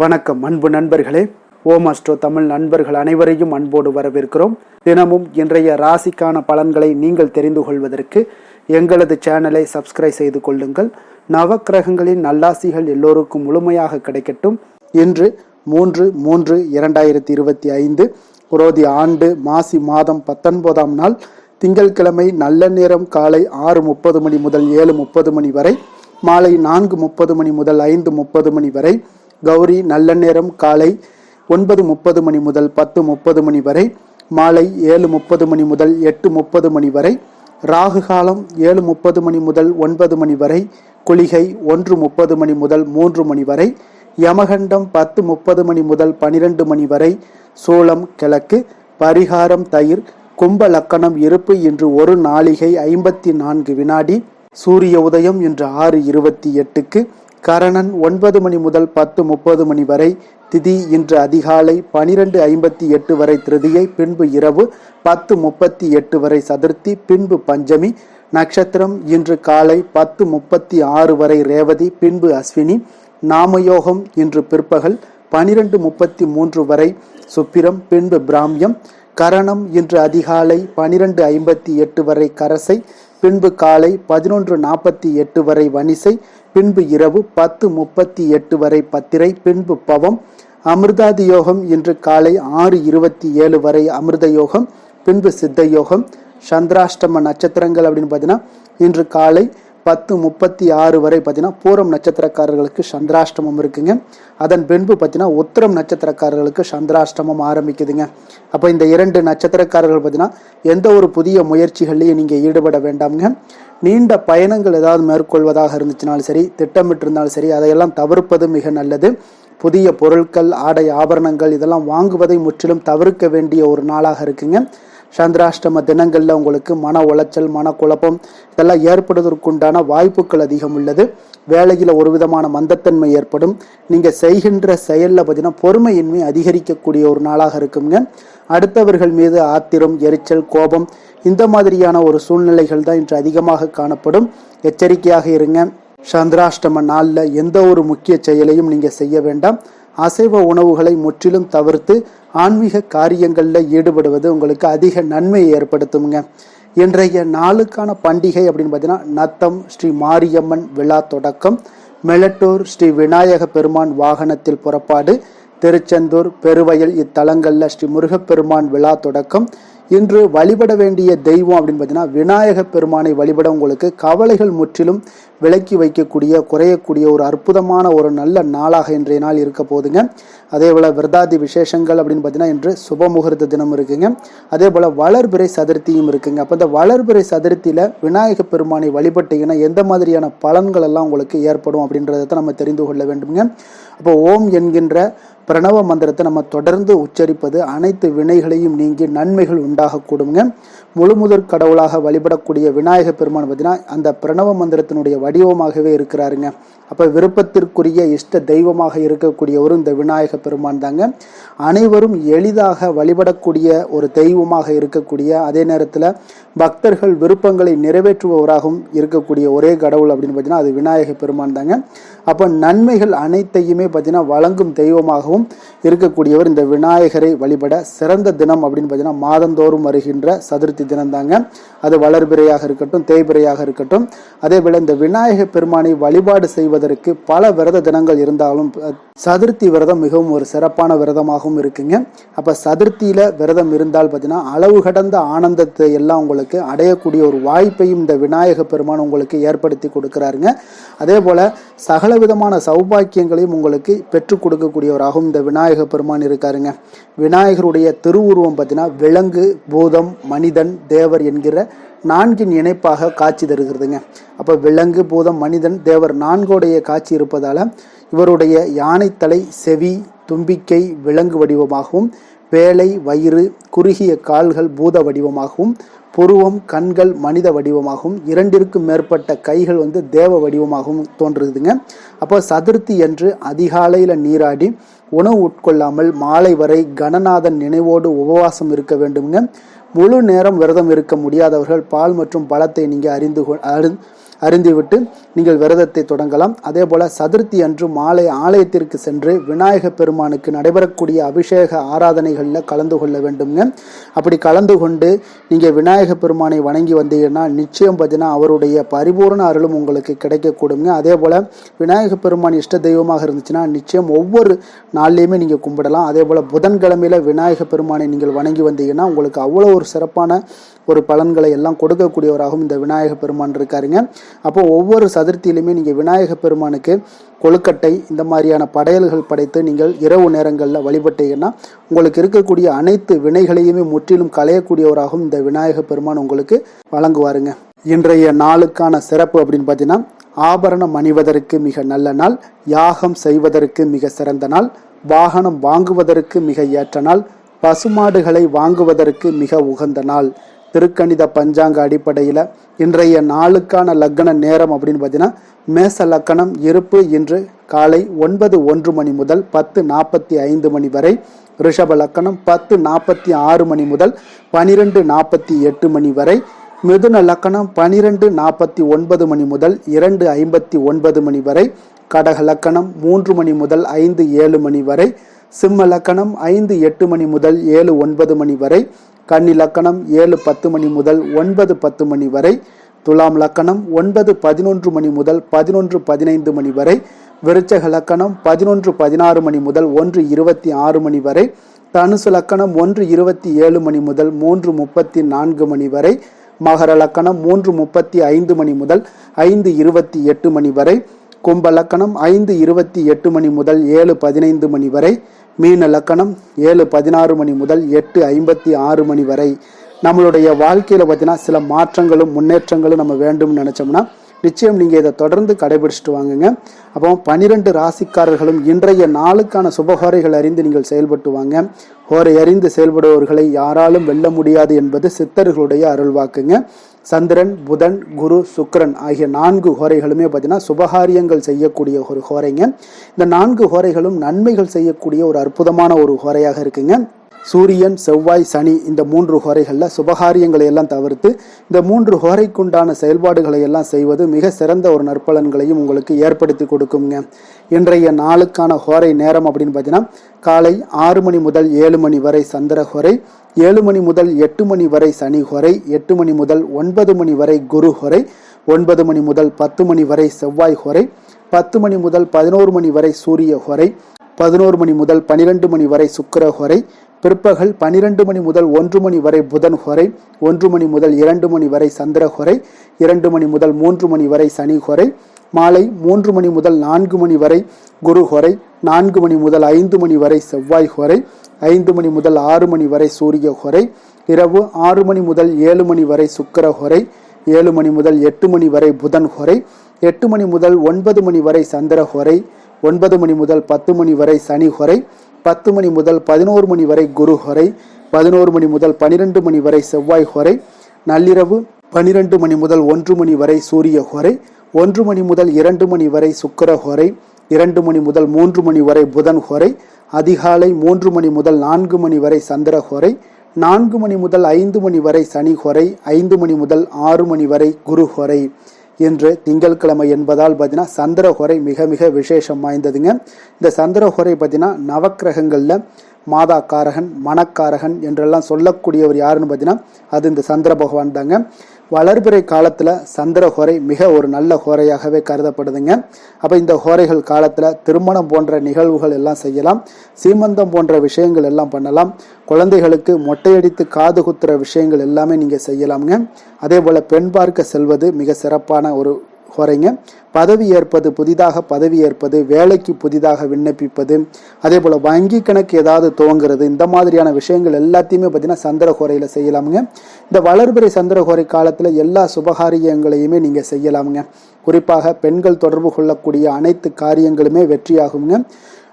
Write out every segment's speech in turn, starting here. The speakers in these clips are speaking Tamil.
வணக்கம் அன்பு நண்பர்களே. ஓம் அஸ்ட்ரோ தமிழ் நண்பர்கள் அனைவரையும் அன்போடு வரவேற்கிறோம். தினமும் இன்றைய ராசிக்கான பலன்களை நீங்கள் தெரிந்து கொள்வதற்கு எங்களது சேனலை சப்ஸ்கிரைப் செய்து கொள்ளுங்கள். நவக்கிரகங்களின் நல்லாசிகள் எல்லோருக்கும் முழுமையாக கிடைக்கட்டும். இன்று 3/3/2025 குரோதி ஆண்டு மாசி மாதம் 19ஆம் நாள் திங்கட்கிழமை. நல்ல நேரம் காலை 6:30 மணி முதல் 7:30 மணி வரை, மாலை 4:30 மணி முதல் 5:30 மணி வரை. கௌரி நல்ல நேரம் காலை 9:30 மணி முதல் 10:30 மணி வரை, மாலை 7:30 மணி முதல் 8:30 மணி வரை. ராகு காலம் 7:30 மணி முதல் 9 மணி வரை, குளிகை 1:30 மணி முதல் 3 மணி வரை, யமகண்டம் 10:30 மணி முதல் 12 மணி வரை, சூலம் கிழக்கு, பரிகாரம் தயிர், கும்ப லக்கணம் இருப்பு இன்று 1 நாளிகை 54 வினாடி. சூரிய உதயம் இன்று 6:28க்கு, கரணன் 9 மணி முதல் 10:30 மணி வரை, திதி இன்று அதிகாலை 12:58 வரை திருதியை, பின்பு இரவு 10:38 வரை சதுர்த்தி, பின்பு பஞ்சமி. நட்சத்திரம் இன்று காலை 10:36 வரை ரேவதி, பின்பு அஸ்வினி. நாமயோகம் இன்று பிற்பகல் 12:33 வரை சுப்பிரம், பின்பு பிராமியம். கரணம் இன்று அதிகாலை 12:58 வரை கரசை, பின்பு காலை 11:48 வரை வனிசை, பின்பு இரவு 10:38 வரை பத்திரை, பின்பு பவம். அமிர்தாதி யோகம் இன்று காலை 6:27 வரை அமிர்த யோகம், பின்பு சித்த யோகம். சந்திராஷ்டம நட்சத்திரங்கள் அப்படின்னு பார்த்தீங்கன்னா இன்று காலை 10:36 வரை பார்த்தீங்கன்னா பூரம் நட்சத்திரக்காரர்களுக்கு சந்திராஷ்டமம் இருக்குங்க. அதன் பின்பு பார்த்தீங்கன்னா உத்திரம் நட்சத்திரக்காரர்களுக்கு சந்திராஷ்டமம் ஆரம்பிக்குதுங்க. அப்போ இந்த 2 நட்சத்திரக்காரர்கள் பார்த்தீங்கன்னா எந்த ஒரு புதிய முயற்சிகள்லையும் நீங்கள் ஈடுபட வேண்டாமுங்க. நீண்ட பயணங்கள் ஏதாவது மேற்கொள்வதாக இருந்துச்சுனாலும் சரி, திட்டமிட்டிருந்தாலும் சரி, அதையெல்லாம் தவிர்ப்பது மிக நல்லது. புதிய பொருட்கள், ஆடை, ஆபரணங்கள் இதெல்லாம் வாங்குவதை முற்றிலும் தவிர்க்க வேண்டிய ஒரு நாளாக இருக்குங்க. சந்திராஷ்டம தினங்களில் உங்களுக்கு மன உளைச்சல், மனக்குழப்பம் இதெல்லாம் ஏற்படுவதற்குண்டான வாய்ப்புகள் அதிகம் உள்ளது. வேலையில் ஒரு விதமான மந்தத்தன்மை ஏற்படும். நீங்கள் செய்கின்ற செயலில் பார்த்தீங்கன்னா பொறுமையின்மை அதிகரிக்கக்கூடிய ஒரு நாளாக இருக்குங்க. அடுத்தவர்கள் மீது ஆத்திரம், எரிச்சல், கோபம் இந்த மாதிரியான ஒரு சூழ்நிலைகள் தான் இன்று அதிகமாக காணப்படும். எச்சரிக்கையாக இருங்க. சந்திராஷ்டம நாளில் எந்த ஒரு முக்கிய செயலையும் நீங்கள் செய்ய வேண்டாம். அசைவ உணவுகளை முற்றிலும் தவிர்த்து ஆன்மீக காரியங்களில் ஈடுபடுவது உங்களுக்கு அதிக நன்மையை ஏற்படுத்துங்க. இன்றைய நாளுக்கான பண்டிகை அப்படின்னு பார்த்தீங்கன்னா நத்தம் ஸ்ரீ மாரியம்மன் விழா தொடக்கம், மெலட்டூர் ஸ்ரீ விநாயக பெருமான் வாகனத்தில் புறப்பாடு, திருச்செந்தூர், பெருவயல் இத்தலங்களில் ஸ்ரீ முருகப்பெருமான் விழா தொடக்கம். இன்று வழிபட வேண்டிய தெய்வம் அப்படின்னு பார்த்தீங்கன்னா விநாயக பெருமானை வழிபட உங்களுக்கு கவலைகள் முற்றிலும் விலக்கி வைக்கக்கூடிய, குறையக்கூடிய ஒரு அற்புதமான ஒரு நல்ல நாளாக இன்றைய நாள் இருக்க போதுங்க. அதே போல் விரதாதி விசேஷங்கள் அப்படின்னு பார்த்தீங்கன்னா இன்று சுபமுகூர்த்த தினம் இருக்குங்க. அதே போல் வளர்பிறை சதுர்த்தியும் இருக்குங்க. அப்போ இந்த வளர்பிறை சதுர்த்தியில் விநாயக பெருமானை வழிபட்டீங்கன்னா எந்த மாதிரியான பலன்கள் எல்லாம் உங்களுக்கு ஏற்படும் அப்படின்றத நம்ம தெரிந்து கொள்ள வேண்டுங்க. அப்போ ஓம் என்கின்ற பிரணவ மந்திரத்தை நம்ம தொடர்ந்து உச்சரிப்பது அனைத்து வினைகளையும் நீங்கி நன்மைகள் உண்டாகக்கூடுங்க. முழுமுதற் கடவுளாக வழிபடக்கூடிய விநாயக பெருமான் பார்த்தீங்கன்னா அந்த பிரணவ மந்திரத்தினுடைய வடிவமாகவே இருக்கிறாருங்க. அப்போ விருப்பத்திற்குரிய இஷ்ட தெய்வமாக இருக்கக்கூடியவரும் இந்த விநாயக பெருமான் தாங்க. அனைவரும் எளிதாக வழிபடக்கூடிய ஒரு தெய்வமாக இருக்கக்கூடிய, அதே நேரத்தில் பக்தர்கள் விருப்பங்களை நிறைவேற்றுபவராகவும் இருக்கக்கூடிய ஒரே கடவுள் அப்படின்னு பார்த்தீங்கன்னா அது விநாயக பெருமான் தாங்க. அப்போ நன்மைகள் அனைத்தையுமே பார்த்தீங்கன்னா வழங்கும் தெய்வமாகவும் இருக்கக்கூடியவர் இந்த விநாயகரை வழிபட சிறந்த தினம் அப்படின்னு பார்த்தீங்கன்னா மாதந்தோறும் வருகின்ற சதுர்த்தி தினம் தாங்க. அது வளர்பிறையாக இருக்கட்டும், தேய்பிறையாக இருக்கட்டும். அதே போல இந்த விநாயக பெருமானை வழிபாடு செய்வதற்கு பல விரத தினங்கள் இருந்தாலும் சதுர்த்தி விரதம் மிகவும் ஒரு சிறப்பான விரதமாகவும் இருக்குங்க. அப்போ சதுர்த்தியில விரதம் இருந்தால் பார்த்தீங்கன்னா அளவு கடந்த ஆனந்தத்தை எல்லாம் உங்களுக்கு அடையக்கூடிய ஒரு வாய்ப்பையும் இந்த விநாயக பெருமான் உங்களுக்கு ஏற்படுத்தி கொடுக்கிறாருங்க. அதே போல சகல விதமான சௌபாக்கியங்களையும் உங்களுக்கு பெற்றுக் கொடுக்கக்கூடியவராகவும் இந்த விநாயக பெருமான் இருக்காருங்க. விநாயகருடைய திருவுருவம் பார்த்தீங்கன்னா விலங்கு, பூதம், மனிதன், தேவர் என்கிற 4 இணைப்பாக காட்சி தருகிறதுங்க. அப்போ விலங்கு, பூதம், மனிதன், தேவர் 4 காட்சி இருப்பதால இவருடைய யானைத்தலை, செவி, தும்பிக்கை விலங்கு வடிவமாகவும், வேலை, வயிறு, குறுகிய கால்கள் பூத வடிவமாகவும், புருவம், கண்கள் மனித வடிவமாகவும், 2க்கும் மேற்பட்ட கைகள் தேவ வடிவமாகவும் தோன்றுதுங்க. அப்போ சதுர்த்தி என்று அதிகாலையில் நீராடி உணவு உட்கொள்ளாமல் மாலை வரை கணநாதன் நினைவோடு உபவாசம் இருக்க வேண்டுங்க. முழு நேரம் விரதம் இருக்க முடியாதவர்கள் பால் மற்றும் பழத்தை நீங்கள் அறிந்துவிட்டு நீங்கள் விரதத்தை தொடங்கலாம். அதே போல சதுர்த்தி அன்று மாலை ஆலயத்திற்கு சென்று விநாயக பெருமானுக்கு நடைபெறக்கூடிய அபிஷேக ஆராதனைகளில் கலந்து கொள்ள வேண்டுங்க. அப்படி கலந்து கொண்டு நீங்கள் விநாயக பெருமானை வணங்கி வந்தீங்கன்னா நிச்சயம் பார்த்தீங்கன்னா அவருடைய பரிபூர்ண அருளும் உங்களுக்கு கிடைக்கக்கூடுங்க. அதே போல் விநாயக பெருமான் இஷ்ட தெய்வமாக இருந்துச்சுன்னா நிச்சயம் ஒவ்வொரு நாள்லையுமே நீங்கள் கும்பிடலாம். அதே போல் புதன்கிழமையில் விநாயக பெருமானை நீங்கள் வணங்கி வந்தீங்கன்னா உங்களுக்கு அவ்வளோ ஒரு சிறப்பான ஒரு பலன்களை எல்லாம் கொடுக்கக்கூடியவராகவும் இந்த விநாயக பெருமான் இருக்காருங்க. அப்போ ஒவ்வொரு சதுர்த்தியிலுமே நீங்கள் விநாயக பெருமானுக்கு கொழுக்கட்டை இந்த மாதிரியான படையல்கள் படைத்து நீங்கள் இரவு நேரங்களில் வழிபட்டீங்கன்னா உங்களுக்கு இருக்கக்கூடிய அனைத்து வினைகளையுமே முற்றிலும் களையக்கூடியவராகவும் இந்த விநாயக பெருமான் உங்களுக்கு வழங்குவாருங்க. இன்றைய நாளுக்கான சிறப்பு அப்படின்னு பார்த்தீங்கன்னா ஆபரணம் அணிவதற்கு மிக நல்ல நாள், யாகம் செய்வதற்கு மிக சிறந்த நாள், வாகனம் வாங்குவதற்கு மிக ஏற்ற நாள், பசுமாடுகளை வாங்குவதற்கு மிக உகந்த நாள். திருக்கணித பஞ்சாங்க அடிப்படையில் இன்றைய நாளுக்கான லக்ன நேரம் அப்படின்னு பார்த்தீங்கன்னா மேச லக்கணம் இருப்பு இன்று காலை 9:01 மணி முதல் 10:45 மணி வரை, ரிஷப லக்கணம் 10:46 மணி முதல் 12:48 மணி வரை, மிதுன லக்கணம் 12:49 மணி முதல் 2:59 மணி வரை, கடக லக்கணம் 3 மணி முதல் 5:07 மணி வரை, சிம்ம லக்கணம் 5:08 மணி முதல் 7:09 மணி வரை, கன்னி லக்கணம் 7:10 மணி முதல் 9:10 மணி வரை, துலாம் லக்கணம் 9:11 மணி முதல் 11:15 மணி வரை, விருச்சக லக்கணம் 11:16 மணி முதல் 1:26 மணி வரை, தனுசு லக்கணம் 1:27 மணி முதல் 3:34 மணி வரை, மகர லக்கணம் 3:35 மணி முதல் 5:28 மணி வரை, கும்ப லக்கணம் 5:28 மணி முதல் 7:15 மணி வரை, மீன லக்கணம் 7:16 மணி முதல் 8:56 மணி வரை. நம்மளுடைய வாழ்க்கையில் பார்த்தீங்கன்னா சில மாற்றங்களும் முன்னேற்றங்களும் நம்ம வேண்டும்னு நினச்சோம்னா நிச்சயம் நீங்கள் இதை தொடர்ந்து கடைபிடிச்சிட்டு வாங்குங்க. அப்போ 12 ராசிக்காரர்களும் இன்றைய நாளுக்கான சுபஹோரைகள் அறிந்து நீங்கள் செயல்பட்டு வாங்க. ஹோரை அறிந்து செயல்படுபவர்களை யாராலும் வெல்ல முடியாது என்பது சித்தர்களுடைய அருள்வாக்குங்க. சந்திரன், புதன், குரு, சுக்கிரன் ஆகிய 4 ஹோரைகளுமே பார்த்தீங்கன்னா சுபகாரியங்கள் செய்யக்கூடிய ஒரு ஹோரைங்க. இந்த 4 ஹோரைகளும் நன்மைகள் செய்யக்கூடிய ஒரு அற்புதமான ஒரு ஹோரையாக இருக்குங்க. சூரியன், செவ்வாய், சனி இந்த 3 ஹோரைகளில் சுபகாரியங்களை எல்லாம் தவிர்த்து இந்த 3 ஹோரைக்குண்டான செயல்பாடுகளை எல்லாம் செய்வது மிக சிறந்த ஒரு நற்பலன்களையும் உங்களுக்கு ஏற்படுத்தி கொடுக்குங்க. இன்றைய நாளுக்கான ஹோரை நேரம் அப்படின்னு பார்த்தீங்கன்னா காலை 6 மணி முதல் 7 மணி வரை சந்திர ஹோரை, 7 மணி முதல் 8 மணி வரை சனி ஹோரை, 8 மணி முதல் 9 மணி வரை குரு ஹோரை, 9 மணி முதல் 10 மணி வரை செவ்வாய் ஹோரை, 10 மணி முதல் 11 மணி வரை சூரிய ஹோரை, 11 மணி முதல் 12 மணி வரை சுக்கிர ஹோரை, பிற்பகல் 12 மணி முதல் 1 மணி வரை புதன் ஹோரை, 1 மணி முதல் 2 மணி வரை சந்திர ஹோரை, 2 மணி முதல் 3 மணி வரை சனி ஹோரை, மாலை 3 மணி முதல் 4 மணி வரை குரு ஹோரை, 4 மணி முதல் 5 மணி வரை செவ்வாய் ஹோரை, 5 மணி முதல் 6 மணி வரை சூரிய ஹோரை, இரவு 6 மணி முதல் 7 மணி வரை சுக்கிர ஹோரை, 7 மணி முதல் 8 மணி வரை புதன் ஹோரை, 8 மணி முதல் 9 மணி வரை சந்திர ஹோரை, 9 மணி முதல் 10 மணி வரை சனி ஹோரை, 10 மணி முதல் 11 மணி வரை குரு ஹோரை, 11 மணி முதல் 12 மணி வரை செவ்வாய் ஹோரை, நள்ளிரவு 12 மணி முதல் 1 மணி வரை சூரிய ஹோரை, 1 மணி முதல் 2 மணி வரை சுக்கிர ஹோரை, 2 மணி முதல் 3 மணி வரை புதன் ஹோரை, அதிகாலை 3 மணி முதல் 4 மணி வரை சந்திர ஹோரை, 4 மணி முதல் 5 மணி வரை சனி ஹோரை, 5 மணி முதல் 6 மணி வரை குரு ஹோரை. இன்று திங்கட்கிழமை என்பதால் பார்த்தீங்கன்னா சந்திர ஹோரை மிக மிக விசேஷம் வாய்ந்ததுங்க. இந்த சந்திர ஹோரை பார்த்தீங்கன்னா நவக்கிரகங்களில் மாதா காரகன், மனக்காரகன் என்றெல்லாம் சொல்லக்கூடியவர் யாருன்னு பார்த்தீங்கன்னா அது இந்த சந்திர பகவான் தாங்க. வளர்பிறை காலத்தில் சந்திர ஹோரை மிக ஒரு நல்ல ஹோரையாகவே கருதப்படுதுங்க. அப்போ இந்த ஹோரைகள் காலத்தில் திருமணம் போன்ற நிகழ்வுகள் எல்லாம் செய்யலாம், சீமந்தம் போன்ற விஷயங்கள் எல்லாம் பண்ணலாம், குழந்தைகளுக்கு மொட்டையடித்து காது குத்துற விஷயங்கள் எல்லாமே நீங்கள் செய்யலாமுங்க. அதே போல் பெண் பார்க்க செல்வது மிக சிறப்பான ஒரு ஹோரைங்க. பதவி ஏற்பது, புதிதாக பதவி ஏற்பது, வேலைக்கு புதிதாக விண்ணப்பிப்பது, அதே போல் வங்கி கணக்கு ஏதாவது துவங்குறது, இந்த மாதிரியான விஷயங்கள் எல்லாத்தையுமே பார்த்தீங்கன்னா சந்திர ஹோரையில் செய்யலாமுங்க. இந்த வளர்பிறை சந்திர ஹோரை காலத்தில் எல்லா சுபகாரியங்களையுமே நீங்கள் செய்யலாமுங்க. குறிப்பாக பெண்கள் தொடர்பு கொள்ளக்கூடிய அனைத்து காரியங்களுமே வெற்றியாகுங்க.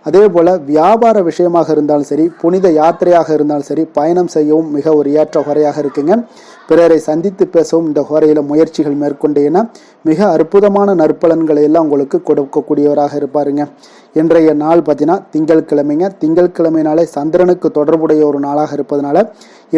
அதே போல் வியாபார விஷயமாக இருந்தாலும் சரி, புனித யாத்திரையாக இருந்தாலும் சரி, பயணம் செய்யவும் மிக ஒரு ஏற்ற ஹோரையாக இருக்குங்க. பிறரை சந்தித்து பேசவும் இந்த ஹோரையில் முயற்சிகள் மேற்கொண்டீங்கன்னா மிக அற்புதமான நற்பலன்களை எல்லாம் உங்களுக்கு கொடுக்கக்கூடியவராக இருப்பாருங்க. இன்றைய நாள் பார்த்தீங்கன்னா திங்கட்கிழமைங்க. திங்கட்கிழமைனாலே சந்திரனுக்கு தொடர்புடைய ஒரு நாளாக இருப்பதனால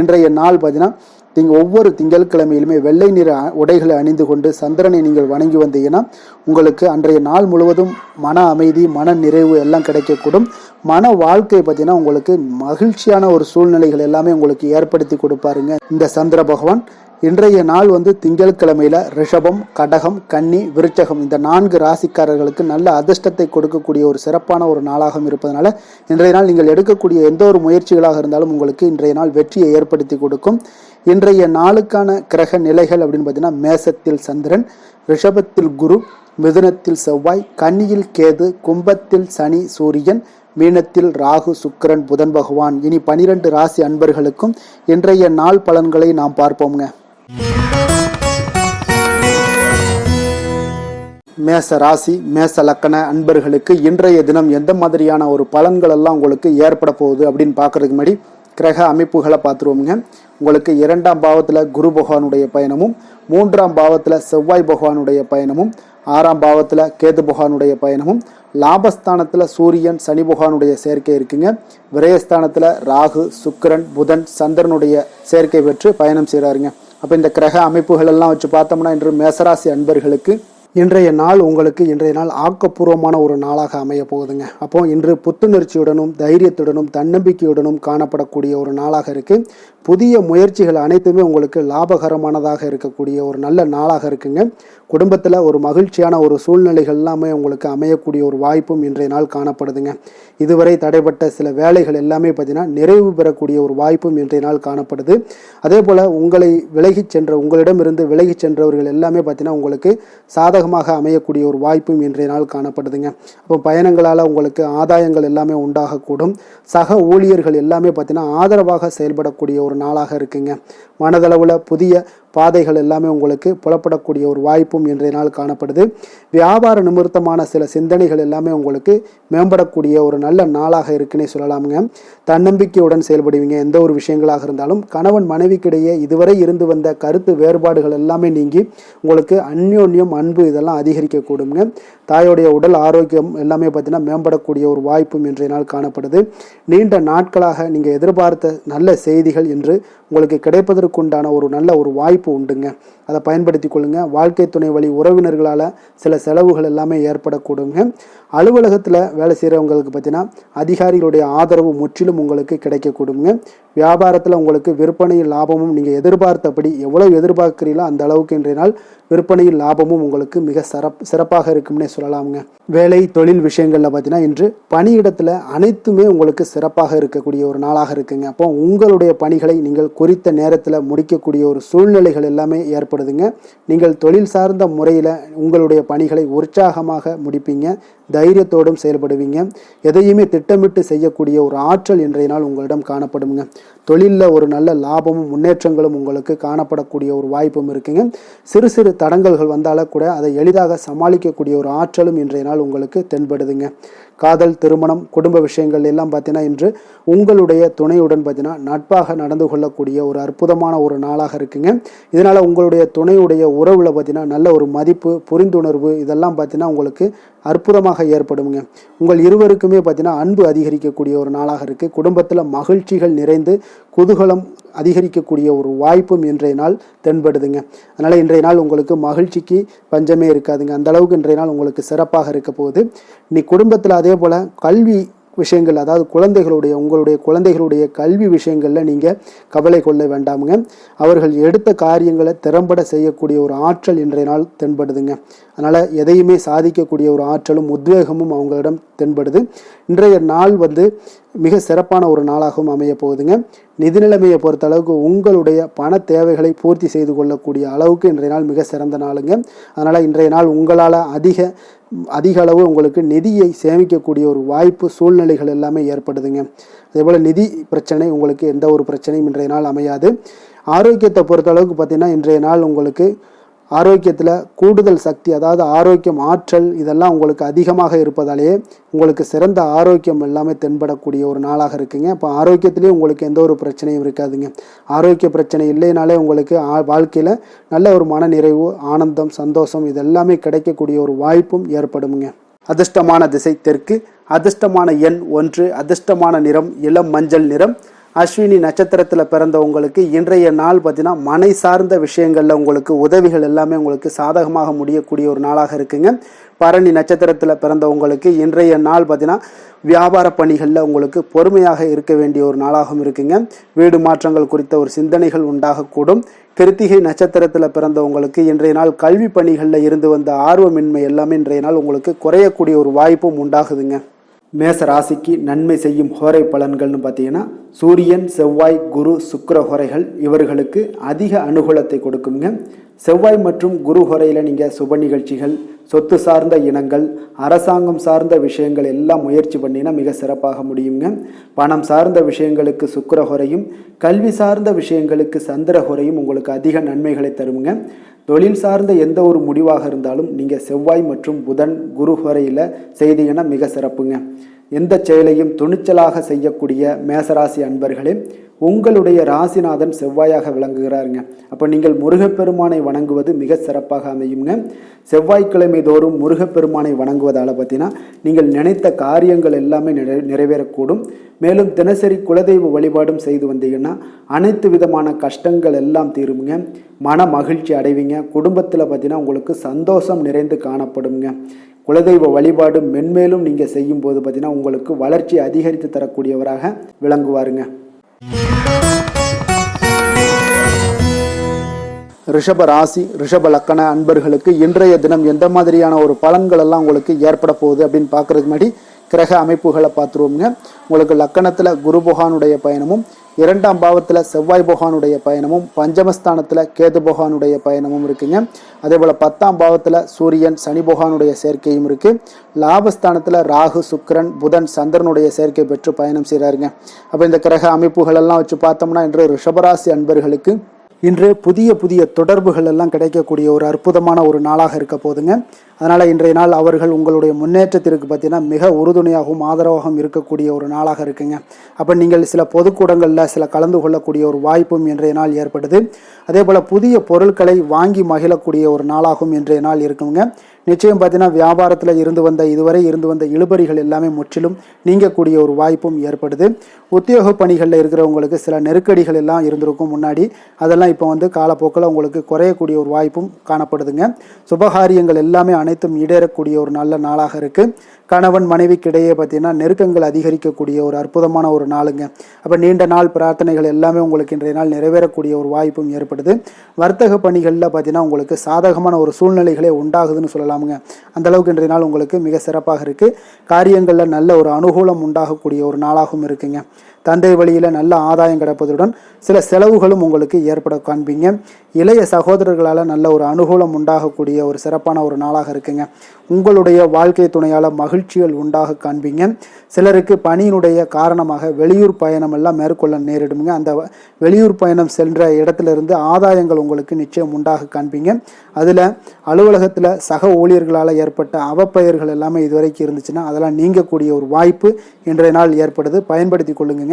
இன்றைய நாள் பார்த்தீங்கன்னா ஒவ்வொரு திங்கட்கிழமையிலுமே வெள்ளை நிற உடைகளை அணிந்து கொண்டு சந்திரனை நீங்கள் வணங்கி வந்தீங்கன்னா உங்களுக்கு அன்றைய நாள் முழுவதும் மன அமைதி, மன நிறைவு எல்லாம் கிடைக்கக்கூடும். மன வாழ்க்கை பார்த்தீங்கன்னா உங்களுக்கு மகிழ்ச்சியான ஒரு சூழ்நிலைகள் எல்லாமே உங்களுக்கு ஏற்படுத்தி கொடுப்பாருங்க இந்த சந்திர பகவான். இன்றைய நாள் திங்கட்கிழமையில ரிஷபம், கடகம், கன்னி, விருச்சகம் இந்த 4 ராசிக்காரர்களுக்கு நல்ல அதிர்ஷ்டத்தை கொடுக்கக்கூடிய ஒரு சிறப்பான ஒரு நாளாக இருப்பதனால இன்றைய நாள் நீங்கள் எடுக்கக்கூடிய எந்த ஒரு முயற்சிகளாக இருந்தாலும் உங்களுக்கு இன்றைய நாள் வெற்றியை ஏற்படுத்தி கொடுக்கும். இன்றைய நாளுக்கான கிரக நிலைகள் அப்படின்னு பார்த்தீங்கன்னா மேசத்தில் சந்திரன், ரிஷபத்தில் குரு, மிதுனத்தில் செவ்வாய், கன்னியில் கேது, கும்பத்தில் சனி சூரியன், மீனத்தில் ராகு சுக்கிரன் புதன் பகவான். இனி 12 ராசி அன்பர்களுக்கும் இன்றைய நாள் பலன்களை நாம் பார்ப்போம்ங்க. மேச ராசி மேச லக்கண அன்பர்களுக்கு இன்றைய தினம் எந்த மாதிரியான ஒரு பலன்கள் எல்லாம் உங்களுக்கு ஏற்பட போகுது அப்படின்னு பார்க்கறதுக்கு முன்னாடி கிரக அமைப்புகளை பார்த்துருவோங்க. உங்களுக்கு 2ஆம் பாவத்தில் குரு பகவானுடைய பயணமும், 3ஆம் பாவத்தில் செவ்வாய் பகவானுடைய பயணமும், 6ஆம் பாவத்தில் கேது பகவானுடைய பயணமும், லாபஸ்தானத்தில் சூரியன் சனி பகவானுடைய சேர்க்கை இருக்குங்க. விரயஸ்தானத்தில் ராகு சுக்கிரன் புதன் சந்திரனுடைய சேர்க்கை பெற்று பயணம் செய்கிறாருங்க. அப்போ இந்த கிரக அமைப்புகள் எல்லாம் வச்சு பார்த்தோம்னா இன்று மேசராசி அன்பர்களுக்கு இன்றைய நாள் இன்றைய நாள் ஆக்கப்பூர்வமான ஒரு நாளாக அமைய போகுதுங்க. அப்போ இன்று புத்துணர்ச்சியுடனும் தைரியத்துடனும் தன்னம்பிக்கையுடனும் காணப்படக்கூடிய ஒரு நாளாக இருக்கு. புதிய முயற்சிகள் அனைத்துமே உங்களுக்கு லாபகரமானதாக இருக்கக்கூடிய ஒரு நல்ல நாளாக இருக்குங்க. குடும்பத்தில் ஒரு மகிழ்ச்சியான ஒரு சூழ்நிலைகள் எல்லாமே உங்களுக்கு அமையக்கூடிய ஒரு வாய்ப்பும் இன்றைய நாள் காணப்படுதுங்க. இதுவரை தடைப்பட்ட சில வேலைகள் எல்லாமே பார்த்தீங்கன்னா நிறைவு பெறக்கூடிய ஒரு வாய்ப்பும் இன்றைய நாள் காணப்படுது. அதே போல் உங்களிடமிருந்து விலகி சென்றவர்கள் எல்லாமே பார்த்தீங்கன்னா உங்களுக்கு சாதகமாக அமையக்கூடிய ஒரு வாய்ப்பும் இன்றைய நாள் காணப்படுதுங்க. அப்போ பயணங்களால் உங்களுக்கு ஆதாயங்கள் எல்லாமே உண்டாகக்கூடும். சக ஊழியர்கள் எல்லாமே பார்த்தீங்கன்னா ஆதரவாக செயல்படக்கூடிய ஒரு நாளாக இருக்குங்க. மனதளவில் புதிய பாதைகள் எல்லாமே உங்களுக்கு புலப்படக்கூடிய ஒரு வாய்ப்பும் இன்றைய நாள் காணப்படுது. வியாபார நிமித்தமான சில சிந்தனைகள் எல்லாமே உங்களுக்கு மேம்படக்கூடிய ஒரு நல்ல நாளாக இருக்குன்னே சொல்லலாமுங்க. தன்னம்பிக்கையுடன் செயல்படுவீங்க. எந்த ஒரு விஷயங்களாக இருந்தாலும் கணவன் மனைவிக்கிடையே இதுவரை இருந்து வந்த கருத்து வேறுபாடுகள் எல்லாமே நீங்கி உங்களுக்கு அந்யோன்யம் அன்பு இதெல்லாம் அதிகரிக்கக்கூடுங்க. தாயோடைய உடல் ஆரோக்கியம் எல்லாமே பார்த்தீங்கன்னா மேம்படக்கூடிய ஒரு வாய்ப்பும் இன்றைய நாள் காணப்படுது. நீண்ட நாட்களாக நீங்கள் எதிர்பார்த்த நல்ல செய்திகள் என்று உங்களுக்கு கிடைப்பதற்குண்டான ஒரு நல்ல ஒரு வாய்ப்பு உண்டுங்க. அதை பயன்படுத்தி கொள்ளுங்க. வாழ்க்கை துணை வழி உறவினர்களால் சில செலவுகள் எல்லாமே ஏற்படக்கூடுங்க. அலுவலகத்தில் வேலை செய்கிறவங்களுக்கு பார்த்தீங்கன்னா அதிகாரிகளுடைய ஆதரவு முற்றிலும் உங்களுக்கு கிடைக்கக்கூடுங்க. வியாபாரத்தில் உங்களுக்கு விற்பனையில் லாபமும் நீங்கள் எதிர்பார்த்தபடி எவ்வளவு எதிர்பார்க்கிறீங்களோ அந்த அளவுக்கு இன்றைய நாள் விற்பனையில் லாபமும் உங்களுக்கு மிக சிறப்பாக இருக்கும்னே சொல்லலாமுங்க. வேலை தொழில் விஷயங்களில் பார்த்தீங்கன்னா இன்று பணியிடத்தில் அனைத்துமே உங்களுக்கு சிறப்பாக இருக்கக்கூடிய ஒரு நாளாக இருக்குங்க. அப்போ உங்களுடைய பணிகளை நீங்கள் குறித்த நேரத்தில் முடிக்கக்கூடிய ஒரு சூழ்நிலைகள் எல்லாமே ஏற்படுதுங்க. நீங்கள் தொழில் சார்ந்த முறையில் உங்களுடைய பணிகளை உற்சாகமாக முடிப்பீங்க. தைரியத்தோடும் செயல்படுவீங்க. எதையுமே திட்டமிட்டு செய்யக்கூடிய ஒரு ஆற்றல் இன்றைய நாள் உங்களிடம் காணப்படுங்க. தொழிலில் ஒரு நல்ல லாபமும் முன்னேற்றங்களும் உங்களுக்கு காணப்படக்கூடிய ஒரு வாய்ப்பும் இருக்குங்க. சிறு சிறு தடங்கல்கள் வந்தாலும் கூட அதை எளிதாக சமாளிக்கக்கூடிய ஒரு ஆற்றலும் இன்றைய நாள் உங்களுக்கு தென்படுதுங்க. காதல், திருமணம், குடும்ப விஷயங்கள் எல்லாம் பார்த்தீங்கன்னா இன்று உங்களுடைய துணையுடன் பார்த்தீங்கன்னா நட்பாக நடந்து கொள்ளக்கூடிய ஒரு அற்புதமான ஒரு நாளாக இருக்குங்க. இதனால் உங்களுடைய துணையுடைய உறவில் பார்த்தீங்கன்னா நல்ல ஒரு மதிப்பு, புரிந்துணர்வு இதெல்லாம் பார்த்தீங்கன்னா உங்களுக்கு அற்புதமாக ஏற்படுங்க. உங்கள் இருவருக்குமே பார்த்தீங்கன்னா அன்பு அதிகரிக்கக்கூடிய ஒரு நாளாக இருக்குது. குடும்பத்தில் மகிழ்ச்சிகள் நிறைந்து குதூகலம் அதிகரிக்கக்கூடிய ஒரு வாய்ப்பும் இன்றைய நாள் தென்படுதுங்க. அதனால் இன்றைய நாள் உங்களுக்கு மகிழ்ச்சிக்கு பஞ்சமே இருக்காதுங்க. அந்த அளவுக்கு இன்றைய நாள் உங்களுக்கு சிறப்பாக இருக்க போகுது. நீ குடும்பத்தில் அதே போல் கல்வி விஷயங்கள், அதாவது உங்களுடைய குழந்தைகளுடைய கல்வி விஷயங்களில் நீங்கள் கவலை கொள்ள வேண்டாமுங்க. அவர்கள் எடுத்த காரியங்களை திறம்பட செய்யக்கூடிய ஒரு ஆற்றல் இன்றைய நாள் தென்படுதுங்க. அதனால் எதையுமே சாதிக்கக்கூடிய ஒரு ஆற்றலும் உத்வேகமும் அவங்களிடம் தென்படுது. இன்றைய நாள் மிக சிறப்பான ஒரு நாளாகவும் அமைய போகுதுங்க. நிதி நிலைமையை பொறுத்த அளவுக்கு உங்களுடைய பண தேவைகளை பூர்த்தி செய்து கொள்ளக்கூடிய அளவுக்கு இன்றைய நாள் மிக சிறந்த நாளுங்க. அதனால் இன்றைய நாள் உங்களால் அதிக அளவு உங்களுக்கு நிதியை சேமிக்கக்கூடிய ஒரு வாய்ப்பு, சூழ்நிலைகள் எல்லாமே ஏற்படுதுங்க. அதேபோல் நிதி பிரச்சனை உங்களுக்கு எந்த ஒரு பிரச்சனையும் இன்றைய நாள் அமையாது. ஆரோக்கியத்தை பொறுத்த அளவுக்கு பார்த்தீங்கன்னா இன்றைய நாள் உங்களுக்கு ஆரோக்கியத்தில் கூடுதல் சக்தி, அதாவது ஆரோக்கியம், ஆற்றல் இதெல்லாம் உங்களுக்கு அதிகமாக இருப்பதாலேயே உங்களுக்கு சிறந்த ஆரோக்கியம் எல்லாமே தென்படக்கூடிய ஒரு நாளாக இருக்குங்க. இப்போ ஆரோக்கியத்திலேயே உங்களுக்கு எந்த ஒரு பிரச்சனையும் இருக்காதுங்க. ஆரோக்கிய பிரச்சனை இல்லைனாலே உங்களுக்கு வாழ்க்கையில் நல்ல ஒரு மன நிறைவு, ஆனந்தம், சந்தோஷம் இதெல்லாமே கிடைக்கக்கூடிய ஒரு வாய்ப்பும் ஏற்படுங்க. அதிர்ஷ்டமான திசை தெற்கு, அதிர்ஷ்டமான எண் 1, அதிர்ஷ்டமான நிறம் இளம் மஞ்சள் நிறம், அஸ்வினி நட்சத்திரத்தில் பிறந்தவங்களுக்கு இன்றைய நாள் பார்த்தீங்கன்னா மனை சார்ந்த விஷயங்களில் உங்களுக்கு உதவிகள் எல்லாமே உங்களுக்கு சாதகமாக முடியக்கூடிய ஒரு நாளாக இருக்குங்க. பரணி நட்சத்திரத்தில் பிறந்தவங்களுக்கு இன்றைய நாள் பார்த்தீங்கன்னா வியாபார பணிகளில் உங்களுக்கு பொறுமையாக இருக்க வேண்டிய ஒரு நாளாகவும் இருக்குங்க. வீடு மாற்றங்கள் குறித்த ஒரு சிந்தனைகள் உண்டாகக்கூடும். கிருத்திகை நட்சத்திரத்தில் பிறந்தவங்களுக்கு இன்றைய நாள் கல்வி பணிகளில் இருந்து வந்த ஆர்வமின்மை எல்லாமே இன்றைய நாள் உங்களுக்கு குறையக்கூடிய ஒரு வாய்ப்பும் உண்டாகுதுங்க. மேச ராசிக்கு நன்மை செய்யும் ஹோரை பலன்கள்னு பார்த்தீங்கன்னா சூரியன், செவ்வாய், குரு, சுக்கிர ஹோரைகள் இவர்களுக்கு அதிக அனுகூலத்தை கொடுக்குங்க. செவ்வாய் மற்றும் குரு ஹோரையில் நீங்கள் சுப நிகழ்ச்சிகள், சொத்து சார்ந்த இனங்கள், அரசாங்கம் சார்ந்த விஷயங்கள் எல்லாம் முயற்சி பண்ணினா மிக சிறப்பாக முடியுங்க. பணம் சார்ந்த விஷயங்களுக்கு சுக்கிர ஹோரையும், கல்வி சார்ந்த விஷயங்களுக்கு சந்திர ஹோரையும் உங்களுக்கு அதிக நன்மைகளை தருங்க. தொழில் சார்ந்த எந்த ஒரு முடிவாக இருந்தாலும் நீங்கள் செவ்வாய் மற்றும் புதன், குரு ஹோரையில் செய்தீங்கன்னா மிக சிறப்புங்க. எந்த செயலையும் துணிச்சலாக செய்யக்கூடிய மேசராசி அன்பர்களே, உங்களுடைய ராசிநாதன் செவ்வாயாக விளங்குகிறாருங்க. அப்போ நீங்கள் முருகப்பெருமானை வணங்குவது மிக சிறப்பாக அமையுங்க. செவ்வாய்க்கிழமை தோறும் முருகப்பெருமானை வணங்குவதால் பார்த்தீங்கன்னா நீங்கள் நினைத்த காரியங்கள் எல்லாமே நிறைவேறக்கூடும். மேலும் தினசரி குலதெய்வ வழிபாடும் செய்து வந்தீங்கன்னா அனைத்து விதமான கஷ்டங்கள் எல்லாம் தீருமுங்க. மன மகிழ்ச்சி அடைவீங்க. குடும்பத்தில் பார்த்தீங்கன்னா உங்களுக்கு சந்தோஷம் நிறைந்து காணப்படுங்க. குலதெய்வ வழிபாடு மென்மேலும் நீங்கள் செய்யும்போது பார்த்தீங்கன்னா உங்களுக்கு வளர்ச்சி அதிகரித்து தரக்கூடியவராக விளங்குவாருங்க. ரிஷப ராசி, ரிஷப லக்கண அன்பர்களுக்கு இன்றைய தினம் எந்த மாதிரியான ஒரு பலன்கள் எல்லாம் உங்களுக்கு ஏற்பட போகுது அப்படின்னு பார்க்கறதுக்கு முன்னாடி கிரக அமைப்புகளை பார்த்துருவோம்ங்க. உங்களுக்கு லக்கணத்தில் குரு பகவானுடைய பயணமும், 2ஆம் பாவத்தில் செவ்வாய் பகவானுடைய பயணமும், பஞ்சமஸ்தானத்தில் கேது பகவானுடைய பயணமும் இருக்குங்க. அதே போல் 10ஆம் பாவத்தில் சூரியன், சனி பகவானுடைய சேர்க்கையும் இருக்கு. லாபஸ்தானத்தில் ராகு, சுக்கிரன், புதன், சந்திரனுடைய சேர்க்கை பெற்று பயணம் செய்கிறாருங்க. அப்போ இந்த கிரக அமைப்புகள் எல்லாம் வச்சு பார்த்தோம்னா இன்று ரிஷபராசி அன்பர்களுக்கு இன்று புதிய புதிய தொடர்புகள் எல்லாம் கிடைக்கக்கூடிய ஒரு அற்புதமான ஒரு நாளாக இருக்க போதுங்க. அதனால் இன்றைய நாள் அவர்கள் உங்களுடைய முன்னேற்றத்திற்கு பார்த்தீங்கன்னா மிக உறுதுணையாகவும் ஆதரவாகவும் இருக்கக்கூடிய ஒரு நாளாக இருக்குங்க. அப்போ நீங்கள் சில பொதுக்கூடங்களில் சில கலந்து கொள்ளக்கூடிய ஒரு வாய்ப்பும் இன்றைய நாள் ஏற்படுது. அதே போல் புதிய பொருட்களை வாங்கி மகிழக்கூடிய ஒரு நாளாகவும் இன்றைய நாள் இருக்குங்க. நிச்சயம் பார்த்தீங்கன்னா வியாபாரத்தில் இதுவரை இருந்து வந்த இழுபறிகள் எல்லாமே முற்றிலும் நீங்கக்கூடிய ஒரு வாய்ப்பும் ஏற்படுது. உத்தியோக பணிகளில் இருக்கிறவங்களுக்கு சில நெருக்கடிகள் எல்லாம் இருந்திருக்கும் முன்னாடி, அதெல்லாம் இப்போ காலப்போக்கில் உங்களுக்கு குறையக்கூடிய ஒரு வாய்ப்பும் காணப்படுதுங்க. சுபகாரியங்கள் எல்லாமே அனைத்தும் ஈடேறக்கூடிய ஒரு நல்ல நாளாக இருக்குது. கணவன் மனைவிக்கிடையே பார்த்தீங்கன்னா நெருக்கங்கள் அதிகரிக்கக்கூடிய ஒரு அற்புதமான ஒரு நாளுங்க. அப்போ நீண்ட நாள் பிரார்த்தனைகள் எல்லாமே உங்களுக்கு இன்றைய நாள் நிறைவேறக்கூடிய ஒரு வாய்ப்பும் ஏற்படுது. வர்த்தக பணிகளில் பார்த்தீங்கன்னா உங்களுக்கு சாதகமான ஒரு சூழ்நிலைகளே உண்டாகுதுன்னு சொல்லலாமுங்க. அந்த அளவுக்கு இன்றைய நாள் உங்களுக்கு மிக சிறப்பாக இருக்குது. காரியங்களில் நல்ல ஒரு அனுகூலம் உண்டாகக்கூடிய ஒரு நாளாகவும் இருக்குங்க. தந்தை வழியில் நல்ல ஆதாயம் கிடைப்பதுடன் சில செலவுகளும் உங்களுக்கு ஏற்பட காண்பீங்க. இளைய சகோதரர்களால் நல்ல ஒரு அனுகூலம் உண்டாகக்கூடிய ஒரு சிறப்பான ஒரு நாளாக இருக்குங்க. உங்களுடைய வாழ்க்கை துணையால் மகிழ்ச்சிகள் உண்டாக காண்பீங்க. சிலருக்கு பணியினுடைய காரணமாக வெளியூர் பயணம் எல்லாம் மேற்கொள்ள நேரிடுங்க. அந்த வெளியூர் பயணம் சென்ற இடத்திலிருந்து ஆதாயங்கள் உங்களுக்கு நிச்சயம் உண்டாக காண்பீங்க. அதில் அலுவலகத்தில் சக ஊழியர்களால் ஏற்பட்ட அவப்பெயர்கள் எல்லாமே இதுவரைக்கும் இருந்துச்சுன்னா அதெல்லாம் நீங்கக்கூடிய ஒரு வாய்ப்பு இன்றைய நாள் ஏற்படுது. பயன்படுத்தி கொள்ளுங்க.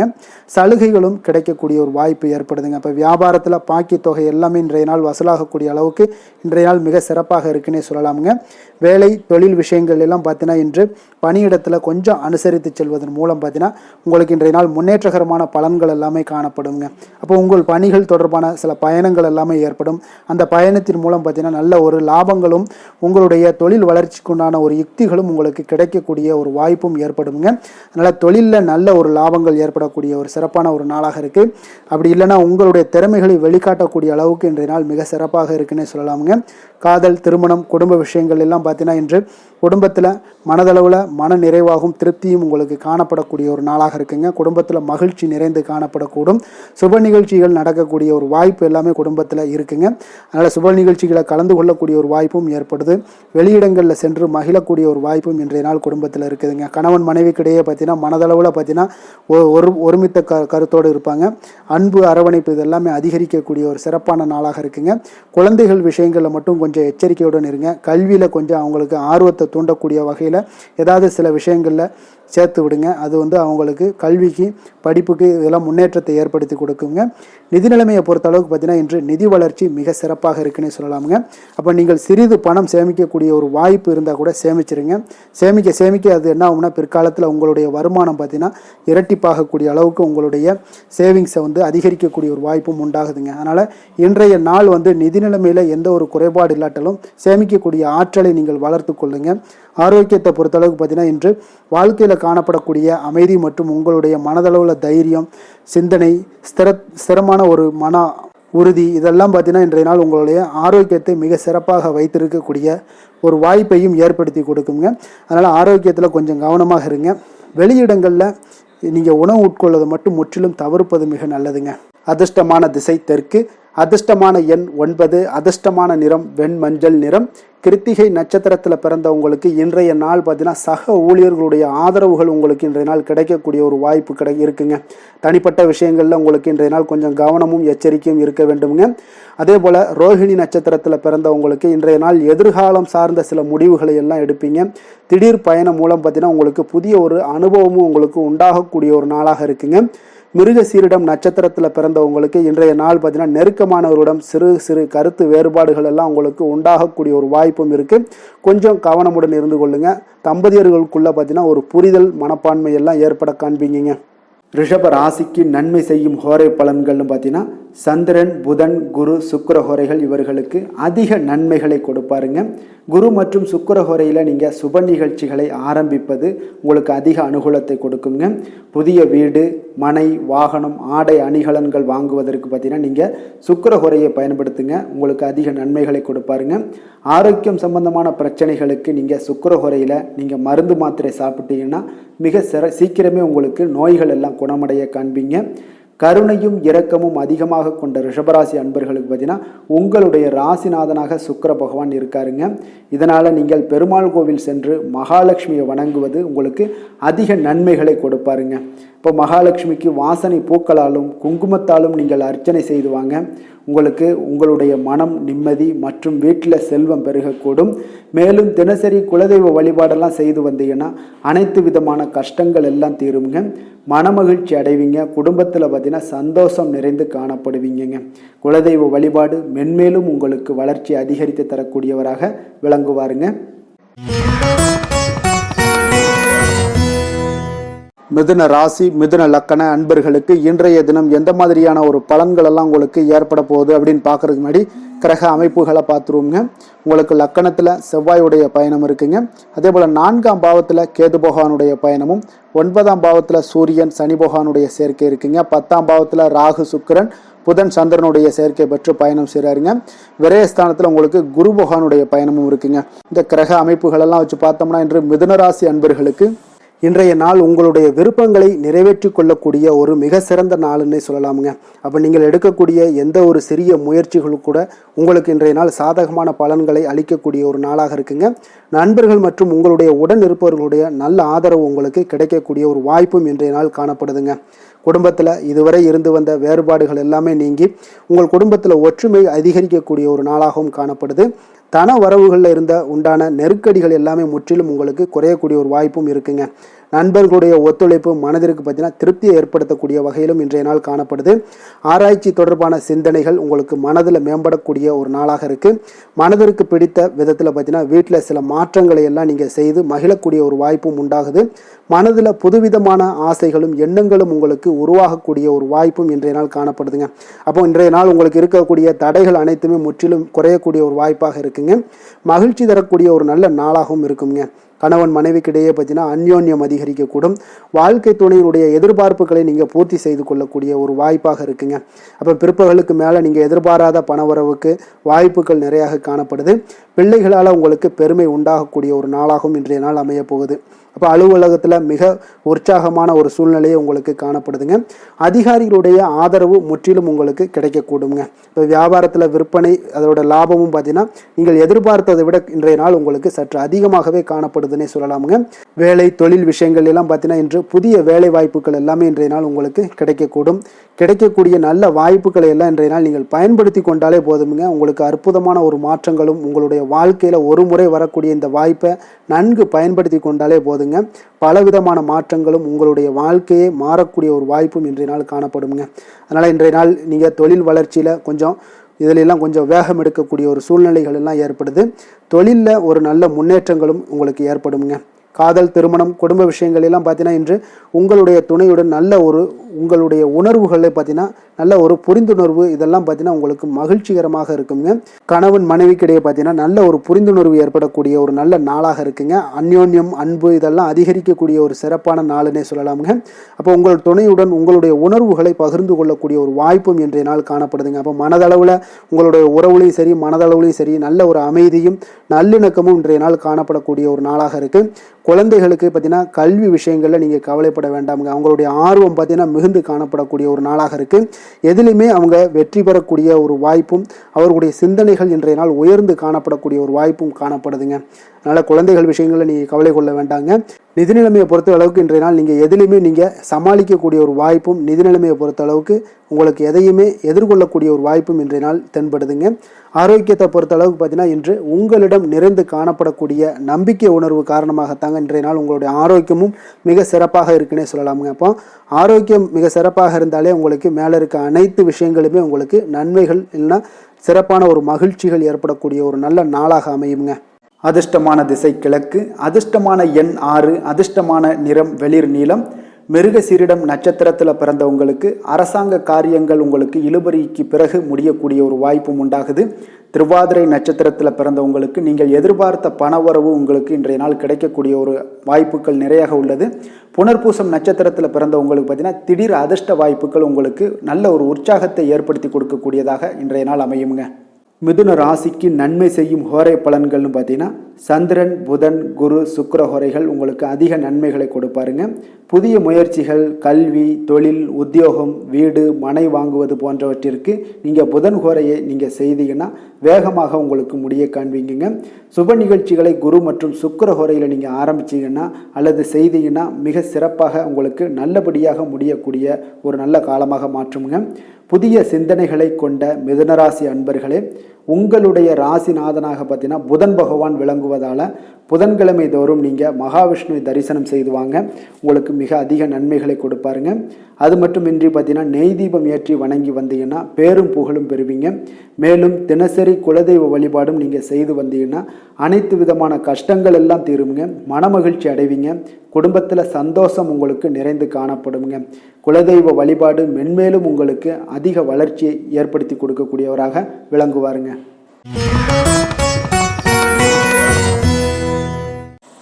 சலுகைகளும் கிடைக்கக்கூடிய ஒரு வாய்ப்பு ஏற்படுதுங்க. இப்போ வியாபாரத்தில் பாக்கி தொகை எல்லாமே இன்றைய நாள் வசூலாகக்கூடிய அளவுக்கு இன்றைய நாள் மிக சிறப்பாக இருக்குன்னே சொல்லலாமுங்க. வேலை தொழில் விஷயங்கள் எல்லாம் பார்த்தீங்கன்னா இன்று பணியிடத்தில் கொஞ்சம் அனுசரித்து செல்வதன் மூலம் பார்த்தீங்கன்னா உங்களுக்கு இன்றைய நாள் முன்னேற்றகரமான பலன்கள் எல்லாமே காணப்படுங்க. அப்போ உங்கள் பணிகள் தொடர்பான சில பயணங்கள் எல்லாமே ஏற்படும். அந்த பயணத்தின் மூலம் பார்த்தீங்கன்னா நல்ல ஒரு லாபங்களும் உங்களுடைய தொழில் வளர்ச்சிக்குண்டான ஒரு யுக்திகளும் உங்களுக்கு கிடைக்கக்கூடிய ஒரு வாய்ப்பும் ஏற்படுங்க. அதனால் தொழிலில் நல்ல ஒரு லாபங்கள் ஏற்படக்கூடிய ஒரு சிறப்பான ஒரு நாளாக இருக்குது. அப்படி இல்லைன்னா உங்களுடைய திறமைகளை வெளிக்காட்டக்கூடிய அளவுக்கு இன்றைய நாள் மிக சிறப்பாக இருக்குன்னே சொல்லலாமுங்க. காதல், திருமணம், குடும்ப விஷயங்கள் எல்லாம் பார்த்தீங்கன்னா இன்று குடும்பத்தில் மனதளவில் மன நிறைவாகவும் திருப்தியும் உங்களுக்கு காணப்படக்கூடிய ஒரு நாளாக இருக்குங்க. குடும்பத்தில் மகிழ்ச்சி நிறைந்து காணப்படக்கூடும். சுப நிகழ்ச்சிகள் நடக்கக்கூடிய ஒரு வாய்ப்பு எல்லாமே குடும்பத்தில் இருக்குங்க. அதனால் சுப நிகழ்ச்சிகளை கலந்து கொள்ளக்கூடிய ஒரு வாய்ப்பும் ஏற்படுது. வெளியிடங்களில் சென்று மகிழக்கூடிய ஒரு வாய்ப்பும் இன்றைய நாள் குடும்பத்தில் இருக்குதுங்க. கணவன் மனைவிக்கிடையே பார்த்தீங்கன்னா மனதளவில் பார்த்தீங்கன்னா ஒருமித்த கருத்தோடு இருப்பாங்க. அன்பு, அரவணைப்பு இதெல்லாமே அதிகரிக்கக்கூடிய ஒரு சிறப்பான நாளாக இருக்குங்க. குழந்தைகள் விஷயங்களில் மட்டும் கொஞ்சம் எச்சரிக்கையுடன் இருங்க. கல்வியில் கொஞ்சம் அவங்களுக்கு ஆர்வத்தை தூண்டக்கூடிய வகையில் ஏதாவது சில விஷயங்களில் சேர்த்து விடுங்க. அது அவங்களுக்கு கல்விக்கு, படிப்புக்கு இதெல்லாம் முன்னேற்றத்தை ஏற்படுத்தி கொடுக்குங்க. நிதி நிலைமையை பொறுத்த அளவுக்கு பார்த்தீங்கன்னா இன்று நிதி வளர்ச்சி மிக சிறப்பாக இருக்குன்னு சொல்லலாமுங்க. அப்போ நீங்கள் சிறிது பணம் சேமிக்கக்கூடிய ஒரு வாய்ப்பு இருந்தால் கூட சேமிச்சிருங்க. சேமிக்க அது என்ன ஆகும்னா பிற்காலத்தில் உங்களுடைய வருமானம் பார்த்தீங்கன்னா இரட்டிப்பாகக்கூடிய செய்யக்கூடிய அளவுக்கு உங்களுடைய சேவிங்ஸை வந்து அதிகரிக்கக்கூடிய ஒரு வாய்ப்பும் உண்டாகுதுங்க. அதனால் இன்றைய நாள் வந்து நிதி நிலைமையில் எந்த ஒரு குறைபாடு இல்லாட்டாலும் சேமிக்கக்கூடிய ஆற்றலை நீங்கள் வளர்த்து கொள்ளுங்க. ஆரோக்கியத்தை பொறுத்தளவுக்கு பார்த்தீங்கன்னா இன்று வாழ்க்கையில் காணப்படக்கூடிய அமைதி மற்றும் உங்களுடைய மனதளவில் தைரியம், சிந்தனை, ஸ்திரமான ஒரு மன உறுதி இதெல்லாம் பார்த்தீங்கன்னா இன்றைய நாள் உங்களுடைய ஆரோக்கியத்தை மிக சிறப்பாக வைத்திருக்கக்கூடிய ஒரு வாய்ப்பையும் ஏற்படுத்தி கொடுக்குங்க. அதனால் ஆரோக்கியத்தில் கொஞ்சம் கவனமாக இருங்க. வெளியிடங்களில் நீங்கள் உணவு உட்கொள்வதை மட்டும் முற்றிலும் தவிர்ப்பது மிக நல்லதுங்க. அதிர்ஷ்டமான திசை தெற்கு, அதிர்ஷ்டமான எண் 9, அதிர்ஷ்டமான நிறம் வெண்மஞ்சள் நிறம். கிருத்திகை நட்சத்திரத்தில் பிறந்தவங்களுக்கு இன்றைய நாள் பார்த்தீங்கன்னா சக ஊழியர்களுடைய ஆதரவுகள் உங்களுக்கு இன்றைய நாள் கிடைக்கக்கூடிய ஒரு வாய்ப்பு இருக்குங்க. தனிப்பட்ட விஷயங்களில் உங்களுக்கு இன்றைய நாள் கொஞ்சம் கவனமும் எச்சரிக்கையும் இருக்க வேண்டுங்க. அதே போல் ரோஹிணி நட்சத்திரத்தில் பிறந்தவங்களுக்கு இன்றைய நாள் எதிர்காலம் சார்ந்த சில முடிவுகளை எல்லாம் எடுப்பீங்க. திடீர் பயணம் மூலம் பார்த்தீங்கன்னா உங்களுக்கு புதிய ஒரு அனுபவமும் உங்களுக்கு உண்டாகக்கூடிய ஒரு நாளாக இருக்குங்க. மிருகசீரிடம் நட்சத்திரத்தில் பிறந்தவங்களுக்கு இன்றைய நாள் பார்த்தீங்கன்னா நெருக்கமானவரிடம் சிறு சிறு கருத்து வேறுபாடுகள் எல்லாம் உங்களுக்கு உண்டாகக்கூடிய ஒரு வாய்ப்பும் இருக்குது. கொஞ்சம் கவனமுடன் இருந்து கொள்ளுங்க. தம்பதியர்களுக்குள்ள பார்த்தீங்கன்னா ஒரு புரிதல் மனப்பான்மை எல்லாம் ஏற்பட காண்பீங்க. ரிஷப ராசிக்கு நன்மை செய்யும் ஹோரை பலன்கள்னு பார்த்தீங்கன்னா சந்திரன், புதன், குரு, சுக்கிர ஹோரைகள் இவர்களுக்கு அதிக நன்மைகளை கொடுப்பாருங்க. குரு மற்றும் சுக்கிர ஹோரையில் நீங்கள் சுப நிகழ்ச்சிகளை ஆரம்பிப்பது உங்களுக்கு அதிக அனுகூலத்தை கொடுக்குங்க. புதிய வீடு, மனை, வாகனம், ஆடை அணிகலன்கள் வாங்குவதற்கு பார்த்தீங்கன்னா நீங்கள் சுக்கிர ஹோரையை பயன்படுத்துங்க. உங்களுக்கு அதிக நன்மைகளை கொடுப்பாருங்க. ஆரோக்கியம் சம்பந்தமான பிரச்சனைகளுக்கு நீங்கள் சுக்கிர ஹோரையில் நீங்கள் மருந்து மாத்திரை சாப்பிட்டீங்கன்னா மிக சீக்கிரமே உங்களுக்கு நோய்கள் எல்லாம் குணமடைய காண்பீங்க. கருணையும் இரக்கமும் அதிகமாக கொண்ட ரிஷபராசி அன்பர்களுக்கு பார்த்தீங்கன்னா உங்களுடைய ராசிநாதனாக சுக்கிர பகவான் இருக்காருங்க. இதனால் நீங்கள் பெருமாள் கோவில் சென்று மகாலட்சுமியை வணங்குவது உங்களுக்கு அதிக நன்மைகளை கொடுப்பாருங்க. இப்போ மகாலட்சுமிக்கு வாசனை பூக்களாலும் குங்குமத்தாலும் நீங்கள் அர்ச்சனை செய்து வாங்க. உங்களுக்கு உங்களுடைய மனம் நிம்மதி மற்றும் வீட்டில் செல்வம் பெருகக்கூடும். மேலும் தினசரி குலதெய்வ வழிபாடெல்லாம் செய்து வந்தீங்கன்னா அனைத்து விதமான கஷ்டங்கள் எல்லாம் தீருங்க. மனமகிழ்ச்சி அடைவீங்க. குடும்பத்தில் பார்த்தீங்கன்னா சந்தோஷம் நிறைந்து காணப்படுவீங்க. குலதெய்வ வழிபாடு மென்மேலும் உங்களுக்கு வளர்ச்சி அதிகரித்து தரக்கூடியவராக விளங்குவாருங்க. மிதுன ராசி, மிதுன லக்கண அன்பர்களுக்கு இன்றைய தினம் எந்த மாதிரியான ஒரு பலன்கள் எல்லாம் உங்களுக்கு ஏற்பட போகுது அப்படின்னு பார்க்கறதுக்கு முன்னாடி கிரக அமைப்புகளை பார்த்துருவோங்க. உங்களுக்கு லக்கணத்தில் செவ்வாயுடைய பயணம் இருக்குங்க. அதே போல் 4ஆம் பாவத்தில் கேது பகவானுடைய பயணமும், 9ஆம் பாவத்தில் சூரியன் சனி பகவானுடைய சேர்க்கை இருக்குங்க. 10ஆம் பாவத்தில் ராகு சுக்கிரன் புதன் சந்திரனுடைய சேர்க்கை பெற்று பயணம் செய்கிறாருங்க. விரயஸ்தானத்தில் உங்களுக்கு குரு பகவானுடைய பயணமும் இருக்குங்க. இந்த கிரக அமைப்புகளெல்லாம் வச்சு பார்த்தோம்னா இன்று மிதுனராசி அன்பர்களுக்கு இன்றைய நாள் உங்களுடைய விருப்பங்களை நிறைவேற்றி கொள்ளக்கூடிய ஒரு மிக சிறந்த நாள்னே சொல்லலாமுங்க. அப்போ நீங்கள் எடுக்கக்கூடிய எந்த ஒரு சிறிய முயற்சிகளும் கூட உங்களுக்கு இன்றைய நாள் சாதகமான பலன்களை அளிக்கக்கூடிய ஒரு நாளாக இருக்குங்க. நண்பர்கள் மற்றும் உங்களுடைய உடன் இருப்பவர்களுடைய நல்ல ஆதரவு உங்களுக்கு கிடைக்கக்கூடிய ஒரு வாய்ப்பும் இன்றைய நாள் காணப்படுதுங்க. குடும்பத்தில் இதுவரை இருந்து வந்த வேறுபாடுகள் எல்லாமே நீங்கி உங்கள் குடும்பத்தில் ஒற்றுமை அதிகரிக்கக்கூடிய ஒரு நாளாகவும் காணப்படுது. தன வரவுகளில் இருந்த உண்டான நெருக்கடிகள் எல்லாமே முற்றிலும் உங்களுக்கு குறையக்கூடிய ஒரு வாய்ப்பும் இருக்குங்க. நண்பர்களுடைய ஒத்துழைப்பு மனதிற்கு பார்த்தீங்கன்னா திருப்தியை ஏற்படுத்தக்கூடிய வகையிலும் இன்றைய நாள் காணப்படுது. ஆராய்ச்சி தொடர்பான சிந்தனைகள் உங்களுக்கு மனதில் மேம்படக்கூடிய ஒரு நாளாக இருக்குது. மனதிற்கு பிடித்த விதத்தில் பார்த்தீங்கன்னா வீட்டில் சில மாற்றங்களை எல்லாம் நீங்கள் செய்து மகிழக்கூடிய ஒரு வாய்ப்பும் உண்டாகுது. மனதில் புதுவிதமான ஆசைகளும் எண்ணங்களும் உங்களுக்கு உருவாகக்கூடிய ஒரு வாய்ப்பும் இன்றைய நாள் காணப்படுதுங்க. அப்போ இன்றைய நாள் உங்களுக்கு இருக்கக்கூடிய தடைகள் அனைத்துமே முற்றிலும் குறையக்கூடிய ஒரு வாய்ப்பாக இருக்குங்க. மகிழ்ச்சி தரக்கூடிய ஒரு நல்ல நாளாகவும் இருக்குங்க. கணவன் மனைவிக்கிடையே பார்த்தீங்கன்னா அந்யோன்யம் அதிகரிக்கக்கூடும். வாழ்க்கை துணையினுடைய எதிர்பார்ப்புகளை நீங்கள் பூர்த்தி செய்து கொள்ளக்கூடிய ஒரு வாய்ப்பாக இருக்குங்க. அப்போ பிற்பகலுக்கு மேலே நீங்கள் எதிர்பாராத பணவரவுக்கு வாய்ப்புகள் நிறையாக காணப்படுது. பிள்ளைகளால் உங்களுக்கு பெருமை உண்டாகக்கூடிய ஒரு நாளாகவும் இன்றைய நாள் அமைய போகுது. அப்போ அலுவலகத்தில் மிக உற்சாகமான ஒரு சூழ்நிலையை உங்களுக்கு காணப்படுதுங்க. அதிகாரிகளுடைய ஆதரவு முற்றிலும் உங்களுக்கு கிடைக்கக்கூடுங்க. இப்போ வியாபாரத்தில் விற்பனை அதோட லாபமும் பார்த்தீங்கன்னா நீங்கள் எதிர்பார்த்ததை விட இன்றைய நாள் உங்களுக்கு சற்று அதிகமாகவே காணப்படுதுன்னே சொல்லலாமுங்க. வேலை தொழில் விஷயங்கள் எல்லாம் பார்த்தீங்கன்னா இன்று புதிய வேலை வாய்ப்புகள் எல்லாமே இன்றைய நாள் உங்களுக்கு கிடைக்கக்கூடும். கிடைக்கக்கூடிய நல்ல வாய்ப்புகளை எல்லாம் இன்றைய நாள் நீங்கள் பயன்படுத்தி கொண்டாலே போதுமுங்க. உங்களுக்கு அற்புதமான ஒரு மாற்றங்களும் உங்களுடைய வாழ்க்கையில் ஒரு முறை வரக்கூடிய இந்த வாய்ப்பை நன்கு பயன்படுத்தி கொண்டாலே போதுங்க. பலவிதமான மாற்றங்களும் உங்களுடைய வாழ்க்கையே மாறக்கூடிய ஒரு வாய்ப்பும் இன்றைய நாள் காணப்படுங்க. அதனால் இன்றைய நாள் நீங்கள் தொழில் வளர்ச்சியில் இதிலெல்லாம் கொஞ்சம் வேகம் எடுக்கக்கூடிய ஒரு சூழ்நிலைகள் எல்லாம் ஏற்படுது. தொழிலில் ஒரு நல்ல முன்னேற்றங்களும் உங்களுக்கு ஏற்படுங்க. காதல், திருமணம், குடும்ப விஷயங்கள் எல்லாம் பார்த்தீங்கன்னா இன்று உங்களுடைய துணையுடன் நல்ல ஒரு உங்களுடைய உணர்வுகளை பார்த்தீங்கன்னா நல்ல ஒரு புரிந்துணர்வு இதெல்லாம் பார்த்தீங்கன்னா உங்களுக்கு மகிழ்ச்சிகரமாக இருக்குங்க. கணவன் மனைவிக்கிடையே பார்த்தீங்கன்னா நல்ல ஒரு புரிந்துணர்வு ஏற்படக்கூடிய ஒரு நல்ல நாளாக இருக்குங்க. அந்யோன்யம், அன்பு இதெல்லாம் அதிகரிக்கக்கூடிய ஒரு சிறப்பான நாளுன்னே சொல்லலாமுங்க. அப்போ உங்கள் துணையுடன் உங்களுடைய உணர்வுகளை பகிர்ந்து கொள்ளக்கூடிய ஒரு வாய்ப்பும் இன்றைய நாள் காணப்படுதுங்க. அப்போ மனதளவில் உங்களுடைய உறவுலையும் சரி, மனதளவுலையும் சரி நல்ல ஒரு அமைதியும் நல்லிணக்கமும் இன்றைய நாள் காணப்படக்கூடிய ஒரு நாளாக இருக்கு. குழந்தைகளுக்கு பார்த்தீங்கன்னா கல்வி விஷயங்களில் நீங்கள் கவலைப்பட வேண்டாமுங்க. அவங்களுடைய ஆர்வம் பார்த்தீங்கன்னா மிகுந்து காணப்படக்கூடிய ஒரு நாளாக இருக்கு. எதிலுமே அவங்க வெற்றி பெறக்கூடிய ஒரு வாய்ப்பும் அவர்களுடைய சிந்தனைகள் இன்றைய நாள் உயர்ந்து காணப்படக்கூடிய ஒரு வாய்ப்பும் காணப்படுதுங்க. அதனால் குழந்தைகள் விஷயங்களில் நீங்கள் கவலை கொள்ள வேண்டாங்க. நிதி நிலைமையை பொறுத்த அளவுக்கு இன்றைய நாள் நீங்கள் எதிலுமே நீங்கள் சமாளிக்கக்கூடிய ஒரு வாய்ப்பும், நிதி நிலைமையை பொறுத்த அளவுக்கு உங்களுக்கு எதையுமே எதிர்கொள்ளக்கூடிய ஒரு வாய்ப்பும் இன்றைய நாள் தென்படுதுங்க. ஆரோக்கியத்தை பொறுத்த அளவுக்கு பார்த்தீங்கன்னா இன்று உங்களிடம் நிறைந்து காணப்படக்கூடிய நம்பிக்கை உணர்வு காரணமாகத்தாங்க இன்றைய நாள் உங்களுடைய ஆரோக்கியமும் மிக சிறப்பாக இருக்குன்னே சொல்லலாமுங்க. அப்போ ஆரோக்கியம் மிக சிறப்பாக இருந்தாலே உங்களுக்கு மேலே இருக்க அனைத்து விஷயங்களுமே உங்களுக்கு நன்மைகள் இல்லைன்னா சிறப்பான ஒரு மகிழ்ச்சிகள் ஏற்படக்கூடிய ஒரு நல்ல நாளாக அமையுங்க. அதிர்ஷ்டமான திசை கிழக்கு, அதிர்ஷ்டமான எண் 6, அதிர்ஷ்டமான நிறம் வெளிர் நீலம். மிருகசீரிடம் நட்சத்திரத்தில் பிறந்தவங்களுக்கு அரசாங்க காரியங்கள் உங்களுக்கு இழுபறிக்கு பிறகு முடியக்கூடிய ஒரு வாய்ப்பும் உண்டாகுது. திருவாதிரை நட்சத்திரத்தில் பிறந்தவங்களுக்கு நீங்கள் எதிர்பார்த்த பணவரவு உங்களுக்கு இன்றைய நாள் கிடைக்கக்கூடிய ஒரு வாய்ப்புகள் நிறையாக உள்ளது. புனர்பூசம் நட்சத்திரத்தில் பிறந்தவங்களுக்கு பார்த்தீங்கன்னா திடீர் அதிர்ஷ்ட வாய்ப்புகள் உங்களுக்கு நல்ல ஒரு உற்சாகத்தை ஏற்படுத்தி கொடுக்கக்கூடியதாக இன்றைய நாள் அமையுங்க. மிதுன ராசிக்கு நன்மை செய்யும் ஹோரை பலன்கள்னு பார்த்தீங்கன்னா சந்திரன், புதன், குரு, சுக்கிர ஹோரைகள் உங்களுக்கு அதிக நன்மைகளை கொடுப்பாருங்க. புதிய முயற்சிகள், கல்வி, தொழில், உத்தியோகம், வீடு, மனை வாங்குவது போன்றவற்றிற்கு நீங்கள் புதன் ஹோரையை நீங்கள் செய்தீங்கன்னா வேகமாக உங்களுக்கு முடிய காண்பீங்க. சுப நிகழ்ச்சிகளை குரு மற்றும் சுக்கிர ஹோரையில் நீங்கள் ஆரம்பிச்சிங்கன்னா அல்லது செய்தீங்கன்னா மிக சிறப்பாக உங்களுக்கு நல்லபடியாக முடியக்கூடிய ஒரு நல்ல காலமாக மாற்றுங்க. புதிய சிந்தனைகளை கொண்ட மிதுனராசி அன்பர்களே, உங்களுடைய ராசிநாதனாக பார்த்தீங்கன்னா புதன் பகவான் விளங்குவதால் புதன்கிழமை தோறும் நீங்கள் மகாவிஷ்ணுவை தரிசனம் செய்து வாங்க, உங்களுக்கு மிக அதிக நன்மைகளை கொடுப்பாருங்க. அது மட்டுமின்றி பார்த்தீங்கன்னா நெய் தீபம் ஏற்றி வணங்கி வந்தீங்கன்னா பேரும் புகழும் பெறுவீங்க. மேலும் தினசரி குலதெய்வ வழிபாடும் நீங்கள் செய்து வந்தீங்கன்னா அனைத்து விதமான கஷ்டங்கள் எல்லாம் தீருங்க, மனமகிழ்ச்சி அடைவீங்க, குடும்பத்தில் சந்தோஷம் உங்களுக்கு நிறைந்து காணப்படுங்க. குலதெய்வ வழிபாடு மென்மேலும் உங்களுக்கு அதிக வளர்ச்சியை ஏற்படுத்தி கொடுக்கக்கூடியவராக விளங்குவாருங்க.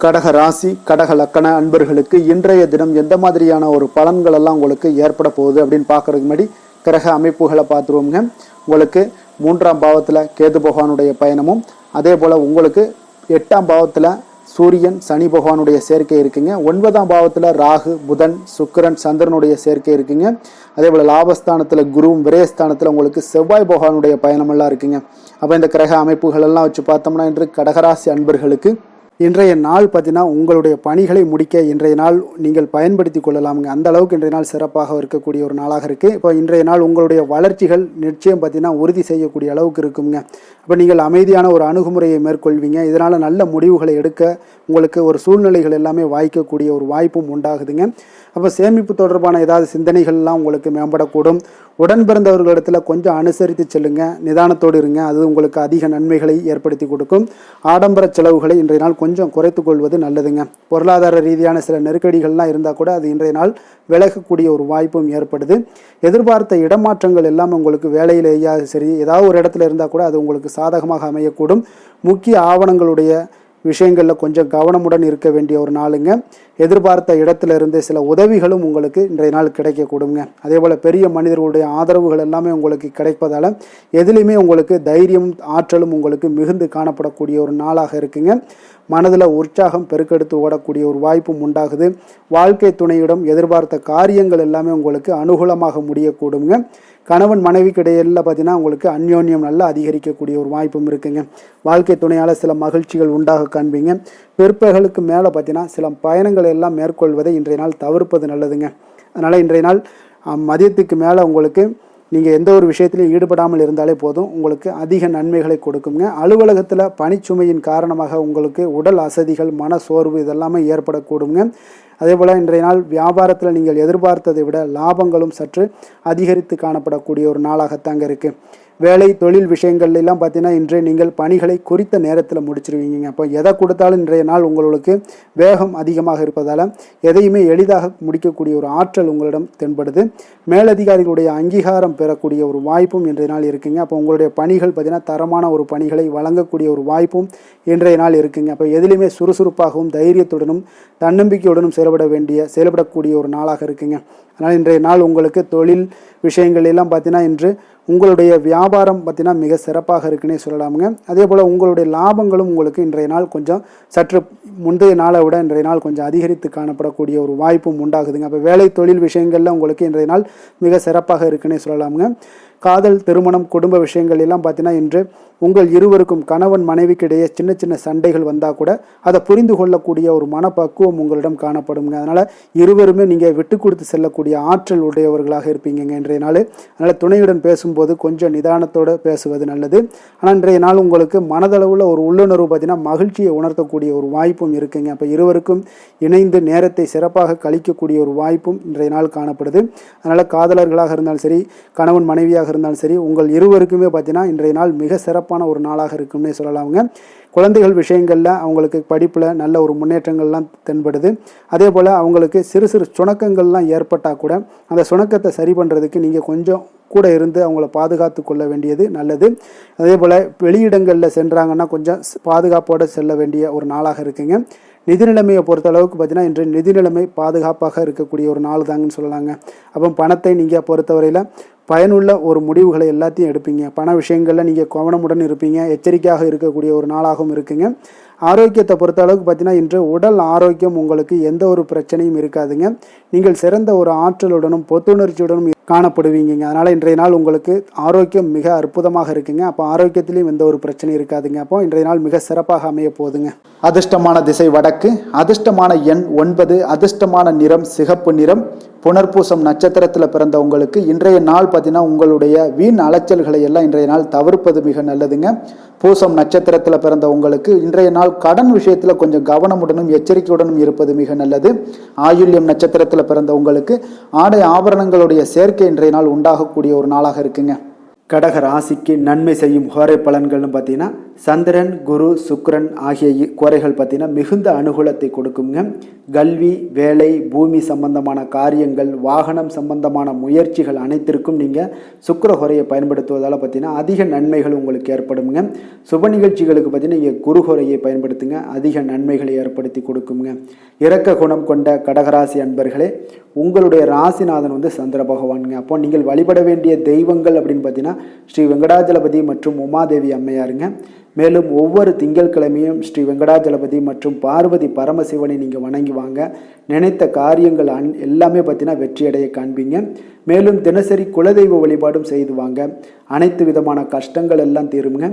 கடக ராசி, கடக லக்கண அன்பர்களுக்கு இன்றைய தினம் எந்த மாதிரியான ஒரு பலன்கள் எல்லாம் உங்களுக்கு ஏற்பட போகுது அப்படின்னு பார்க்கறதுக்கு முன்னாடி கிரக அமைப்புகளை பார்த்துருவோங்க. உங்களுக்கு 3ஆம் பாவத்தில் கேது பகவானுடைய பயணமும், அதே போல் உங்களுக்கு 8ஆம் பாவத்தில் சூரியன், சனி பகவானுடைய சேர்க்கை இருக்குங்க. 9ஆம் பாவத்தில் ராகு, புதன், சுக்கிரன், சந்திரனுடைய சேர்க்கை இருக்குங்க. அதே போல் லாபஸ்தானத்தில் குருவும், விரயஸ்தானத்தில் உங்களுக்கு செவ்வாய் பகவானுடைய பயணமெல்லாம் இருக்குங்க. அப்போ இந்த கிரக அமைப்புகள் எல்லாம் வச்சு பார்த்தோம்னா இன்று கடகராசி அன்பர்களுக்கு இன்றைய நாள் பார்த்தீங்கன்னா உங்களுடைய பணிகளை முடிக்க இன்றைய நாள் நீங்கள் பயன்படுத்தி கொள்ளலாமுங்க. அந்த அளவுக்கு இன்றைய நாள் சிறப்பாக இருக்கக்கூடிய ஒரு நாளாக இருக்குது. இப்போ இன்றைய நாள் உங்களுடைய வளர்ச்சிகள் நிச்சயம் பார்த்தீங்கன்னா உறுதி செய்யக்கூடிய அளவுக்கு இருக்குங்க. அப்போ நீங்கள் அமைதியான ஒரு அணுகுமுறையை மேற்கொள்வீங்க. இதனால் நல்ல முடிவுகளை எடுக்க உங்களுக்கு ஒரு சூழ்நிலைகள் எல்லாமே வாய்க்கக்கூடிய ஒரு வாய்ப்பும் உண்டாகுதுங்க. அப்போ சேமிப்பு தொடர்பான ஏதாவது சிந்தனைகள்லாம் உங்களுக்கு மேம்படக்கூடும். உடன் பிறந்தவர்களிடத்தில் கொஞ்சம் அனுசரித்து செல்லுங்க, நிதானத்தோடு இருங்க, அது உங்களுக்கு அதிக நன்மைகளை ஏற்படுத்தி கொடுக்கும். ஆடம்பர செலவுகளை இன்றைய நாள் கொஞ்சம் குறைத்து கொள்வது நல்லதுங்க. பொருளாதார ரீதியான சில நெருக்கடிகள்லாம் இருந்தால் கூட அது இன்றைய நாள் விலகக்கூடிய ஒரு வாய்ப்பும் ஏற்படுது. எதிர்பார்த்த இடமாற்றங்கள் எல்லாம் உங்களுக்கு வேலையிலேயா சரி ஏதாவது ஒரு இடத்துல இருந்தால் கூட அது உங்களுக்கு சாதகமாக அமையக்கூடும். முக்கிய ஆவணங்களுடைய விஷயங்களில் கொஞ்சம் கவனமுடன் இருக்க வேண்டிய ஒரு நாளுங்க. எதிர்பார்த்த இடத்துல இருந்து சில உதவிகளும் உங்களுக்கு இன்றைய நாள் கிடைக்கக்கூடுங்க. அதே போல் பெரிய மனிதர்களுடைய ஆதரவுகள் எல்லாமே உங்களுக்கு கிடைப்பதால் எதுலேயுமே உங்களுக்கு தைரியம், ஆற்றலும் உங்களுக்கு மிகுந்து காணப்படக்கூடிய ஒரு நாளாக இருக்குங்க. மனதில் உற்சாகம் பெருக்கெடுத்து ஓடக்கூடிய ஒரு வாய்ப்பும் உண்டாகுது. வாழ்க்கை துணையிடம் எதிர்பார்த்த காரியங்கள் எல்லாமே உங்களுக்கு அனுகூலமாக முடியக்கூடுங்க. கணவன் மனைவிக்கு இடையில பார்த்தீங்கன்னா உங்களுக்கு அந்யோன்யம் நல்லா அதிகரிக்கக்கூடிய ஒரு வாய்ப்பும் இருக்குங்க. வாழ்க்கை துணையால் சில மகிழ்ச்சிகள் உண்டாக காண்பீங்க. பிற்பகலுக்கு மேலே பார்த்தீங்கன்னா சில பயணங்களை எல்லாம் மேற்கொள்வதை இன்றைய நாள் தவிர்ப்பது நல்லதுங்க. அதனால் இன்றைய நாள் மதியத்துக்கு மேலே உங்களுக்கு நீங்கள் எந்த ஒரு விஷயத்திலையும் ஈடுபடாமல் இருந்தாலே போதும், உங்களுக்கு அதிக நன்மைகளை கொடுக்குங்க. அலுவலகத்தில் பணிச்சுமையின் காரணமாக உங்களுக்கு உடல் அசதிகள், மன சோர்வு இதெல்லாமே ஏற்படக்கூடுங்க. அதே போல் இன்றைய நாள் வியாபாரத்தில் நீங்கள் எதிர்பார்த்ததை விட லாபங்களும் சற்று அதிகரித்து காணப்படக்கூடிய ஒரு நாளாகத்தாங்க இருக்குது. வேலை தொழில் விஷயங்கள்ல எல்லாம் பார்த்தீங்கன்னா இன்று நீங்கள் பணிகளை குறித்த நேரத்தில் முடிச்சிருவீங்க. அப்போ எதை கொடுத்தாலும் இன்றைய நாள் உங்களுக்கு வேகம் அதிகமாக இருப்பதால் எதையுமே எளிதாக முடிக்கக்கூடிய ஒரு ஆற்றல் உங்களிடம் தென்படுது. மேலதிகாரிகளுடைய அங்கீகாரம் பெறக்கூடிய ஒரு வாய்ப்பும் இன்றைய நாள் இருக்குங்க. அப்போ உங்களுடைய பணிகள் பார்த்தீங்கன்னா தரமான ஒரு பணிகளை வழங்கக்கூடிய ஒரு வாய்ப்பும் இன்றைய நாள் இருக்குங்க. அப்போ எதிலுமே சுறுசுறுப்பாகவும் தைரியத்துடனும் தன்னம்பிக்கையுடனும் செயல்படக்கூடிய ஒரு நாளாக இருக்குங்க. அதனால் இன்றைய நாள் உங்களுக்கு தொழில் விஷயங்கள் எல்லாம் பார்த்தீங்கன்னா இன்று உங்களுடைய வியாபாரம் பார்த்தீங்கன்னா மிக சிறப்பாக இருக்குன்னே சொல்லலாமுங்க. அதே போல் உங்களுடைய லாபங்களும் உங்களுக்கு இன்றைய நாள் கொஞ்சம் சற்று முந்தைய நாளை விட இன்றைய நாள் கொஞ்சம் அதிகரித்து காணப்படக்கூடிய ஒரு வாய்ப்பும் உண்டாகுதுங்க. அப்போ வேலை தொழில் விஷயங்களில் உங்களுக்கு இன்றைய நாள் மிக சிறப்பாக இருக்குன்னே சொல்லலாமுங்க. காதல் திருமணம் குடும்ப விஷயங்கள் எல்லாம் பார்த்தீங்கன்னா இன்று உங்கள் இருவருக்கும் கணவன் மனைவிக்கு இடையே சின்ன சின்ன சண்டைகள் வந்தால் கூட அதை புரிந்து கொள்ளக்கூடிய ஒரு மனப்பக்குவம் உங்களிடம் காணப்படுங்க. அதனால் இருவருமே நீங்கள் விட்டு கொடுத்து செல்லக்கூடிய ஆற்றல் உடையவர்களாக இருப்பீங்க இன்றைய நாள். அதனால் துணையுடன் பேசும்போது கொஞ்சம் நிதானத்தோடு பேசுவது நல்லது. ஆனால் இன்றைய நாள் உங்களுக்கு மனதளவில் ஒரு உள்ளுணர்வு பார்த்தீங்கன்னா மகிழ்ச்சியை உணர்த்தக்கூடிய ஒரு வாய்ப்பும் இருக்குங்க. அப்போ இருவருக்கும் இணைந்து நேரத்தை சிறப்பாக கழிக்கக்கூடிய ஒரு வாய்ப்பும் இன்றைய நாள் காணப்படுது. அதனால் காதலர்களாக இருந்தாலும் சரி கணவன் மனைவியாக இருந்தாலும் சரி உங்கள் இருவருக்குமே பார்த்தீங்கன்னா இன்றைய நாள் மிக சிறப்பான ஒரு நாளாக இருக்கும்னே சொல்லலாமுங்க. குழந்தைகள் விஷயங்களில் அவங்களுக்கு படிப்பில் நல்ல ஒரு முன்னேற்றங்கள்லாம் தென்படுது. அதே போல் அவங்களுக்கு சிறு சிறு சுணக்கங்கள்லாம் ஏற்பட்டால் கூட அந்த சுணக்கத்தை சரி பண்ணுறதுக்கு நீங்கள் கொஞ்சம் கூட இருந்து அவங்கள பாதுகாத்து கொள்ள வேண்டியது நல்லது. அதே போல் வெளியிடங்களில் சென்றாங்கன்னா கொஞ்சம் பாதுகாப்போடு செல்ல வேண்டிய ஒரு நாளாக இருக்குங்க. நிதி நிலைமையை பொறுத்த அளவுக்கு பார்த்தீங்கன்னா இன்று நிதி நிலைமை பாதுகாப்பாக இருக்கக்கூடிய ஒரு நாள் தாங்கன்னு சொல்லலாங்க. அப்போ பணத்தை நீங்கள் பொறுத்தவரையில் பயனுள்ள ஒரு முடிவுகளை எல்லாத்தையும் எடுப்பீங்க. பண விஷயங்களில் நீங்கள் கவனமுடன் இருப்பீங்க. எச்சரிக்கையாக இருக்கக்கூடிய ஒரு நாளாகவும் இருக்குங்க. ஆரோக்கியத்தை பொறுத்த அளவுக்கு பார்த்தீங்கன்னா இன்று உடல் ஆரோக்கியம் உங்களுக்கு எந்த ஒரு பிரச்சனையும் இருக்காதுங்க. நீங்கள் சிறந்த ஒரு ஆற்றலுடனும் புத்துணர்ச்சியுடனும் காணப்படுவீங்க. அதனால் இன்றைய நாள் உங்களுக்கு ஆரோக்கியம் மிக அற்புதமாக இருக்குங்க. அப்போ ஆரோக்கியத்திலையும் எந்த ஒரு பிரச்சனையும் இருக்காதுங்க. அப்போ இன்றைய நாள் மிக சிறப்பாக அமைய போகுதுங்க. அதிர்ஷ்டமான திசை வடக்கு, அதிர்ஷ்டமான எண் 9, அதிர்ஷ்டமான நிறம் சிகப்பு நிறம். புனர்பூசம் நட்சத்திரத்தில் பிறந்த உங்களுக்கு இன்றைய நாள் பார்த்தீங்கன்னா உங்களுடைய வீண் அலைச்சல்களை எல்லாம் இன்றைய நாள் தவிர்ப்பது மிக நல்லதுங்க. பூசம் நட்சத்திரத்தில் பிறந்த உங்களுக்கு இன்றைய நாள் கடன் விஷயத்தில் கொஞ்சம் கவனமுடனும் எச்சரிக்கையுடனும் இருப்பது மிக நல்லது. ஆயுள்யம் நட்சத்திரத்தில் பிறந்த உங்களுக்கு ஆடை ஆபரணங்களுடைய சேர்க்கை இன்றைய நாள் உண்டாகக்கூடிய ஒரு நாளாக இருக்குங்க. கடக ராசிக்கு நன்மை செய்யும் ஹோரை பலன்கள்னு பார்த்தீங்கன்னா சந்திரன் குரு சுக்கிரன் ஆகிய குறைகள் பார்த்தீங்கன்னா மிகுந்த அனுகூலத்தை கொடுக்குங்க. கல்வி வேலை பூமி சம்பந்தமான காரியங்கள் வாகனம் சம்பந்தமான முயற்சிகள் அனைத்திற்கும் நீங்கள் சுக்கிர ஹோரையை பயன்படுத்துவதால் பார்த்தீங்கன்னா அதிக நன்மைகள் உங்களுக்கு ஏற்படுங்க. சுப நிகழ்ச்சிகளுக்கு பார்த்தீங்கன்னா நீங்கள் குரு ஹோரையை பயன்படுத்துங்க, அதிக நன்மைகளை ஏற்படுத்தி கொடுக்குங்க. இரக்க குணம் கொண்ட கடகராசி அன்பர்களே, உங்களுடைய ராசிநாதன் சந்திர பகவானுங்க. அப்போ நீங்கள் வழிபட வேண்டிய தெய்வங்கள் அப்படின்னு பார்த்தீங்கன்னா ஸ்ரீ வெங்கடாஜலபதி மற்றும் உமாதேவி அம்மையாருங்க. மேலும் ஒவ்வொரு திங்கட்கிழமையும் ஸ்ரீ வெங்கடாஜலபதி மற்றும் பார்வதி பரமசிவனை நீங்கள் வணங்கி வாங்க. நினைத்த காரியங்கள் எல்லாமே பார்த்தீங்கன்னா வெற்றியடைய காண்பீங்க. மேலும் தினசரி குலதெய்வ வழிபாடும் செய்து வாங்க. அனைத்து விதமான கஷ்டங்கள் எல்லாம் தீருங்க.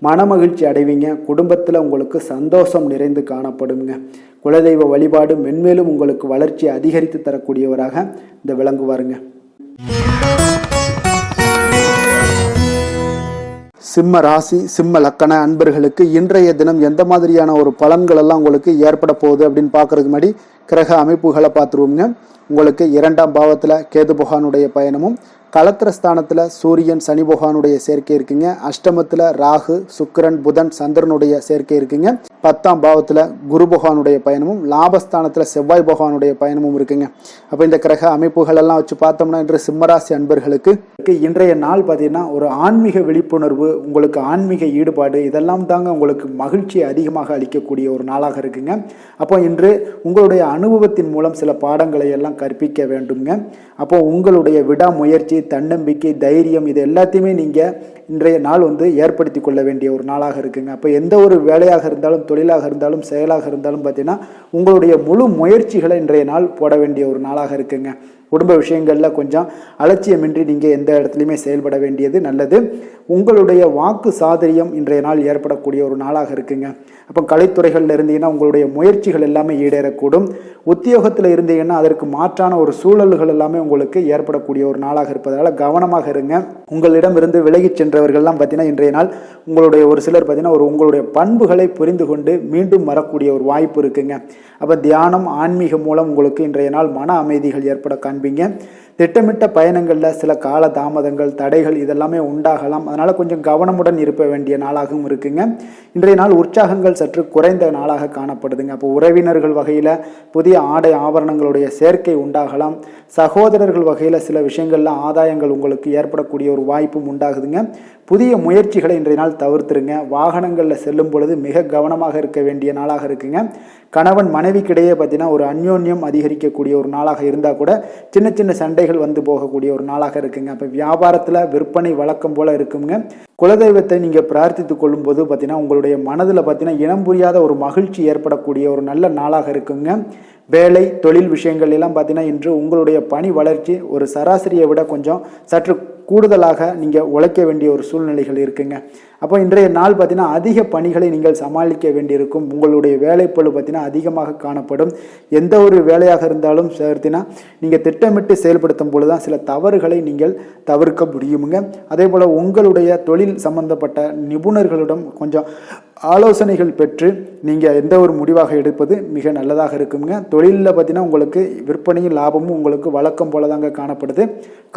மனமகிழ்ச்சி அடைவீங்க. குடும்பத்தில் உங்களுக்கு சந்தோஷம் நிறைந்து காணப்படுங்க. குலதெய்வ வழிபாடு மென்மேலும் உங்களுக்கு வளர்ச்சி அதிகரித்து தரக்கூடியவராக இந்த விளங்குவாருங்க. சிம்ம ராசி சிம்ம லக்கண அன்பர்களுக்கு இன்றைய தினம் எந்த மாதிரியான ஒரு பலன்கள் எல்லாம் உங்களுக்கு ஏற்பட போகுது அப்படின்னு பார்க்கறதுக்கு முன்னாடி கிரக அமைப்புகளை பார்த்துருவோங்க. உங்களுக்கு 2ஆம் பாவத்தில் கேது பகவானுடைய பயணமும், களத்திரஸ்தானத்தில் சூரியன் சனி பகவானுடைய சேர்க்கை இருக்குங்க. அஷ்டமத்தில் ராகு சுக்கிரன் புதன் சந்திரனுடைய சேர்க்கை இருக்குங்க. 10ஆம் பாவத்தில் குரு பகவானுடைய பயணமும், லாபஸ்தானத்தில் செவ்வாய் பகவானுடைய பயணமும் இருக்குங்க. அப்போ இந்த கிரக அமைப்புகள் எல்லாம் வச்சு பார்த்தோம்னா இன்று சிம்மராசி அன்பர்களுக்கு இன்றைய நாள் பார்த்தீங்கன்னா ஒரு ஆன்மீக விழிப்புணர்வு, உங்களுக்கு ஆன்மீக ஈடுபாடு இதெல்லாம் தாங்க உங்களுக்கு மகிழ்ச்சியை அதிகமாக அளிக்கக்கூடிய ஒரு நாளாக இருக்குங்க. அப்போ இன்று உங்களுடைய அனுபவத்தின் மூலம் சில பாடங்களை எல்லாம் கற்பிக்க வேண்டுங்க. அப்போ உங்களுடைய விடாமுயற்சி தன்னம்பிக்கை தைரியம் இது எல்லாத்தையுமே நீங்கள் இன்றைய நாள் ஏற்படுத்தி கொள்ள வேண்டிய ஒரு நாளாக இருக்குங்க. அப்போ எந்த ஒரு வேலையாக இருந்தாலும் தொழிலாக இருந்தாலும் செயலாக இருந்தாலும் பார்த்தீங்கன்னா உங்களுடைய முழு முயற்சிகளை இன்றைய நாள் போட வேண்டிய ஒரு நாளாக இருக்குங்க. குடும்ப விஷயங்களில் கொஞ்சம் அலட்சியமின்றி நீங்கள் எந்த இடத்துலையுமே செயல்பட வேண்டியது நல்லது. உங்களுடைய வாக்கு சாதுரியம் இன்றைய நாள் ஏற்படக்கூடிய ஒரு நாளாக இருக்குங்க. அப்போ கலைத்துறைகளில் இருந்தீங்கன்னா உங்களுடைய முயற்சிகள் எல்லாமே ஈடேறக்கூடும். உத்தியோகத்தில் இருந்தீங்கன்னா அதற்கு மாற்றான ஒரு சூழல்கள் எல்லாமே உங்களுக்கு ஏற்படக்கூடிய ஒரு நாளாக இருப்பதால் கவனமாக இருங்க. உங்களிடம் இருந்து விலகி சென்றவர்கள்லாம் பார்த்தீங்கன்னா இன்றைய நாள் உங்களுடைய ஒரு சிலர் பார்த்தீங்கன்னா உங்களுடைய பண்புகளை புரிந்து கொண்டு மீண்டும் வரக்கூடிய ஒரு வாய்ப்பு இருக்குங்க. அப்போ தியானம் ஆன்மீகம் மூலம் உங்களுக்கு இன்றைய நாள் மன அமைதிகள் ஏற்பட காண்பீங்க. காண்பீங்க. திட்டமிட்ட பயணங்களில் சில கால தாமதங்கள், தடைகள் இதெல்லாமே உண்டாகலாம். அதனால் கொஞ்சம் கவனமுடன் இருக்க வேண்டிய நாளாகவும் இருக்குங்க. இன்றைய நாள் உற்சாகங்கள் சற்று குறைந்த நாளாக காணப்படுதுங்க. அப்போ உறவினர்கள் வகையில் புதிய ஆடை ஆபரணங்களுடைய சேர்க்கை உண்டாகலாம். சகோதரர்கள் வகையில் சில விஷயங்களில் ஆதாயங்கள் உங்களுக்கு ஏற்படக்கூடிய ஒரு வாய்ப்பும் உண்டாகுதுங்க. புதிய முயற்சிகளை இன்றைய நாள் தவிர்த்துருங்க. வாகனங்களில் செல்லும் பொழுது மிக கவனமாக இருக்க வேண்டிய நாளாக இருக்குங்க. கணவன் மனைவிக்கிடையே பார்த்தீங்கன்னா ஒரு அந்யோன்யம் அதிகரிக்கக்கூடிய ஒரு நாளாக இருந்தால் கூட சின்ன சின்ன சண்டைகள் வந்து போகக்கூடிய ஒரு நாளாக இருக்குங்க. அப்போ வியாபாரத்தில் விற்பனை வழக்கம் போல் இருக்குங்க. குலதெய்வத்தை நீங்கள் பிரார்த்தித்து கொள்ளும்போது பார்த்தீங்கன்னா உங்களுடைய மனதில் பார்த்தீங்கன்னா இனம் புரியாத ஒரு மகிழ்ச்சி ஏற்படக்கூடிய ஒரு நல்ல நாளாக இருக்குங்க. வேலை தொழில் விஷயங்கள் எல்லாம் பார்த்தீங்கன்னா இன்று உங்களுடைய பணி வளர்ச்சி ஒரு சராசரியை விட கொஞ்சம் சற்று கூடுதலாக நீங்கள் உழைக்க வேண்டிய ஒரு சூழ்நிலைகள் இருக்குங்க. அப்போ இன்றைய நாள் பார்த்தீங்கன்னா அதிக பணிகளை நீங்கள் சமாளிக்க வேண்டியிருக்கும். உங்களுடைய வேலைப்பளு பார்த்தீங்கன்னா அதிகமாக காணப்படும். எந்த ஒரு வேலையாக இருந்தாலும் சேர்த்தினா நீங்கள் திட்டமிட்டு செயல்படுத்தும் பொழுது தான் சில தவறுகளை நீங்கள் தவிர்க்க முடியுமுங்க. அதே போல் உங்களுடைய தொழில் சம்பந்தப்பட்ட நிபுணர்களிடம் கொஞ்சம் ஆலோசனைகள் பெற்று நீங்கள் எந்த ஒரு முடிவாக எடுப்பது மிக நல்லதாக இருக்குங்க. தொழிலில் பார்த்தீங்கன்னா உங்களுக்கு விற்பனையும் லாபமும் உங்களுக்கு வழக்கம் போல தாங்க காணப்படுது.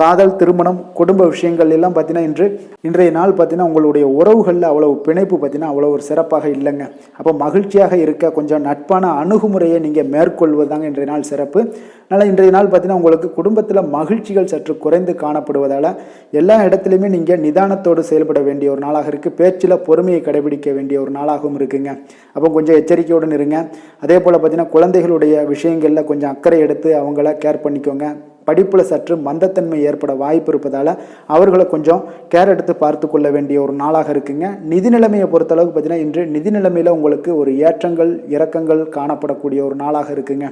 காதல், திருமணம், குடும்ப விஷயங்கள் எல்லாம் பார்த்தீங்கன்னா இன்றைய நாள் பார்த்தீங்கன்னா உங்களுடைய உறவுகளில் அவ்வளவு பிணைப்பு பார்த்தீங்கன்னா அவ்வளோ ஒரு சிறப்பாக இல்லைங்க. அப்போ மகிழ்ச்சியாக இருக்க கொஞ்சம் நட்பான அணுகுமுறையை நீங்கள் மேற்கொள்வதாங்க இன்றைய நாள் சிறப்பு. அதனால் இன்றைய நாள் பார்த்தீங்கன்னா உங்களுக்கு குடும்பத்தில் மகிழ்ச்சிகள் சற்று குறைந்து காணப்படுவதால் எல்லா இடத்துலையுமே நீங்கள் நிதானத்தோடு செயல்பட வேண்டிய ஒரு நாளாக இருக்குது. பேச்சில் பொறுமையை கடைபிடிக்க வேண்டிய ஒரு நாளாகவும் இருக்குங்க. அப்போ கொஞ்சம் எச்சரிக்கையுடன் இருங்க. அதே போல் பார்த்தீங்கன்னா குழந்தைகளுடைய விஷயங்களில் கொஞ்சம் அக்கறை எடுத்து அவங்கள கேர் பண்ணிக்கோங்க. படிப்பில் சற்று மந்தத்தன்மை ஏற்பட வாய்ப்பு இருப்பதால் அவர்களை கொஞ்சம் கேர் எடுத்து பார்த்து கொள்ள வேண்டிய ஒரு நாளாக இருக்குங்க. நிதி நிலைமையை பொறுத்தளவுக்கு பார்த்தீங்கன்னா இன்று நிதி நிலைமையில் உங்களுக்கு ஒரு ஏற்றங்கள் இறக்கங்கள் காணப்படக்கூடிய ஒரு நாளாக இருக்குங்க.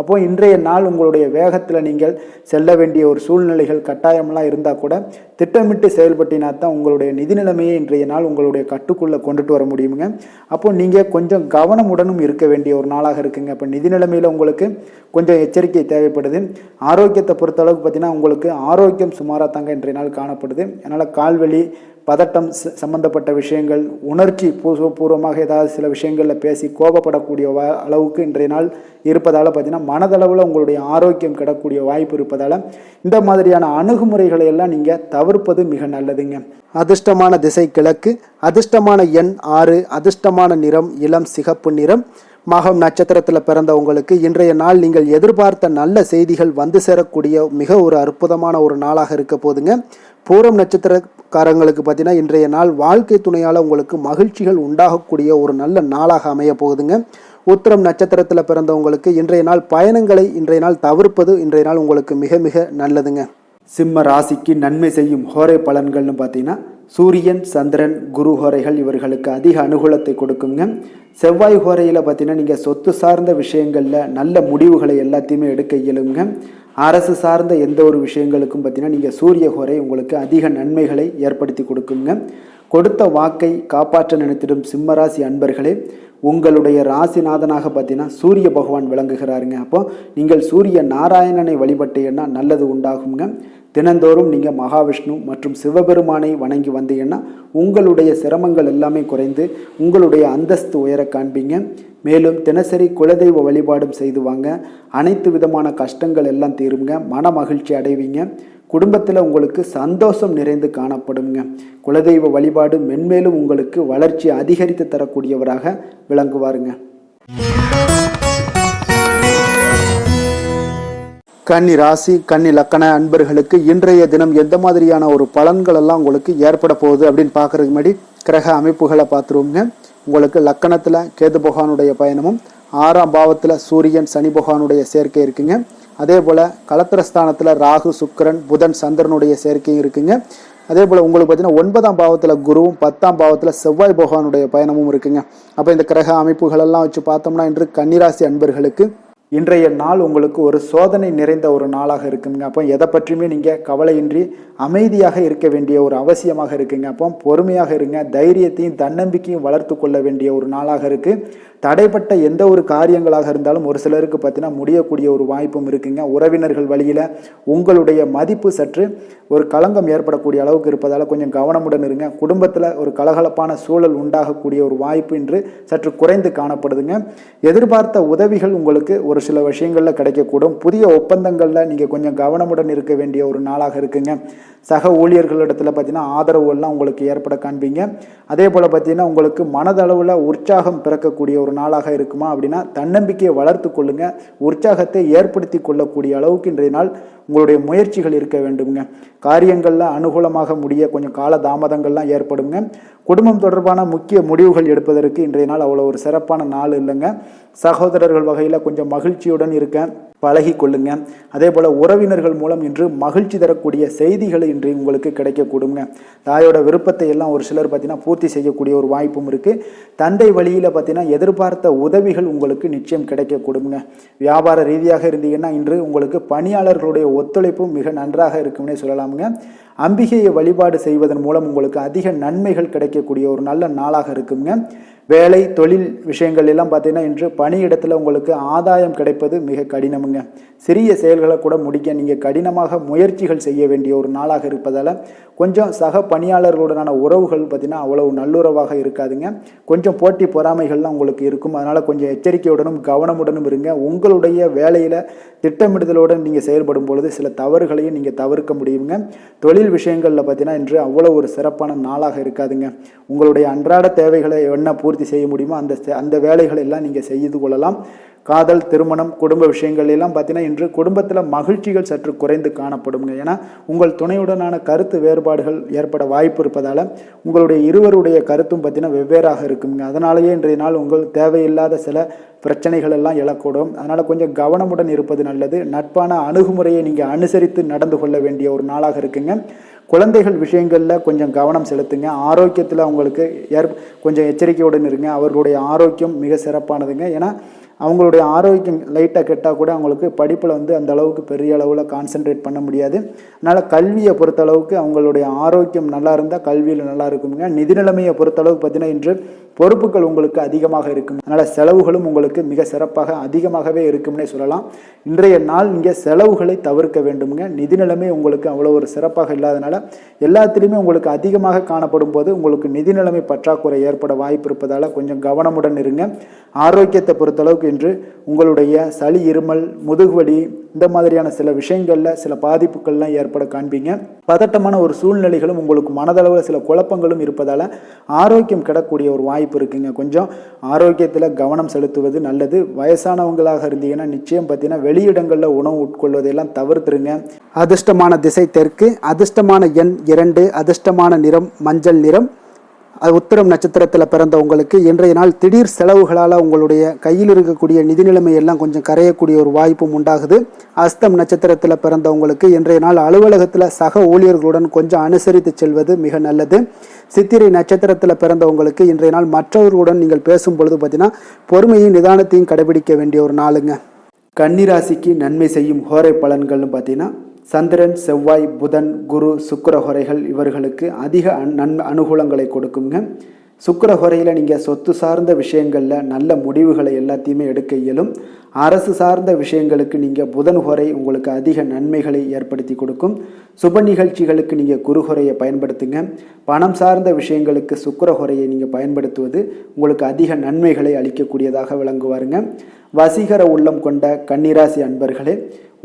அப்போது இன்றைய நாள் உங்களுடைய வேகத்தில் நீங்கள் செல்ல வேண்டிய ஒரு சூழ்நிலைகள் கட்டாயமெல்லாம் இருந்தால் கூட திட்டமிட்டு செயல்பட்டினா தான் உங்களுடைய நிதி நிலைமையை இன்றைய நாள் உங்களுடைய கட்டுக்குள்ளே கொண்டுட்டு வர முடியுங்க. அப்போது நீங்கள் கொஞ்சம் கவனமுடனும் இருக்க வேண்டிய ஒரு நாளாக இருக்குங்க. அப்போ நிதி நிலைமையில் உங்களுக்கு கொஞ்சம் எச்சரிக்கை தேவைப்படுது. ஆரோக்கியத்தை பொறுத்தளவுக்கு பார்த்தீங்கன்னா உங்களுக்கு ஆரோக்கியம் சுமாராக தாங்க இன்றைய நாள் காணப்படுது. அதனால் கால்வலி, பதட்டம் சம்பந்தப்பட்ட விஷயங்கள், உணர்ச்சி பூர்வமாக ஏதாவது சில விஷயங்களில் பேசி கோபப்படக்கூடிய அளவுக்கு இன்றைய நாள் இருப்பதால் பார்த்தீங்கன்னா மனதளவில் உங்களுடைய ஆரோக்கியம் கிடக்கூடிய வாய்ப்பு இருப்பதால் இந்த மாதிரியான அணுகுமுறைகளை எல்லாம் நீங்கள் தவிர்ப்பது மிக நல்லதுங்க. அதிர்ஷ்டமான திசை கிழக்கு, அதிர்ஷ்டமான எண் 6, அதிர்ஷ்டமான நிறம் இளம் சிகப்பு நிறம். மகம் நட்சத்திரத்தில் பிறந்தவங்களுக்கு இன்றைய நாள் நீங்கள் எதிர்பார்த்த நல்ல செய்திகள் வந்து சேரக்கூடிய மிக ஒரு அற்புதமான ஒரு நாளாக இருக்க போதுங்க. பூரம் நட்சத்திரக்காரங்களுக்கு பார்த்தீங்கன்னா இன்றைய நாள் வாழ்க்கை துணையால் உங்களுக்கு மகிழ்ச்சிகள் உண்டாகக்கூடிய ஒரு நல்ல நாளாக அமைய போகுதுங்க. உத்திரம் நட்சத்திரத்தில் பிறந்தவங்களுக்கு இன்றைய நாள் பயணங்களை இன்றைய நாள் தவிர்ப்பது இன்றைய நாள் உங்களுக்கு மிக மிக நல்லதுங்க. சிம்ம ராசிக்கு நன்மை செய்யும் ஹோரை பலன்கள்னு பார்த்தீங்கன்னா சூரியன், சந்திரன், குரு ஹோரைகள் இவர்களுக்கு அதிக அனுகூலத்தை கொடுக்குங்க. செவ்வாய் ஹோரையில் பார்த்தீங்கன்னா நீங்கள் சொத்து சார்ந்த விஷயங்களில் நல்ல முடிவுகளை எல்லாத்தையுமே எடுக்க இயலுங்க. அரசு சார்ந்த எந்த ஒரு விஷயங்களுக்கும் பார்த்தீங்கன்னா நீங்கள் சூரிய ஹோரை உங்களுக்கு அதிக நன்மைகளை ஏற்படுத்தி கொடுக்குங்க. கொடுத்த வாக்கை காப்பாற்ற நினைத்திடும் சிம்மராசி அன்பர்களே, உங்களுடைய ராசிநாதனாக பார்த்தீங்கன்னா சூரிய பகவான் விளங்குகிறாருங்க. அப்போ நீங்கள் சூரிய நாராயணனை வழிபட்டீங்கன்னா நல்லது உண்டாகுங்க. தினந்தோறும் நீங்கள் மகாவிஷ்ணு மற்றும் சிவபெருமானை வணங்கி வந்தீங்கன்னா உங்களுடைய சிரமங்கள் எல்லாமே குறைந்து உங்களுடைய அந்தஸ்து உயர காண்பீங்க. மேலும் தினசரி குலதெய்வ வழிபாடும் செய்து வாங்க. அனைத்து விதமான கஷ்டங்கள் எல்லாம் தீருங்க. மன மகிழ்ச்சி அடைவீங்க. குடும்பத்தில் உங்களுக்கு சந்தோஷம் நிறைந்து காணப்படுங்க. குலதெய்வ வழிபாடு மென்மேலும் உங்களுக்கு வளர்ச்சி அதிகரித்து தரக்கூடியவராக விளங்குவாருங்க. கன்னி ராசி, கன்னி லக்கண அன்பர்களுக்கு இன்றைய தினம் எந்த மாதிரியான ஒரு பலன்கள் எல்லாம் உங்களுக்கு ஏற்பட போகுது அப்படின்னு பார்க்கறதுக்கு முன்னாடி கிரக அமைப்புகளை பார்த்துருவோங்க. உங்களுக்கு லக்கணத்தில் கேது பகவானுடைய பயணமும், 6ஆம் பாவத்தில் சூரியன், சனி பகவானுடைய சேர்க்கை இருக்குங்க. அதே போல் கலத்திரஸ்தானத்தில் ராகு, சுக்கிரன், புதன், சந்திரனுடைய சேர்க்கையும் இருக்குங்க. அதே போல் உங்களுக்கு பார்த்தீங்கன்னா 9ஆம் பாவத்தில் குருவும், 10ஆம் பாவத்தில் செவ்வாய் பகவானுடைய பயணமும் இருக்குங்க. அப்போ இந்த கிரக அமைப்புகளெல்லாம் வச்சு பார்த்தோம்னா இன்று கன்னிராசி அன்பர்களுக்கு இன்றைய நாள் உங்களுக்கு ஒரு சோதனை நிறைந்த ஒரு நாளாக இருக்குங்க. அப்போ எதை பற்றியுமே நீங்கள் கவலையின்றி அமைதியாக இருக்க வேண்டிய ஒரு அவசியமாக இருக்குங்க. அப்போ பொறுமையாக இருங்க. தைரியத்தையும் தன்னம்பிக்கையும் வளர்த்து கொள்ள வேண்டிய ஒரு நாளாக இருக்குது. தடைப்பட்ட எந்த ஒரு காரியங்களாக இருந்தாலும் ஒரு சிலருக்கு பார்த்தீங்கன்னா முடியக்கூடிய ஒரு வாய்ப்பும் இருக்குங்க. உறவினர்கள் வழியில் உங்களுடைய மதிப்பு சற்று ஒரு களங்கம் ஏற்படக்கூடிய அளவுக்கு இருப்பதால் கொஞ்சம் கவனமுடன் இருங்க. குடும்பத்தில் ஒரு கலகலப்பான சூழல் உண்டாகக்கூடிய ஒரு வாய்ப்பு இன்று சற்று குறைந்து காணப்படுதுங்க. எதிர்பார்த்த உதவிகள் உங்களுக்கு ஒரு ஒரு சில விஷயங்களில் கிடைக்கக்கூடும். புதிய ஒப்பந்தங்களில் நீங்கள் கொஞ்சம் கவனமுடன் இருக்க வேண்டிய ஒரு நாளாக இருக்குங்க. சக ஊழியர்களிடத்தில் பார்த்தீங்கன்னா ஆதரவுலாம் உங்களுக்கு ஏற்பட காண்பீங்க. அதே போல் பார்த்தீங்கன்னா உங்களுக்கு மனதளவில் உற்சாகம் பிறக்கக்கூடிய ஒரு நாளாக இருக்குமா அப்படின்னா தன்னம்பிக்கையை வளர்த்து கொள்ளுங்க. உற்சாகத்தை ஏற்படுத்தி கொள்ளக்கூடிய அளவுக்கு இன்றைய நாள் உங்களுடைய முயற்சிகள் இருக்க வேண்டுங்க. காரியங்களில் அனுகூலமாக முடிய கொஞ்சம் கால தாமதங்கள்லாம் ஏற்படுங்க. குடும்பம் தொடர்பான முக்கிய முடிவுகள் எடுப்பதற்கு இன்றைய நாள் அவ்வளோ ஒரு சிறப்பான நாள் இல்லைங்க. சகோதரர்கள் வகையில் கொஞ்சம் மகிழ்ச்சியுடன் இருக்க பழகி கொள்ளுங்க. அதே போல் உறவினர்கள் மூலம் இன்று மகிழ்ச்சி தரக்கூடிய செய்திகள் இன்று உங்களுக்கு கிடைக்கக்கூடுங்க. தாயோட விருப்பத்தை எல்லாம் ஒரு சிலர் பார்த்தீங்கன்னா பூர்த்தி செய்யக்கூடிய ஒரு வாய்ப்பும் இருக்குது. தந்தை வழியில் பார்த்தீங்கன்னா எதிர்பார்த்த உதவிகள் உங்களுக்கு நிச்சயம் கிடைக்கக்கூடுங்க. வியாபார ரீதியாக இருந்தீங்கன்னா இன்று உங்களுக்கு பணியாளர்களுடைய ஒத்துழைப்பும் மிக நன்றாக இருக்கும்னே சொல்லலாமுங்க. அம்பிகையை வழிபாடு செய்வதன் மூலம் உங்களுக்கு அதிக நன்மைகள் கிடைக்கக்கூடிய ஒரு நல்ல நாளாக இருக்குங்க. வேலை தொழில் விஷயங்கள் எல்லாம் பார்த்தீங்கன்னா இன்று பணியிடத்தில் உங்களுக்கு ஆதாயம் கிடைப்பது மிக கடினமுங்க. சிறிய செயல்களை கூட முடிக்க நீங்கள் கடினமாக முயற்சிகள் செய்ய வேண்டிய ஒரு நாளாக இருப்பதால் கொஞ்சம் சக பணியாளர்களுடனான உறவுகள் பார்த்தீங்கன்னா அவ்வளவு நல்லுறவாக இருக்காதுங்க. கொஞ்சம் போட்டி பொறாமைகள்லாம் உங்களுக்கு இருக்கும். அதனால் கொஞ்சம் எச்சரிக்கையுடனும் கவனமுடனும் இருங்க. உங்களுடைய வேலையில் திட்டமிடுதலுடன் நீங்கள் செயல்படும் பொழுது சில தவறுகளையும் நீங்கள் தவிர்க்க முடியுங்க. தொழில் விஷயங்களில் பார்த்தீங்கன்னா இன்று அவ்வளோ ஒரு சிறப்பான நாளாக இருக்காதுங்க. உங்களுடைய அன்றாட தேவைகளை என்ன பூர்த்தி செய்ய முடியுமோ அந்த வேலைகளை எல்லாம் நீங்கள் செய்து கொள்ளலாம். காதல், திருமணம், குடும்ப விஷயங்கள் எல்லாம் பார்த்தீங்கன்னா இன்று குடும்பத்தில் மகிழ்ச்சிகள் சற்று குறைந்து காணப்படுங்க. ஏன்னா உங்கள் துணையுடனான கருத்து வேறுபாடுகள் ஏற்பட வாய்ப்பு இருப்பதால் உங்களுடைய இருவருடைய கருத்தும் பார்த்தீங்கன்னா வெவ்வேறாக இருக்குங்க. அதனாலேயே இன்றைய நாள் உங்கள் தேவையில்லாத சில பிரச்சனைகள் எல்லாம் எழக்கூடும். அதனால் கொஞ்சம் கவனமுடன் இருப்பது நல்லது. நட்பான அணுகுமுறையை நீங்கள் அனுசரித்து நடந்து கொள்ள வேண்டிய ஒரு நாளாக இருக்குங்க. குழந்தைகள் விஷயங்களில் கொஞ்சம் கவனம் செலுத்துங்க. ஆரோக்கியத்தில் அவங்களுக்கு கொஞ்சம் எச்சரிக்கையுடன் இருங்க. அவர்களுடைய ஆரோக்கியம் மிக சிறப்பானதுங்க. ஏன்னா அவங்களுடைய ஆரோக்கியம் லைட்டாக கெட்டால் கூட அவங்களுக்கு படிப்பில் அந்த அளவுக்கு பெரிய அளவில் கான்சென்ட்ரேட் பண்ண முடியாது. அதனால் கல்வியை பொறுத்தளவுக்கு அவங்களுடைய ஆரோக்கியம் நல்லா இருந்தால் கல்வியில் நல்லா இருக்குங்க. நிதி நிலைமையை பொறுத்தளவுக்கு பார்த்தீங்கன்னா இன்று பொறுப்புகள் உங்களுக்கு அதிகமாக இருக்கும். அதனால் செலவுகளும் உங்களுக்கு மிக சிறப்பாக அதிகமாகவே இருக்கும்னே சொல்லலாம். இன்றைய நாள் நீங்கள் செலவுகளை தவிர்க்க வேண்டுமுங்க. நிதி நிலைமை உங்களுக்கு அவ்வளோ ஒரு சிறப்பாக இல்லாதனால எல்லாத்திலையுமே உங்களுக்கு அதிகமாக காணப்படும் போது உங்களுக்கு நிதி நிலைமை பற்றாக்குறை ஏற்பட வாய்ப்பு இருப்பதால் கொஞ்சம் கவனமுடன் இருங்க. ஆரோக்கியத்தை பொறுத்தளவுக்கு இன்று உங்களுடைய சளி, இருமல், முதுகுவலி இந்த மாதிரியான சில விஷயங்களில் சில பாதிப்புகள்லாம் ஏற்பட காண்பீங்க. பதட்டமான ஒரு சூழ்நிலைகளும் உங்களுக்கு மனதளவில் சில குழப்பங்களும் இருப்பதால் ஆரோக்கியம் கிடக்கூடிய ஒரு வாய்ப்பு இருக்குங்க. கொஞ்சம் ஆரோக்கியத்தில் கவனம் செலுத்துவது நல்லது. வயசானவங்களாக இருந்தீங்கன்னா நிச்சயம் பார்த்தீங்கன்னா வெளியிடங்களில் உணவு உட்கொள்வதையெல்லாம் தவிர்த்துருங்க. அதிர்ஷ்டமான திசை தெற்கு, அதிர்ஷ்டமான எண் 2, அதிர்ஷ்டமான நிறம் மஞ்சள் நிறம். உத்திரம் நட்சத்திரத்தில் பிறந்த உங்களுக்கு இன்றைய நாள் திடீர் செலவுகளால் உங்களுடைய கையில் இருக்கக்கூடிய நிதி நிலைமை எல்லாம் கொஞ்சம் கரையக்கூடிய ஒரு வாய்ப்பும் உண்டாகுது. அஸ்தம் நட்சத்திரத்தில் பிறந்தவங்களுக்கு இன்றைய நாள் அலுவலகத்தில் சக ஊழியர்களுடன் கொஞ்சம் அனுசரித்து செல்வது மிக நல்லது. சித்திரை நட்சத்திரத்தில் பிறந்தவங்களுக்கு இன்றைய நாள் மற்றவர்களுடன் நீங்கள் பேசும் பொழுது பார்த்தீங்கன்னா பொறுமையும் நிதானத்தையும் கடைபிடிக்க வேண்டிய ஒரு நாளுங்க. கன்னிராசிக்கு நன்மை செய்யும் ஹோரை பலன்கள்னு பார்த்தீங்கன்னா சந்திரன், செவ்வாய், புதன், குரு, சுக்கிர ஹோரைகள் இவர்களுக்கு அதிக அனுகூலங்களை கொடுக்குங்க. சுக்கிர ஹோரையில் நீங்கள் சொத்து சார்ந்த விஷயங்களில் நல்ல முடிவுகளை எல்லாத்தையுமே எடுக்க இயலும். அரசு சார்ந்த விஷயங்களுக்கு நீங்கள் புதன் ஹோரை உங்களுக்கு அதிக நன்மைகளை ஏற்படுத்தி கொடுக்கும். சுப நிகழ்ச்சிகளுக்கு நீங்கள் குரு ஹோரையை பயன்படுத்துங்க. பணம் சார்ந்த விஷயங்களுக்கு சுக்கிர ஹோரையை நீங்கள் பயன்படுத்துவது உங்களுக்கு அதிக நன்மைகளை அளிக்கக்கூடியதாக விளங்குவாருங்க. வசீகர உள்ளம் கொண்ட கன்னிராசி அன்பர்களே,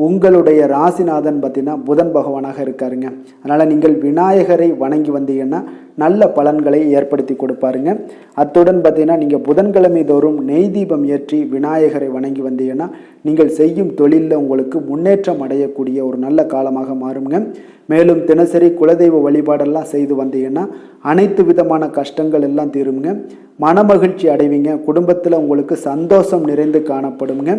உங்களுடைய ராசிநாதன் பார்த்தீங்கன்னா புதன் பகவானாக இருக்காருங்க. அதனால் நீங்கள் விநாயகரை வணங்கி வந்தீங்கன்னா நல்ல பலன்களை ஏற்படுத்தி கொடுப்பாருங்க. அத்துடன் பார்த்தீங்கன்னா நீங்கள் புதன்கிழமை தோறும் நெய் தீபம் ஏற்றி விநாயகரை வணங்கி வந்தீங்கன்னா நீங்கள் செய்யும் தொழிலில் உங்களுக்கு முன்னேற்றம் அடையக்கூடிய ஒரு நல்ல காலமாக மாறுங்க. மேலும் தினசரி குலதெய்வ வழிபாடெல்லாம் செய்து வந்தீங்கன்னா அனைத்து விதமான கஷ்டங்கள் எல்லாம் தீருங்க. மனமகிழ்ச்சி அடைவீங்க. குடும்பத்தில் உங்களுக்கு சந்தோஷம் நிறைந்து காணப்படுங்க.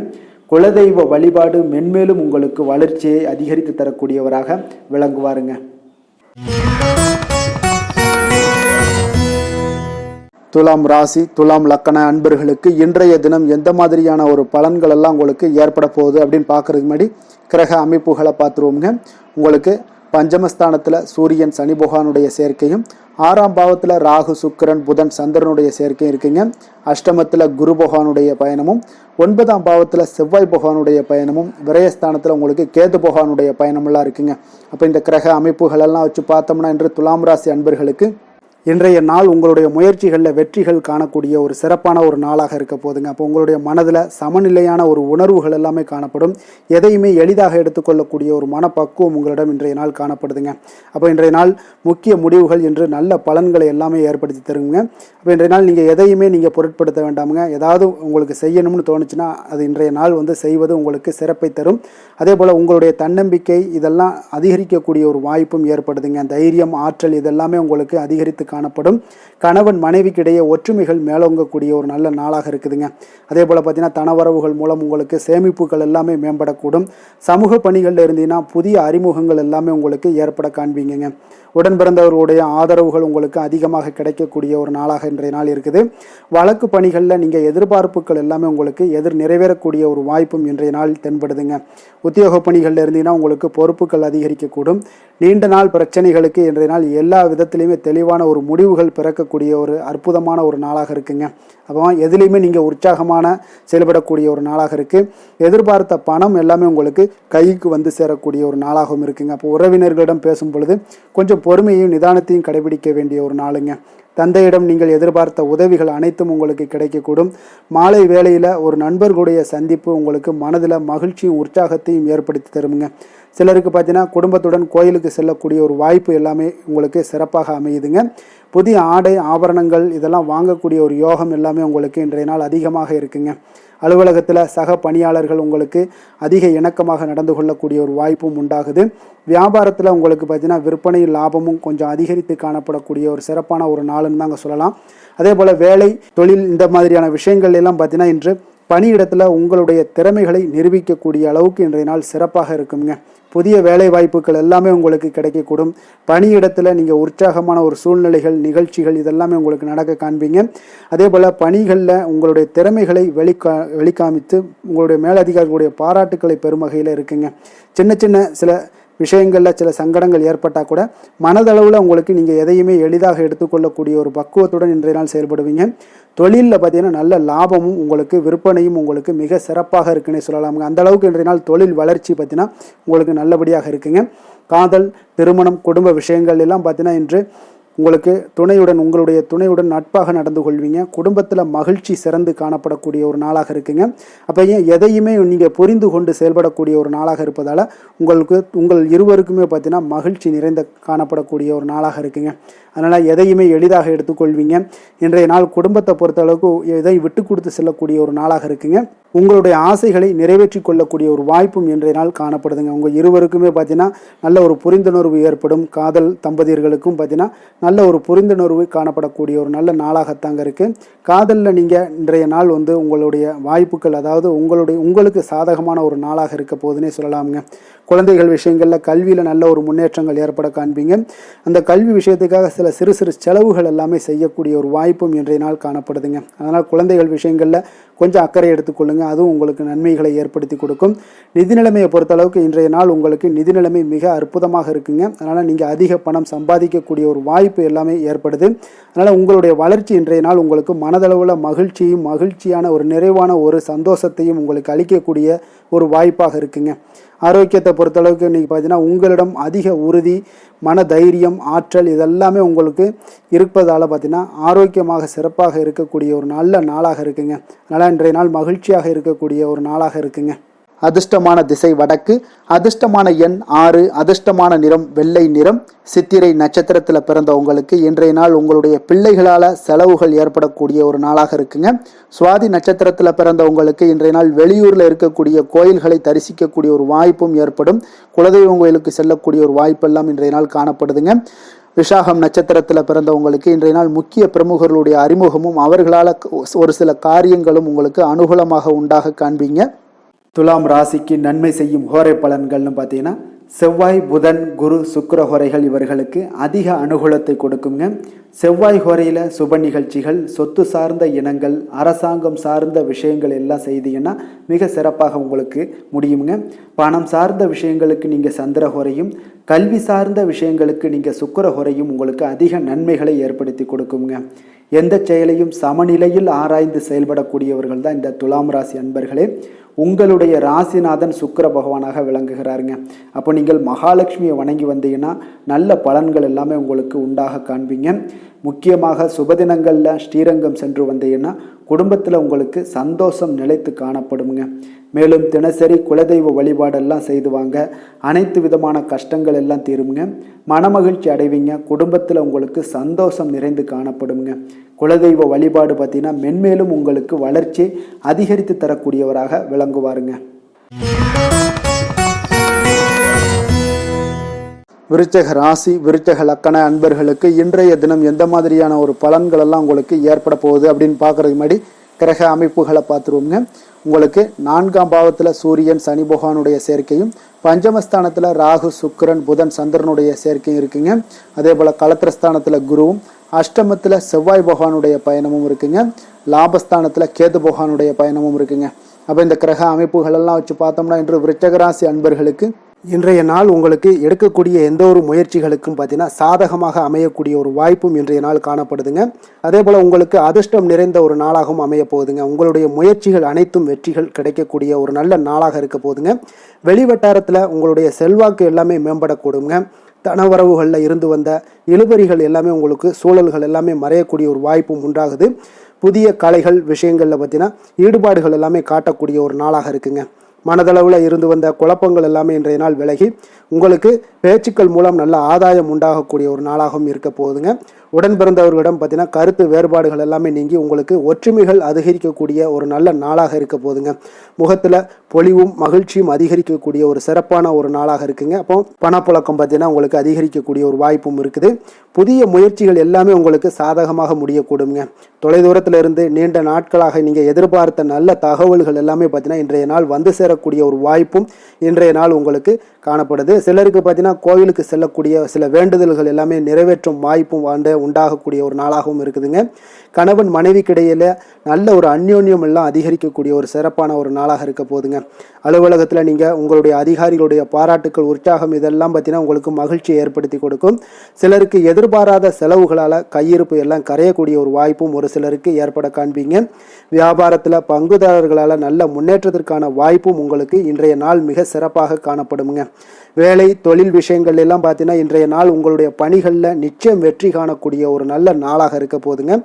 குலதெய்வ வழிபாடு மென்மேலும் உங்களுக்கு வளர்ச்சியை அதிகரித்து தரக்கூடியவராக விளங்குவாருங்க. துலாம் ராசி, துலாம் லக்கண அன்பர்களுக்கு இன்றைய தினம் எந்த மாதிரியான ஒரு பலன்கள் எல்லாம் உங்களுக்கு ஏற்பட போகுது அப்படின்னு பார்க்கறதுக்கு முன்னாடி கிரக அமைப்புகளை பார்த்துருவோங்க. உங்களுக்கு பஞ்சமஸ்தானத்தில் சூரியன், சனி பகவானுடைய சேர்க்கையும், 6ஆம் பாவத்தில் ராகு, சுக்கிரன், புதன், சந்திரனுடைய சேர்க்கையும் இருக்குங்க. அஷ்டமத்தில் குரு பகவானுடைய பயணமும், 9ஆம் பாவத்தில் செவ்வாய் பகவானுடைய பயணமும், விரயஸ்தானத்தில் உங்களுக்கு கேது பகவானுடைய பயணமெல்லாம் இருக்குங்க. அப்போ இந்த கிரக அமைப்புகளெல்லாம் வச்சு பார்த்தோம்னா இன்று துலாம் ராசி அன்பர்களுக்கு இன்றைய நாள் உங்களுடைய முயற்சிகளில் வெற்றிகள் காணக்கூடிய ஒரு சிறப்பான ஒரு நாளாக இருக்க போதுங்க. அப்போ உங்களுடைய மனதில் சமநிலையான ஒரு உணர்வுகள் எல்லாமே காணப்படும். எதையுமே எளிதாக எடுத்துக்கொள்ளக்கூடிய ஒரு மனப்பக்குவம் உங்களிடம் இன்றைய நாள் காணப்படுதுங்க. அப்போ இன்றைய நாள் முக்கிய முடிவுகள் என்று நல்ல பலன்களை எல்லாமே ஏற்படுத்தி தருங்க. அப்போ இன்றைய நாள் நீங்கள் எதையுமே நீங்கள் பொருட்படுத்த வேண்டாமுங்க. ஏதாவது உங்களுக்கு செய்யணும்னு தோணுச்சுன்னா அது இன்றைய நாள் செய்வது உங்களுக்கு சிறப்பை தரும். அதே போல் உங்களுடைய தன்னம்பிக்கை இதெல்லாம் அதிகரிக்கக்கூடிய ஒரு வாய்ப்பும் ஏற்படுதுங்க. தைரியம், ஆற்றல் இதெல்லாமே உங்களுக்கு அதிகரித்து காணப்படும். கணவன் மனைவிக்கிடையே ஒற்றுமைகள் மேலோங்கக்கூடிய ஒரு நல்ல நாளாக இருக்குதுங்க. அதே போல் பார்த்தீங்கன்னா தனவரவுகள் மூலம் உங்களுக்கு சேமிப்புகள் எல்லாமே மேம்படக்கூடும். சமூக பணிகளில் இருந்தீங்கன்னா புதிய அறிமுகங்கள் எல்லாமே உங்களுக்கு ஏற்பட காண்பீங்க. உடன் பிறந்தவர்களுடைய ஆதரவுகள் உங்களுக்கு அதிகமாக கிடைக்கக்கூடிய ஒரு நாளாக இன்றைய நாள் இருக்குது. வழக்கு பணிகளில் நீங்கள் எதிர்பார்ப்புகள் எல்லாமே உங்களுக்கு நிறைவேறக்கூடிய ஒரு வாய்ப்பும் இன்றைய நாள் தென்படுதுங்க. உத்தியோக பணிகளில் இருந்தீங்கன்னா உங்களுக்கு பொறுப்புகள் அதிகரிக்கக்கூடும். நீண்ட நாள் பிரச்சனைகளுக்கு இன்றைய நாள் எல்லா விதத்திலையுமே தெளிவான ஒரு முடிவுகள் பிறக்கக்கூடிய ஒரு அற்புதமான ஒரு நாளாக இருக்குங்க. அப்போ எதுலேயுமே நீங்கள் உற்சாகமான செயல்படக்கூடிய ஒரு நாளாக இருக்குது. எதிர்பார்த்த பணம் எல்லாமே உங்களுக்கு கைக்கு சேரக்கூடிய ஒரு நாளாகவும் இருக்குங்க. அப்போ உறவினர்களிடம் பேசும் பொழுது கொஞ்சம் பொறுமையையும் நிதானத்தையும் கடைபிடிக்க வேண்டிய ஒரு நாளுங்க. தந்தையிடம் நீங்கள் எதிர்பார்த்த உதவிகள் அனைத்தும் உங்களுக்கு கிடைக்கக்கூடும். மாலை வேளையில் ஒரு நண்பர்களுடைய சந்திப்பு உங்களுக்கு மனதில் மகிழ்ச்சியும் உற்சாகத்தையும் ஏற்படுத்தி தருமுங்க. சிலருக்கு பார்த்தீங்கன்னா குடும்பத்துடன் கோயிலுக்கு செல்லக்கூடிய ஒரு வாய்ப்பு எல்லாமே உங்களுக்கு சிறப்பாக அமையுதுங்க. புதிய ஆடை ஆபரணங்கள் இதெல்லாம் வாங்கக்கூடிய ஒரு யோகம் எல்லாமே உங்களுக்கு இன்றைய நாள் அதிகமாக இருக்குங்க. அலுவலகத்தில் சக பணியாளர்கள் உங்களுக்கு அதிக இணக்கமாக நடந்து கொள்ளக்கூடிய ஒரு வாய்ப்பும் உண்டாகுது. வியாபாரத்தில் உங்களுக்கு பார்த்தீங்கன்னா விற்பனை லாபமும் கொஞ்சம் அதிகரித்து காணப்படக்கூடிய ஒரு சிறப்பான ஒரு நாளுன்னு தாங்க சொல்லலாம். அதே போல் வேலை, தொழில் இந்த மாதிரியான விஷயங்கள் எல்லாம் பார்த்தீங்கன்னா இன்று பணியிடத்தில் உங்களுடைய திறமைகளை நிரூபிக்கக்கூடிய அளவுக்கு இன்றைய நாள் சிறப்பாக இருக்குங்க. புதிய வேலை வாய்ப்புகள் எல்லாமே உங்களுக்கு கிடைக்கக்கூடும். பணியிடத்தில் நீங்கள் உற்சாகமான ஒரு சூழ்நிலைகள், நிகழ்ச்சிகள் இதெல்லாமே உங்களுக்கு நடக்க காண்பீங்க. அதே போல் பணிகளில் உங்களுடைய திறமைகளை வெளிக்காமித்து உங்களுடைய மேலதிகாரிகளுடைய பாராட்டுக்களை பெறும் வகையில் இருக்குங்க. சின்ன சின்ன சில விஷயங்களில் சில சங்கடங்கள் ஏற்பட்டால் கூட மனதளவில் உங்களுக்கு நீங்கள் எதையுமே எளிதாக எடுத்துக்கொள்ளக்கூடிய ஒரு பக்குவத்துடன் இன்றைய நாள் செயல்படுவீங்க. தொழிலில் பார்த்தீங்கன்னா நல்ல லாபமும் உங்களுக்கு விற்பனையும் உங்களுக்கு மிக சிறப்பாக இருக்குன்னே சொல்லலாமுங்க. அந்த அளவுக்கு இன்றைய நாள் தொழில் வளர்ச்சி பார்த்தீங்கன்னா உங்களுக்கு நல்லபடியாக இருக்குங்க. காதல், திருமணம், குடும்ப விஷயங்கள் எல்லாம் பார்த்தீங்கன்னா இன்று உங்களுக்கு உங்களுடைய துணையுடன் நட்பாக நடந்து கொள்வீங்க. குடும்பத்தில் மகிழ்ச்சி சிறந்து காணப்படக்கூடிய ஒரு நாளாக இருக்குங்க. அப்போ எதையுமே நீங்கள் புரிந்து கொண்டு செயல்படக்கூடிய ஒரு நாளாக இருப்பதால் உங்கள் இருவருக்குமே பார்த்தீங்கன்னா மகிழ்ச்சி நிறைந்த காணப்படக்கூடிய ஒரு நாளாக இருக்குங்க. அதனால் எதையுமே எளிதாக எடுத்துக்கொள்வீங்க. இன்றைய நாள் குடும்பத்தை பொறுத்தளவுக்கு எதை விட்டு கொடுத்து செல்லக்கூடிய ஒரு நாளாக இருக்குங்க. உங்களுடைய ஆசைகளை நிறைவேற்றி கொள்ளக்கூடிய ஒரு வாய்ப்பும் இன்றைய நாள் காணப்படுதுங்க. உங்கள் இருவருக்குமே பார்த்தீங்கன்னா நல்ல ஒரு புரிந்துணர்வு ஏற்படும். காதல் தம்பதியர்களுக்கும் பார்த்தீங்கன்னா நல்ல ஒரு புரிந்துணர்வு காணப்படக்கூடிய ஒரு நல்ல நாளாகத்தாங்க இருக்குது. காதலில் நீங்கள் இன்றைய நாள் உங்களுடைய வாய்ப்புகள் அதாவது உங்களுக்கு சாதகமான ஒரு நாளாக இருக்க போதுன்னே சொல்லலாமுங்க. குழந்தைகள் விஷயங்களில் கல்வியில் நல்ல ஒரு முன்னேற்றங்கள் ஏற்பட காண்பீங்க. அந்த கல்வி விஷயத்துக்காக சில சிறு சிறு செலவுகள் எல்லாமே செய்யக்கூடிய ஒரு வாய்ப்பும் இன்றைய நாள் காணப்படுதுங்க. அதனால் குழந்தைகள் விஷயங்களில் கொஞ்சம் அக்கறை எடுத்துக்கொள்ளுங்க. அதுவும் உங்களுக்கு நன்மைகளை ஏற்படுத்தி கொடுக்கும். நிதி நிலைமையை பொறுத்தளவுக்கு இன்றைய நாள் உங்களுக்கு நிதி நிலைமை மிக அற்புதமாக இருக்குங்க. அதனால் நீங்கள் அதிக பணம் சம்பாதிக்கக்கூடிய ஒரு வாய்ப்பு எல்லாமே ஏற்படுது. அதனால் உங்களுடைய வளர்ச்சி இன்றைய நாள் உங்களுக்கு மனதளவில் மகிழ்ச்சியான ஒரு நிறைவான ஒரு சந்தோஷத்தையும் உங்களுக்கு அளிக்கக்கூடிய ஒரு வாய்ப்பாக இருக்குங்க. ஆரோக்கியத்தை பொறுத்தளவுக்கு இன்றைக்கி பார்த்தீங்கன்னா உங்களிடம் அதிக உறுதி, மன தைரியம், ஆற்றல் இதெல்லாமே உங்களுக்கு இருப்பதால் பார்த்தீங்கன்னா ஆரோக்கியமாக சிறப்பாக இருக்கக்கூடிய ஒரு நல்ல நாளாக இருக்குங்க. அதனால் இன்றைய நாள் மகிழ்ச்சியாக இருக்கக்கூடிய ஒரு நாளாக இருக்குங்க. அதிர்ஷ்டமான திசை வடக்கு, அதிர்ஷ்டமான எண் 6, அதிர்ஷ்டமான நிறம் வெள்ளை நிறம். சித்திரை நட்சத்திரத்தில் பிறந்த உங்களுக்கு இன்றைய நாள் உங்களுடைய பிள்ளைகளால் செலவுகள் ஏற்படக்கூடிய ஒரு நாளாக இருக்குங்க. சுவாதி நட்சத்திரத்தில் பிறந்த உங்களுக்கு இன்றைய நாள் வெளியூரில் இருக்கக்கூடிய கோயில்களை தரிசிக்கக்கூடிய ஒரு வாய்ப்பும் ஏற்படும். குலதெய்வம் கோயிலுக்கு செல்லக்கூடிய ஒரு வாய்ப்பெல்லாம் இன்றைய நாள் காணப்படுதுங்க. விஷாகம் நட்சத்திரத்தில் பிறந்தவங்களுக்கு இன்றைய நாள் முக்கிய பிரமுகர்களுடைய அறிமுகமும் அவர்களால் ஒரு சில காரியங்களும் உங்களுக்கு அனுகூலமாக உண்டாக காண்பீங்க. துலாம் ராசிக்கு நன்மை செய்யும் ஹோரை பலன்கள்னு பார்த்தீங்கன்னா செவ்வாய், புதன், குரு, சுக்கிர ஹோரைகள் இவர்களுக்கு அதிக அனுகூலத்தை கொடுக்குங்க. செவ்வாய் ஹோரையில் சுப நிகழ்ச்சிகள், சொத்து சார்ந்த இனங்கள், அரசாங்கம் சார்ந்த விஷயங்கள் எல்லாம் செய்தீங்கன்னா மிக சிறப்பாக உங்களுக்கு முடியுங்க. பணம் சார்ந்த விஷயங்களுக்கு நீங்கள் சந்திர ஹோரையும், கல்வி சார்ந்த விஷயங்களுக்கு நீங்கள் சுக்கிர ஹோரையும் உங்களுக்கு அதிக நன்மைகளை ஏற்படுத்தி கொடுக்குங்க. எந்த செயலையும் சமநிலையில் ஆராய்ந்து செயல்படக்கூடியவர்கள் தான் இந்த துலாம் ராசி அன்பர்களே. உங்களுடைய ராசிநாதன் சுக்கிர பகவானாக விளங்குகிறாருங்க. அப்போ நீங்கள் மகாலட்சுமியை வணங்கி வந்தீங்கன்னா நல்ல பலன்கள் எல்லாமே உங்களுக்கு உண்டாக காண்பீங்க. முக்கியமாக சுபதினங்களில் ஸ்ரீரங்கம் சென்று வந்தீங்கன்னா குடும்பத்தில் உங்களுக்கு சந்தோஷம் நிலைத்து காணப்படுங்க. மேலும் தினசரி குலதெய்வ வழிபாடெல்லாம் செய்து வாங்க, அனைத்து விதமான கஷ்டங்கள் எல்லாம் தீருங்க, மனமகிழ்ச்சி அடைவீங்க, குடும்பத்தில் உங்களுக்கு சந்தோஷம் நிறைந்து காணப்படுங்க. குலதெய்வ வழிபாடு பார்த்தீங்கன்னா மென்மேலும் உங்களுக்கு வளர்ச்சி அதிகரித்து தரக்கூடியவராக விளங்குவாருங்க. விருச்சக ராசி விருச்சக லக்கண அன்பர்களுக்கு இன்றைய தினம் எந்த மாதிரியான ஒரு பலன்கள் எல்லாம் உங்களுக்கு ஏற்பட போகுது அப்படின்னு பார்க்கறதுக்கு முன்னாடி கிரக அமைப்புகளை பார்த்துருவோங்க. உங்களுக்கு 4ஆம் பாவத்தில் சூரியன் சனி பகவானுடைய சேர்க்கையும், பஞ்சமஸ்தானத்தில் ராகு சுக்கிரன் புதன் சந்திரனுடைய சேர்க்கையும் இருக்குங்க. அதே போல் களத்திரஸ்தானத்தில் குருவும், அஷ்டமத்தில் செவ்வாய் பகவானுடைய பயணமும் இருக்குங்க. லாபஸ்தானத்தில் கேது பகவானுடைய பயணமும் இருக்குங்க. அப்போ இந்த கிரக அமைப்புகள் எல்லாம் வச்சு பார்த்தோம்னா இன்று விருச்சக ராசி அன்பர்களுக்கு இன்றைய நாள் உங்களுக்கு எடுக்கக்கூடிய எந்த ஒரு முயற்சிகளுக்கும் பார்த்தீங்கன்னா சாதகமாக அமையக்கூடிய ஒரு வாய்ப்பும் இன்றைய நாள் காணப்படுதுங்க. அதே போல் உங்களுக்கு அதிர்ஷ்டம் நிறைந்த ஒரு நாளாகவும் அமைய போகுதுங்க. உங்களுடைய முயற்சிகள் அனைத்தும் வெற்றிகள் கிடைக்கக்கூடிய ஒரு நல்ல நாளாக இருக்க போகுதுங்க. வெளிவட்டாரத்தில் உங்களுடைய செல்வாக்கு எல்லாமே மேம்படக்கூடுங்க. தனவரவுகளில் இருந்து வந்த இழுபறிகள் எல்லாமே உங்களுக்கு சூழல்கள் எல்லாமே மறையக்கூடிய ஒரு வாய்ப்பும் உண்டாகுது. புதிய கலைகள் விஷயங்களில் பார்த்தீங்கன்னா ஈடுபாடுகள் எல்லாமே காட்டக்கூடிய ஒரு நாளாக இருக்குங்க. மனதளவில் இருந்து வந்த குழப்பங்கள் எல்லாமே இன்றைய நாள் விலகி உங்களுக்கு பேச்சுக்கள் மூலம் நல்ல ஆதாயம் உண்டாகக்கூடிய ஒரு நாளாகவும் இருக்க போகுதுங்க. உடன் பிறந்தவர்களிடம் பார்த்தீங்கன்னா கருத்து வேறுபாடுகள் எல்லாமே நீங்கி உங்களுக்கு ஒற்றுமைகள் அதிகரிக்கக்கூடிய ஒரு நல்ல நாளாக இருக்க போகுதுங்க. முகத்தில் பொலிவும் மகிழ்ச்சியும் அதிகரிக்கக்கூடிய ஒரு சிறப்பான ஒரு நாளாக இருக்குங்க. அப்போ பணப்புழக்கம் பார்த்தீங்கன்னா உங்களுக்கு அதிகரிக்கக்கூடிய ஒரு வாய்ப்பும் இருக்குது. புதிய முயற்சிகள் எல்லாமே உங்களுக்கு சாதகமாக முடியக்கூடுங்க. தொலைதூரத்தில் இருந்து நீண்ட நாட்களாக நீங்கள் எதிர்பார்த்த நல்ல தகவல்கள் எல்லாமே பார்த்தீங்கன்னா இன்றைய நாள் வந்து சேரக்கூடிய ஒரு வாய்ப்பும் இன்றைய நாள் உங்களுக்கு காணப்படுது. சிலருக்கு பார்த்தீங்கன்னா கோவிலுக்கு செல்லக்கூடிய சில வேண்டுதல்கள் எல்லாமே நிறைவேற்றும் வாய்ப்பும் உண்டாகக்கூடிய ஒரு நாளாகவும் இருக்குதுங்க. கணவன் மனைவிக்கிடையில நல்ல ஒரு அந்யோன்யம் எல்லாம் அதிகரிக்கக்கூடிய ஒரு சிறப்பான ஒரு நாளாக இருக்க போகுதுங்க. அலுவலகத்தில் நீங்கள் உங்களுடைய அதிகாரிகளுடைய பாராட்டுக்கள் உற்சாகம் இதெல்லாம் பார்த்தீங்கன்னா உங்களுக்கு மகிழ்ச்சியை ஏற்படுத்தி கொடுக்கும். சிலருக்கு எதிர்பாராத செலவுகளால் கையிருப்பு எல்லாம் கரையக்கூடிய ஒரு வாய்ப்பும் ஒரு சிலருக்கு ஏற்பட காண்பீங்க. வியாபாரத்தில் பங்குதாரர்களால் நல்ல முன்னேற்றத்திற்கான வாய்ப்பும் உங்களுக்கு இன்றைய நாள் மிக சிறப்பாக காணப்படுங்க. வேலை தொழில் விஷயங்கள் எல்லாம் பார்த்தீங்கன்னா இன்றைய நாள் உங்களுடைய பணிகளில் நிச்சயம் வெற்றி காணக்கூடிய ஒரு நல்ல நாளாக இருக்க போதுங்க.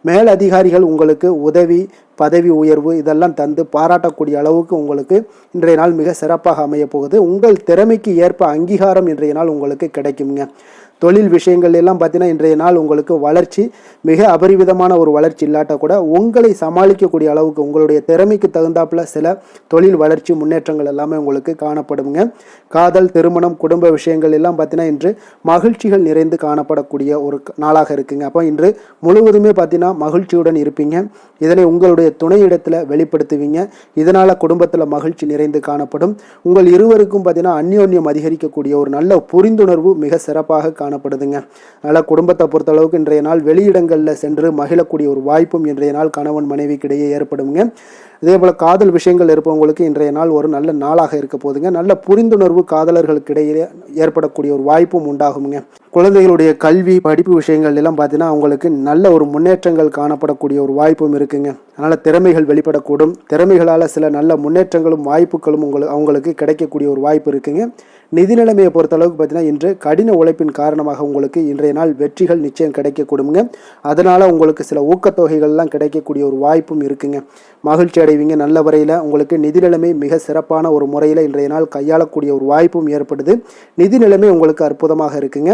மேல் அதிகாரிகள் உங்களுக்கு உதவி பதவி உயர்வு இதெல்லாம் தந்து பாராட்டக்கூடிய அளவுக்கு உங்களுக்கு இன்றைய நாள் மிக சிறப்பாக அமைய போகுது. உங்கள் திறமைக்கு ஏற்ப அங்கீகாரம் இன்றைய நாள் உங்களுக்கு கிடைக்குங்க. தொழில் விஷயங்கள் எல்லாம் பார்த்தீங்கன்னா இன்றைய நாள் உங்களுக்கு வளர்ச்சி மிக அபரிவிதமான ஒரு வளர்ச்சி இல்லாட்ட கூட உங்களை சமாளிக்கக்கூடிய அளவுக்கு உங்களுடைய திறமைக்கு தகுந்தாப்புல சில தொழில் வளர்ச்சி முன்னேற்றங்கள் எல்லாமே உங்களுக்கு காணப்படுங்க. காதல் திருமணம் குடும்ப விஷயங்கள் எல்லாம் பார்த்தீங்கன்னா இன்று மகிழ்ச்சிகள் நிறைந்து காணப்படக்கூடிய ஒரு நாளாக இருக்குங்க. அப்போ இன்று முழுவதுமே பார்த்தீங்கன்னா மகிழ்ச்சியுடன் இருப்பீங்க. இதனை உங்களுடைய துணையிடத்தில் வெளிப்படுத்துவீங்க. இதனால் குடும்பத்தில் மகிழ்ச்சி நிறைந்து காணப்படும். உங்கள் இருவருக்கும் பார்த்தீங்கன்னா அந்யோன்யம் அதிகரிக்கக்கூடிய ஒரு நல்ல புரிந்துணர்வு மிக சிறப்பாக காணப்படுதுங்க. அதனால் குடும்பத்தை பொறுத்தளவுக்கு இன்றைய நாள் வெளியிடங்களில் சென்று மகிழக்கூடிய ஒரு வாய்ப்பும் இன்றைய நாள் கணவன் மனைவிக்கிடையே ஏற்படுங்க. இதே போல் காதல் விஷயங்கள் இருப்பவங்களுக்கு இன்றைய நாள் ஒரு நல்ல நாளாக இருக்க போதுங்க. நல்ல புரிந்துணர்வு காதலர்களுக்கு இடையே ஏற்படக்கூடிய ஒரு வாய்ப்பும் உண்டாகுங்க. குழந்தைகளுடைய கல்வி படிப்பு விஷயங்கள் எல்லாம் பார்த்தீங்கன்னா அவங்களுக்கு நல்ல ஒரு முன்னேற்றங்கள் காணப்படக்கூடிய ஒரு வாய்ப்பும் இருக்குங்க. அதனால் திறமைகள் வெளிப்படக்கூடும். திறமைகளால் சில நல்ல முன்னேற்றங்களும் வாய்ப்புகளும் அவங்களுக்கு கிடைக்கக்கூடிய ஒரு வாய்ப்பு இருக்குங்க. நிதி நிலைமையை பொறுத்தளவுக்கு பார்த்தீங்கன்னா இன்று கடின உழைப்பின் காரணமாக உங்களுக்கு இன்றைய நாள் வெற்றிகள் நிச்சயம் கிடைக்கக்கூடுங்க. அதனால் உங்களுக்கு சில ஊக்கத்தொகைகள்லாம் கிடைக்கக்கூடிய ஒரு வாய்ப்பும் இருக்குங்க. மகிழ்ச்சி அடைவீங்க. நல்ல வரையில் உங்களுக்கு நிதி நிலைமை மிக சிறப்பான ஒரு முறையில் இன்றைய நாள் கையாளக்கூடிய ஒரு வாய்ப்பும் ஏற்படுது. நிதி நிலைமை உங்களுக்கு அற்புதமாக இருக்குங்க.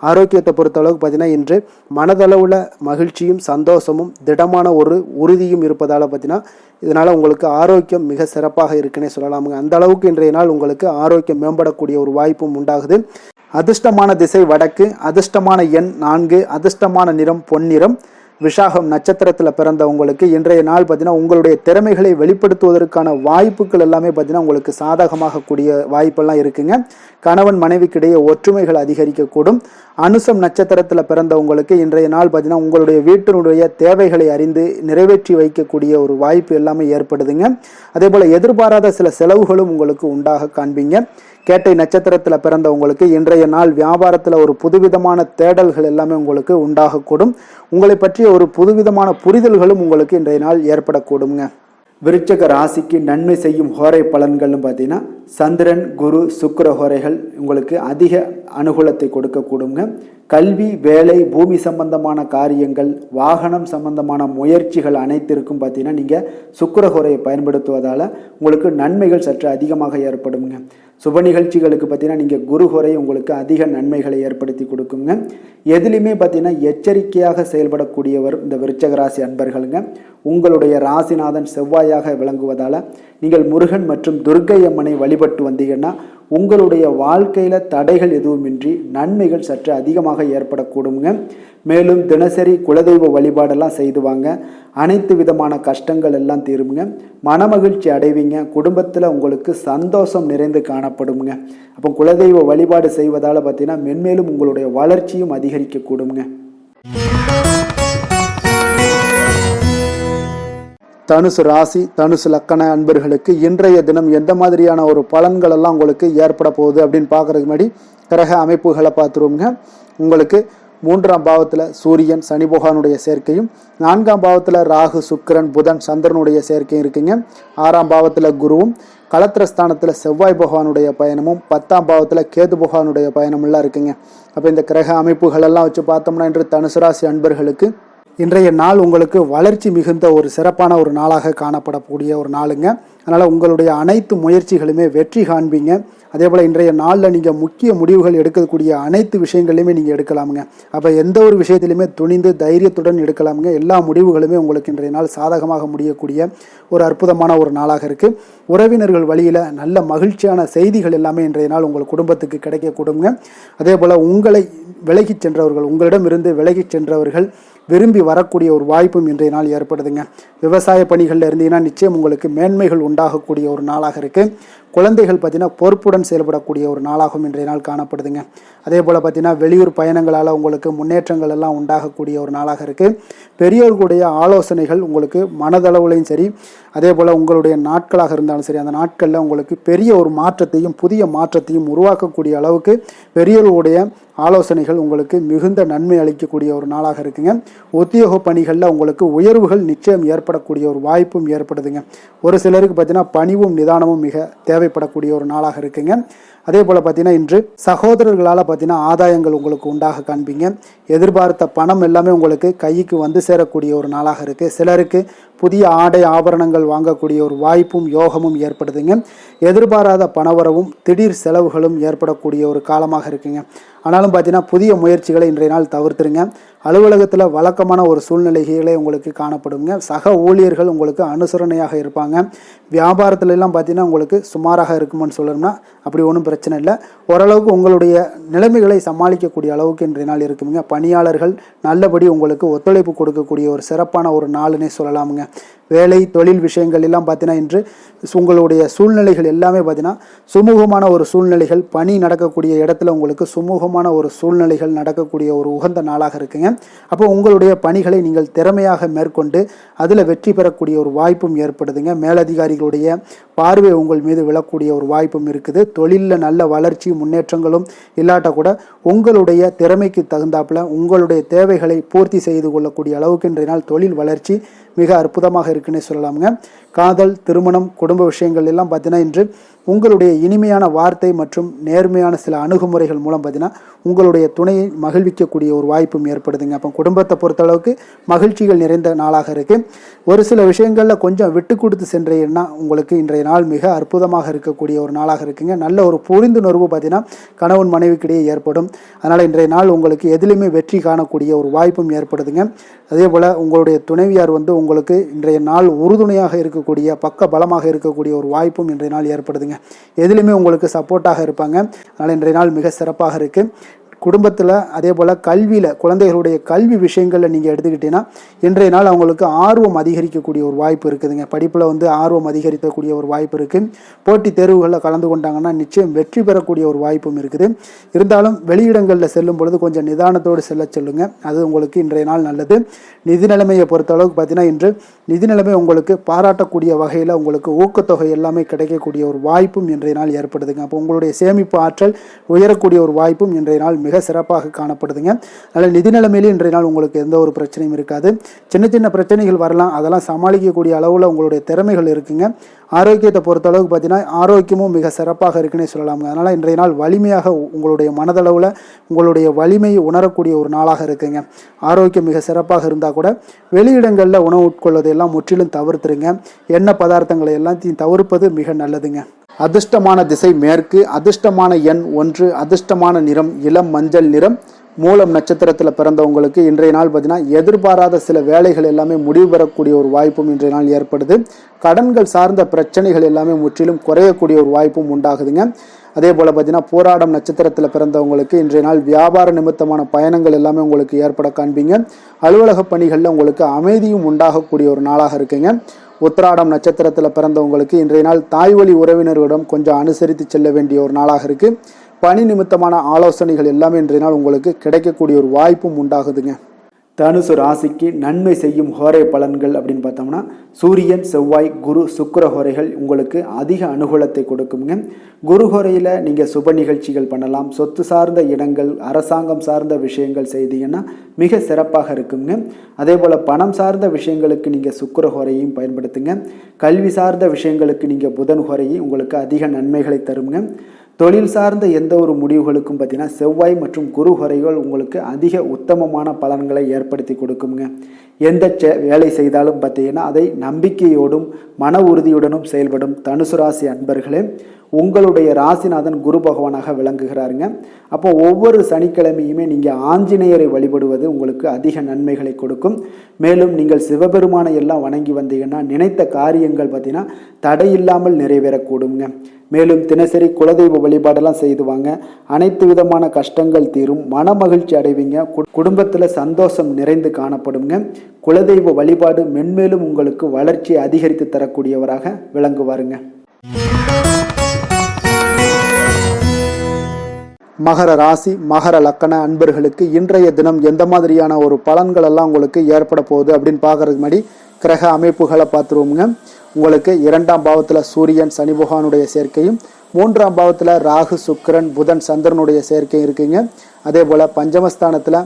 ஆரோக்கியத்தை பொறுத்தளவுக்கு பார்த்தீங்கன்னா இன்று மனதளவில் மகிழ்ச்சியும் சந்தோஷமும் திடமான ஒரு உறுதியும் இருப்பதால் பார்த்தீங்கன்னா இதனால் உங்களுக்கு ஆரோக்கியம் மிக சிறப்பாக இருக்குன்னே சொல்லலாமுங்க. அந்த அளவுக்கு இன்றைய நாள் உங்களுக்கு ஆரோக்கியம் மேம்படக்கூடிய ஒரு வாய்ப்பும் உண்டாகுது. அதிர்ஷ்டமான திசை வடக்கு, அதிர்ஷ்டமான எண் 4, அதிர்ஷ்டமான நிறம் பொன்னிறம். விஷாகம் நட்சத்திரத்தில் பிறந்தவங்களுக்கு இன்றைய நாள் பார்த்தீங்கன்னா உங்களுடைய திறமைகளை வெளிப்படுத்துவதற்கான வாய்ப்புகள் எல்லாமே பார்த்தீங்கன்னா உங்களுக்கு சாதகமாக கூடிய வாய்ப்பெல்லாம் இருக்குங்க. கணவன் மனைவிக்கிடையே ஒற்றுமைகள் அதிகரிக்கக்கூடும். அனுசம் நட்சத்திரத்தில் பிறந்தவங்களுக்கு இன்றைய நாள் பார்த்தீங்கன்னா உங்களுடைய வீட்டினுடைய தேவைகளை அறிந்து நிறைவேற்றி வைக்கக்கூடிய ஒரு வாய்ப்பு எல்லாமே ஏற்படுதுங்க. அதே போல் எதிர்பாராத சில செலவுகளும் உங்களுக்கு உண்டாக காண்பீங்க. கேட்டை நட்சத்திரத்தில் பிறந்தவங்களுக்கு இன்றைய நாள் வியாபாரத்தில் ஒரு புதுவிதமான தேடல்கள் எல்லாமே உங்களுக்கு உண்டாகக்கூடும். உங்களை பற்றிய ஒரு புதுவிதமான புரிதல்களும் உங்களுக்கு இன்றைய நாள் ஏற்படக்கூடுங்க. விருச்சக ராசிக்கு நன்மை செய்யும் ஹோரை பலன்கள்னு பார்த்தீங்கன்னா சந்திரன் குரு சுக்கிர ஹோரைகள் உங்களுக்கு அதிக அனுகூலத்தை கொடுக்கக்கூடுங்க. கல்வி, வேலை, பூமி சம்பந்தமான காரியங்கள், வாகனம் சம்பந்தமான முயற்சிகள் அனைத்திற்கும் பார்த்தீங்கன்னா நீங்கள் சுக்கிர ஹோரையை பயன்படுத்துவதால் உங்களுக்கு நன்மைகள் சற்று அதிகமாக ஏற்படுங்க. சுப நிகழ்ச்சிகளுக்கு பார்த்தீங்கன்னா நீங்கள் குரு ஹோரை உங்களுக்கு அதிக நன்மைகளை ஏற்படுத்தி கொடுக்குங்க. எதுலையுமே பார்த்தீங்கன்னா எச்சரிக்கையாக செயல்படக்கூடியவர் இந்த விருச்சக ராசி அன்பர்களுங்க. உங்களுடைய ராசிநாதன் செவ்வாயாக விளங்குவதால் நீங்கள் முருகன் மற்றும் துர்க்கை அம்மனை வழிபட்டு வந்தீங்கன்னா உங்களுடைய வாழ்க்கையில் தடைகள் எதுவுமின்றி நன்மைகள் சற்று அதிகமாக ஏற்படக்கூடுங்க. மேலும் தினசரி குலதெய்வ வழிபாடெல்லாம் செய்து வாங்க. அனைத்து விதமான கஷ்டங்கள் எல்லாம் தீருங்க. மனமகிழ்ச்சி அடைவீங்க. குடும்பத்தில் உங்களுக்கு சந்தோஷம் நிறைந்து காணப்படுங்க. அப்போ குலதெய்வ வழிபாடு செய்வதால் பார்த்தீங்கன்னா மென்மேலும் உங்களுடைய வளர்ச்சியும் அதிகரிக்கக்கூடுங்க. தனுசு ராசி, தனுசு லக்கண அன்பர்களுக்கு இன்றைய தினம் எந்த மாதிரியான ஒரு பலன்கள் எல்லாம் உங்களுக்கு ஏற்பட போகுது அப்படின்னு பார்க்கறதுக்கு முன்னாடி கிரக அமைப்புகளை பார்த்துருவோங்க. உங்களுக்கு 3ஆம் பாவத்தில் சூரியன் சனி பகவானுடைய சேர்க்கையும், 4ஆம் பாவத்தில் ராகு சுக்கிரன் புதன் சந்திரனுடைய சேர்க்கையும் இருக்குங்க. 6ஆம் பாவத்தில் குருவும், களத்திரஸ்தானத்தில் செவ்வாய் பகவானுடைய பயணமும், 10ஆம் பாவத்தில் கேது பகவானுடைய பயணமெல்லாம் இருக்குங்க. அப்போ இந்த கிரக அமைப்புகள் எல்லாம் வச்சு பார்த்தோம்னா இன்று தனுசு ராசி அன்பர்களுக்கு இன்றைய நாள் உங்களுக்கு வளர்ச்சி மிகுந்த ஒரு சிறப்பான ஒரு நாளாக காணப்படக்கூடிய ஒரு நாளுங்க. அதனால் உங்களுடைய அனைத்து முயற்சிகளுமே வெற்றி காண்பீங்க. அதே போல் இன்றைய நாளில் நீங்கள் முக்கிய முடிவுகள் எடுக்கக்கூடிய அனைத்து விஷயங்களையுமே நீங்கள் எடுக்கலாமுங்க. அப்போ எந்த ஒரு விஷயத்திலையுமே துணிந்து தைரியத்துடன் எடுக்கலாமுங்க. எல்லா முடிவுகளுமே உங்களுக்கு இன்றைய நாள் சாதகமாக முடியக்கூடிய ஒரு அற்புதமான ஒரு நாளாக இருக்குது. உறவினர்கள் வழியில் நல்ல மகிழ்ச்சியான செய்திகள் எல்லாமே இன்றைய நாள் உங்கள் குடும்பத்துக்கு கிடைக்கக்கூடுங்க. அதே போல் உங்களை விலகிச் சென்றவர்கள், உங்களிடமிருந்து விலகிச் சென்றவர்கள் விரும்பி வரக்கூடிய ஒரு வாய்ப்பும் இன்றைய நாள் ஏற்படுதுங்க. விவசாய பணிகளில் இருந்தீங்கன்னா நிச்சயம் உங்களுக்கு மேன்மைகள் உண்டாகக்கூடிய ஒரு நாளாக இருக்குது. குழந்தைகள் பார்த்தீங்கன்னா பொறுப்புடன் செயல்படக்கூடிய ஒரு நாளாகவும் இன்றைய நாள் காணப்படுதுங்க. அதே போல் பார்த்தீங்கன்னா வெளியூர் பயணங்களால் உங்களுக்கு முன்னேற்றங்கள் எல்லாம் உண்டாகக்கூடிய ஒரு நாளாக இருக்குது. பெரியோர்களுடைய ஆலோசனைகள் உங்களுக்கு மனதளவுலையும் சரி, அதே போல் உங்களுடைய நாட்களாக இருந்தாலும் சரி, அந்த நாட்களில் உங்களுக்கு பெரிய ஒரு மாற்றத்தையும் புதிய மாற்றத்தையும் உருவாக்கக்கூடிய அளவுக்கு பெரியோர்களுடைய ஆலோசனைகள் உங்களுக்கு மிகுந்த நன்மை அளிக்கக்கூடிய ஒரு நாளாக இருக்குங்க. உத்தியோக பணிகளில் உங்களுக்கு உயர்வுகள் நிச்சயம் ஏற்படக்கூடிய ஒரு வாய்ப்பும் ஏற்படுதுங்க. ஒரு சிலருக்கு பார்த்தீங்கன்னா பணிவும் நிதானமும் மிக தேவைப்படக்கூடிய ஒரு நாளாக இருக்குங்க. அதே போல் பார்த்தீங்கன்னா இன்று சகோதரர்களால் பார்த்தீங்கன்னா ஆதாயங்கள் உங்களுக்கு உண்டாக காண்பீங்க. எதிர்பார்த்த பணம் எல்லாமே உங்களுக்கு கைக்கு வந்து சேரக்கூடிய ஒரு நாளாக இருக்குது. சிலருக்கு புதிய ஆடை ஆபரணங்கள் வாங்கக்கூடிய ஒரு வாய்ப்பும் யோகமும் ஏற்படுதுங்க. எதிர்பாராத பணவரவும் திடீர் செலவுகளும் ஏற்படக்கூடிய ஒரு காலமாக இருக்குங்க. ஆனாலும் பார்த்தீங்கன்னா புதிய முயற்சிகளை இன்றைய நாள் தவிர்த்துருங்க. அலுவலகத்தில் வழக்கமான ஒரு சூழ்நிலைகளே உங்களுக்கு காணப்படுங்க. சக ஊழியர்கள் உங்களுக்கு அனுசரணையாக இருப்பாங்க. வியாபாரத்துல எல்லாம் பார்த்தீங்கன்னா உங்களுக்கு சுமாராக இருக்குமென்னு சொல்லணும்னா அப்படி ஒன்றும் பிரச்சனை இல்லை. ஓரளவுக்கு உங்களுடைய நிலைமைகளை சமாளிக்கக்கூடிய அளவுக்கு இன்றைய நாள் இருக்குங்க. பணியாளர்கள் நல்லபடி உங்களுக்கு ஒத்துழைப்பு கொடுக்கக்கூடிய ஒரு சிறப்பான ஒரு நாளுன்னே சொல்லலாமுங்க. வேலை தொழில் விஷயங்கள் எல்லாம் பார்த்தீங்கன்னா இன்று உங்களுடைய சூழ்நிலைகள் எல்லாமே பார்த்தீங்கன்னா சுமூகமான ஒரு சூழ்நிலைகள், பணி நடக்கக்கூடிய இடத்துல உங்களுக்கு சுமூகமான ஒரு சூழ்நிலைகள் நடக்கக்கூடிய ஒரு உகந்த நாளாக இருக்குங்க. அப்போ உங்களுடைய பணிகளை நீங்கள் திறமையாக மேற்கொண்டு அதில் வெற்றி பெறக்கூடிய ஒரு வாய்ப்பும் ஏற்படுதுங்க. மேலதிகாரிகளுடைய பார்வை உங்கள் மீது விழக்கூடிய ஒரு வாய்ப்பும் இருக்குது. தொழிலில் நல்ல வளர்ச்சி முன்னேற்றங்களும் இல்லாட்ட கூட உங்களுடைய திறமைக்கு தகுந்தாப்புல உங்களுடைய தேவைகளை பூர்த்தி செய்து கொள்ளக்கூடிய அளவுக்கு இன்றைய நாள் தொழில் வளர்ச்சி மிக அற்புதமாக இருக்குன்னே சொல்லலாமுங்க. காதல், திருமணம், குடும்ப விஷயங்கள் எல்லாம் பார்த்தீங்கன்னா இன்று உங்களுடைய இனிமையான வார்த்தை மற்றும் நேர்மையான சில அணுகுமுறைகள் மூலம் பார்த்தீங்கன்னா உங்களுடைய துணையை மகிழ்விக்கக்கூடிய ஒரு வாய்ப்பும் ஏற்படுதுங்க. அப்போ குடும்பத்தை பொறுத்தளவுக்கு மகிழ்ச்சிகள் நிறைந்த நாளாக இருக்குது. ஒரு சில விஷயங்களில் கொஞ்சம் விட்டு கொடுத்து சென்றீங்கன்னா உங்களுக்கு இன்றைய நாள் மிக அற்புதமாக இருக்கக்கூடிய ஒரு நாளாக இருக்குங்க. நல்ல ஒரு புரிந்துணர்வு பார்த்தீங்கன்னா கணவன் மனைவிக்கிடையே ஏற்படும். அதனால் இன்றைய நாள் உங்களுக்கு எதிலுமே வெற்றி காணக்கூடிய ஒரு வாய்ப்பும் ஏற்படுதுங்க. அதே போல் உங்களுடைய துணைவியார் உங்களுக்கு இன்றைய நாள் உறுதுணையாக இருக்கக்கூடிய பக்க பலமாக இருக்கக்கூடிய ஒரு வாய்ப்பும் இன்றைய நாள் ஏற்படுதுங்க. எதிலுமே உங்களுக்கு சப்போர்ட்டாக இருப்பாங்க. அதனால் இன்றைய நாள் மிக சிறப்பாக இருக்குது. குடும்பத்தில் அதே போல் கல்வியில் குழந்தைகளுடைய கல்வி விஷயங்களில் நீங்கள் எடுத்துக்கிட்டீங்கன்னா இன்றைய நாள் அவங்களுக்கு ஆர்வம் அதிகரிக்கக்கூடிய ஒரு வாய்ப்பு இருக்குதுங்க. படிப்பில் ஆர்வம் அதிகரிக்கக்கூடிய ஒரு வாய்ப்பு இருக்குது. போட்டித் தேர்வுகளில் கலந்து கொண்டாங்கன்னா நிச்சயம் வெற்றி பெறக்கூடிய ஒரு வாய்ப்பும் இருக்குது. இருந்தாலும் வெளியிடங்களில் செல்லும் பொழுது கொஞ்சம் நிதானத்தோடு செல்ல சொல்லுங்கள். அது உங்களுக்கு இன்றைய நாள் நல்லது. நிதி நிலைமையை பொறுத்தளவுக்கு பார்த்தீங்கன்னா இன்று நிதி நிலைமை உங்களுக்கு பாராட்டக்கூடிய வகையில் உங்களுக்கு ஊக்கத்தொகை எல்லாமே கிடைக்கக்கூடிய ஒரு வாய்ப்பும் இன்றைய நாள் ஏற்படுதுங்க. அப்போ உங்களுடைய சேமிப்பு ஆற்றல் உயரக்கூடிய ஒரு வாய்ப்பும் இன்றைய நாள் மிக சிறப்பாக காணப்படுதுங்க. அதனால் நிதி நிலைமையிலே இன்றைய நாள் உங்களுக்கு எந்த ஒரு பிரச்சனையும் இருக்காது. சின்ன சின்ன பிரச்சனைகள் வரலாம், அதெல்லாம் சமாளிக்கக்கூடிய அளவில் உங்களுடைய திறமைகள் இருக்குங்க. ஆரோக்கியத்தை பொறுத்தளவுக்கு பார்த்தீங்கன்னா ஆரோக்கியமும் மிக சிறப்பாக இருக்குன்னே சொல்லலாங்க. அதனால் இன்றைய நாள் வலிமையாக உங்களுடைய மனதளவில் உங்களுடைய வலிமையை உணரக்கூடிய ஒரு நாளாக இருக்குங்க. ஆரோக்கியம் மிக சிறப்பாக இருந்தால் கூட வெளியிடங்களில் உணவு உட்கொள்வதையெல்லாம் முற்றிலும் தவிர்த்துருங்க. எண்ணெய் பதார்த்தங்களை எல்லாத்தையும் தவிர்ப்பது மிக நல்லதுங்க. அதிர்ஷ்டமான திசை மேற்கு, அதிர்ஷ்டமான எண் 1, அதிர்ஷ்டமான நிறம் இளம் மஞ்சள் நிறம். மூலம் நட்சத்திரத்தில் பிறந்தவங்களுக்கு இன்றைய நாள் பார்த்தீங்கன்னா எதிர்பாராத சில வேலைகள் எல்லாமே முடிவு பெறக்கூடிய ஒரு வாய்ப்பும் இன்றைய நாள் ஏற்படுது. கடன்கள் சார்ந்த பிரச்சனைகள் எல்லாமே முற்றிலும் குறையக்கூடிய ஒரு வாய்ப்பும் உண்டாகுதுங்க. அதே போல் பார்த்தீங்கன்னா போராடம் நட்சத்திரத்தில் பிறந்தவங்களுக்கு இன்றைய நாள் வியாபார நிமித்தமான பயணங்கள் எல்லாமே உங்களுக்கு ஏற்பட காண்பீங்க. அலுவலக பணிகளில் உங்களுக்கு அமைதியும் உண்டாகக்கூடிய ஒரு நாளாக இருக்குங்க. உத்திராடம் நட்சத்திரத்தில் பிறந்தவங்களுக்கு இன்றைய நாள் தாய்வழி உறவினர்களிடம் கொஞ்சம் அனுசரித்து செல்ல வேண்டிய ஒரு நாளாக இருக்குது. பணி நிமித்தமான ஆலோசனைகள் எல்லாமே இன்றைய நாள் உங்களுக்கு கிடைக்கக்கூடிய ஒரு வாய்ப்பும் உண்டாகுதுங்க. தனுசு ராசிக்கு நன்மை செய்யும் ஹோரை பலன்கள் அப்படின்னு பார்த்தோம்னா சூரியன், செவ்வாய், குரு, சுக்கிர ஹோரைகள் உங்களுக்கு அதிக அனுகூலத்தை கொடுக்குங்க. குரு ஹோரையில் நீங்கள் சுப நிகழ்ச்சிகள் பண்ணலாம். சொத்து சார்ந்த இடங்கள், அரசாங்கம் சார்ந்த விஷயங்கள் செய்தீங்கன்னா மிக சிறப்பாக இருக்குங்க. அதே போல் பணம் சார்ந்த விஷயங்களுக்கு நீங்கள் சுக்கிர ஹோரையும் பயன்படுத்துங்க. கல்வி சார்ந்த விஷயங்களுக்கு நீங்கள் புதன் ஹோரையும் உங்களுக்கு அதிக நன்மைகளை தருங்க. தொழில் சார்ந்த எந்த ஒரு முடிவுகளுக்கும் பார்த்தீங்கன்னா செவ்வாய் மற்றும் குரு ஹோரைகள் உங்களுக்கு அதிக உத்தமமான பலன்களை ஏற்படுத்தி கொடுக்குங்க. எந்த வேலை செய்தாலும் பார்த்தீங்கன்னா அதை நம்பிக்கையோடும் மன உறுதியுடனும் செயல்படும் தனுசு ராசி அன்பர்களே, உங்களுடைய ராசிநாதன் குரு பகவானாக விளங்குகிறாருங்க. அப்போ ஒவ்வொரு சனிக்கிழமையுமே நீங்கள் ஆஞ்சநேயரை வழிபடுவது உங்களுக்கு அதிக நன்மைகளை கொடுக்கும். மேலும் நீங்கள் சிவபெருமானை எல்லாம் வணங்கி வந்தீங்கன்னா நினைத்த காரியங்கள் பார்த்தீங்கன்னா தடையில்லாமல் நிறைவேறக்கூடுங்க. மேலும் தினசரி குலதெய்வ வழிபாடெல்லாம் செய்துவாங்க. அனைத்து விதமான கஷ்டங்கள் தீரும், மன மகிழ்ச்சி அடைவீங்க, குடும்பத்தில் சந்தோஷம் நிறைந்து காணப்படுங்க. குலதெய்வ வழிபாடு மென்மேலும் உங்களுக்கு வளர்ச்சியை அதிகரித்து தரக்கூடியவராக விளங்குவாருங்க. மகர ராசி, மகர லக்கண அன்பர்களுக்கு இன்றைய தினம் எந்த மாதிரியான ஒரு பலன்கள் எல்லாம் உங்களுக்கு ஏற்பட போகுது அப்படின்னு பார்க்கறதுக்கு முன்னாடி கிரக அமைப்புகளை பார்த்துருவோங்க. உங்களுக்கு 2ஆம் பாவத்தில் சூரியன் சனி பகவானுடைய சேர்க்கையும், 3ஆம் பாவத்தில் ராகு சுக்கிரன் புதன் சந்திரனுடைய சேர்க்கையும் இருக்குங்க. அதே போல் பஞ்சமஸ்தானத்தில்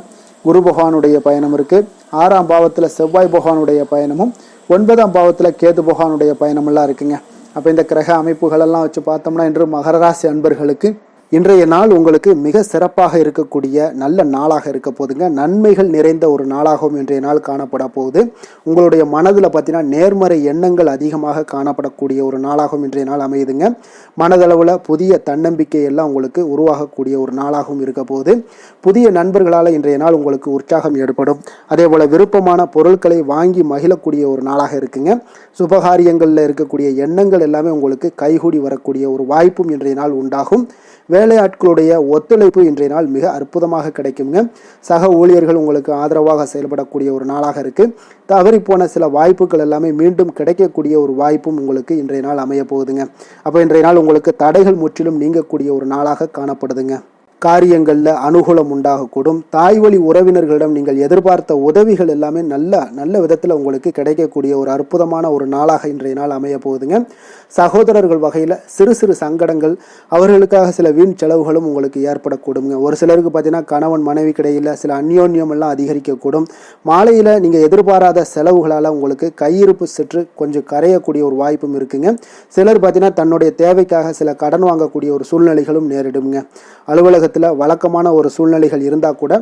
குரு பகவானுடைய பயணம் இருக்குது. 6ஆம் பாவத்தில் செவ்வாய் பகவானுடைய பயணமும், 9ஆம் பாவத்தில் கேது பகவானுடைய பயணமெல்லாம் இருக்குங்க. அப்போ இந்த கிரக அமைப்புகளெல்லாம் வச்சு பார்த்தோம்னா இன்று மகர ராசி அன்பர்களுக்கு இன்றைய நாள் உங்களுக்கு மிக சிறப்பாக இருக்கக்கூடிய நல்ல நாளாக இருக்க போகுதுங்க. நன்மைகள் நிறைந்த ஒரு நாளாகவும் இன்றைய நாள் காணப்பட போகுது. உங்களுடைய மனதில் பார்த்தீங்கன்னா நேர்மறை எண்ணங்கள் அதிகமாக காணப்படக்கூடிய ஒரு நாளாகவும் இன்றைய நாள் அமையுதுங்க. மனதளவில் புதிய தன்னம்பிக்கை எல்லாம் உங்களுக்கு உருவாகக்கூடிய ஒரு நாளாகவும் இருக்க போகுது. புதிய நண்பர்களால் இன்றைய நாள் உங்களுக்கு உற்சாகம் ஏற்படும். அதே போல் விருப்பமான பொருட்களை வாங்கி மகிழக்கூடிய ஒரு நாளாக இருக்குங்க. சுபகாரியங்களில் இருக்கக்கூடிய எண்ணங்கள் எல்லாமே உங்களுக்கு கைகூடி வரக்கூடிய ஒரு வாய்ப்பும் இன்றைய நாள் உண்டாகும். வேலையாட்களுடைய ஒத்துழைப்பு இன்றைய நாள் மிக அற்புதமாக கிடைக்குங்க. சக ஊழியர்கள் உங்களுக்கு ஆதரவாக செயல்படக்கூடிய ஒரு நாளாக இருக்கு. தவறி போன சில வாய்ப்புகள் எல்லாமே மீண்டும் கிடைக்கக்கூடிய ஒரு வாய்ப்பும் உங்களுக்கு இன்றைய நாள் அமைய போகுதுங்க. அப்போ இன்றைய நாள் உங்களுக்கு தடைகள் முற்றிலும் நீங்கக்கூடிய ஒரு நாளாக காணப்படுதுங்க. காரியங்களில் அனுகூலம் உண்டாகக்கூடும். தாய்வழி உறவினர்களிடம் நீங்கள் எதிர்பார்த்த உதவிகள் எல்லாமே நல்ல விதத்தில் உங்களுக்கு கிடைக்கக்கூடிய ஒரு அற்புதமான ஒரு நாளாக இன்றைய நாள் அமைய போகுதுங்க. சகோதரர்கள் வகையில் சிறு சிறு சங்கடங்கள், அவர்களுக்காக சில வீண் செலவுகளும் உங்களுக்கு ஏற்படக்கூடுங்க. ஒரு சிலருக்கு பார்த்தீங்கன்னா கணவன் மனைவி கிடையில் சில அந்யோன்யம் எல்லாம் அதிகரிக்கக்கூடும். மாலையில் நீங்கள் எதிர்பாராத செலவுகளால் உங்களுக்கு கையிருப்பு சற்று கொஞ்சம் கரையக்கூடிய ஒரு வாய்ப்பும் இருக்குங்க. சிலர் பார்த்தீங்கன்னா தன்னுடைய தேவைக்காக சில கடன் வாங்கக்கூடிய ஒரு சூழ்நிலைகளும் நேரிடுங்க. அலுவலகத்தில் வழக்கமான ஒரு சூழ்நிலைகள் இருந்தால் கூட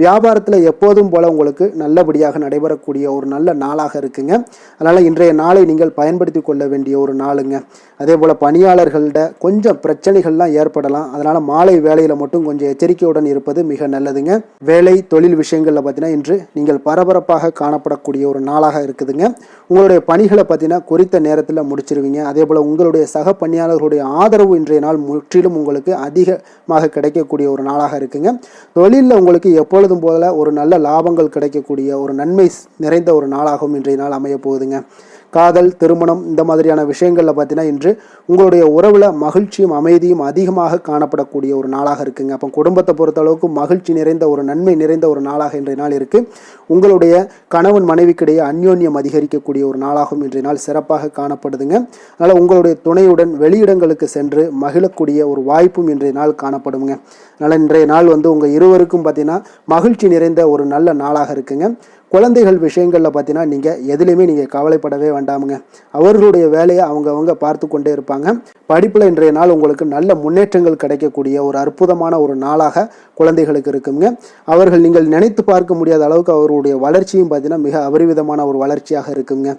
வியாபாரத்தில் எப்போதும் போல உங்களுக்கு நல்லபடியாக நடைபெறக்கூடிய ஒரு நல்ல நாளாக இருக்குங்க. அதனால் இன்றைய நாளை நீங்கள் பயன்படுத்தி கொள்ள வேண்டிய ஒரு நாளுங்க. அதே போல் பணியாளர்கள்ட கொஞ்சம் பிரச்சனைகள்லாம் ஏற்படலாம். அதனால் மாலை வேலையில் மட்டும் கொஞ்சம் எச்சரிக்கையுடன் இருப்பது மிக நல்லதுங்க. வேலை தொழில் விஷயங்களில் பார்த்தீங்கன்னா இன்று நீங்கள் பரபரப்பாக காணப்படக்கூடிய ஒரு நாளாக இருக்குதுங்க. உங்களுடைய பணிகளை பார்த்தீங்கன்னா குறித்த நேரத்தில் முடிச்சிருவீங்க. அதே போல் உங்களுடைய சக பணியாளர்களுடைய ஆதரவு இன்றைய நாள் முற்றிலும் உங்களுக்கு அதிகமாக கிடைக்கக்கூடிய ஒரு நாளாக இருக்குங்க. தொழிலில் உங்களுக்கு எப்பொழுதும் போல ஒரு நல்ல லாபங்கள் கிடைக்கக்கூடிய ஒரு நன்மை நிறைந்த ஒரு நாளாகவும் இன்றைய நாள் அமைய போகுதுங்க. காதல், திருமணம் இந்த மாதிரியான விஷயங்களில் பார்த்தீங்கன்னா இன்று உங்களுடைய உறவில் மகிழ்ச்சியும் அமைதியும் அதிகமாக காணப்படக்கூடிய ஒரு நாளாக இருக்குங்க. அப்போ குடும்பத்தை பொறுத்தளவுக்கு மகிழ்ச்சி நிறைந்த ஒரு நன்மை நிறைந்த ஒரு நாளாக இன்றைய நாள் இருக்குது. உங்களுடைய கணவன் மனைவிக்கிடையே அந்யோன்யம் அதிகரிக்கக்கூடிய ஒரு நாளாகவும் இன்றைய நாள் சிறப்பாக காணப்படுதுங்க. அதனால் உங்களுடைய துணையுடன் வெளியிடங்களுக்கு சென்று மகிழக்கூடிய ஒரு வாய்ப்பும் இன்றைய நாள் காணப்படுங்க. அதனால் இன்றைய நாள் உங்கள் இருவருக்கும் பார்த்தீங்கன்னா மகிழ்ச்சி நிறைந்த ஒரு நல்ல நாளாக இருக்குங்க. குழந்தைகள் விஷயங்களில் பார்த்தீங்கன்னா நீங்கள் எதுலேயுமே நீங்கள் கவலைப்படவே வேண்டாமுங்க. அவர்களுடைய வேலையை அவங்க பார்த்து கொண்டே இருப்பாங்க. படிப்பில் இன்றைய நாள் உங்களுக்கு நல்ல முன்னேற்றங்கள் கிடைக்கக்கூடிய ஒரு அற்புதமான ஒரு நாளாக குழந்தைகளுக்கு இருக்குங்க. அவர்கள் நீங்கள் நினைத்து பார்க்க முடியாத அளவுக்கு அவருடைய வளர்ச்சியும் பார்த்தீங்கன்னா மிக அபரிவிதமான ஒரு வளர்ச்சியாக இருக்குங்க.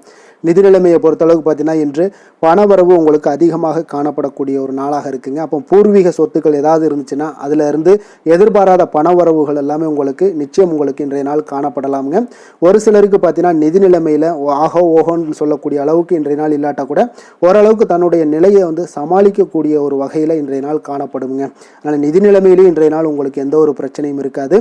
நிதி நிலைமையை பொறுத்தளவுக்கு பார்த்தீங்கன்னா இன்று பணவரவு உங்களுக்கு அதிகமாக காணப்படக்கூடிய ஒரு நாளாக இருக்குங்க. அப்போ பூர்வீக சொத்துக்கள் ஏதாவது இருந்துச்சுன்னா அதில் இருந்து எதிர்பாராத பணவரவுகள் எல்லாமே உங்களுக்கு நிச்சயம் உங்களுக்கு இன்றைய நாள் காணப்படலாமுங்க. ஒரு சிலருக்கு பார்த்தீங்கன்னா நிதி நிலைமையில் ஆகோ ஓஹோன்னு சொல்லக்கூடிய அளவுக்கு இன்றைய நாள் இல்லாட்டா கூட ஓரளவுக்கு தன்னுடைய நிலையை சமாளிக்கக்கூடிய ஒரு வகையில் இன்றைய நாள் காணப்படுங்க. அதனால் நிதி நிலைமையிலேயும் இன்றைய நாள் உங்களுக்கு எந்த ஒரு பிரச்சனையும் இருக்காது.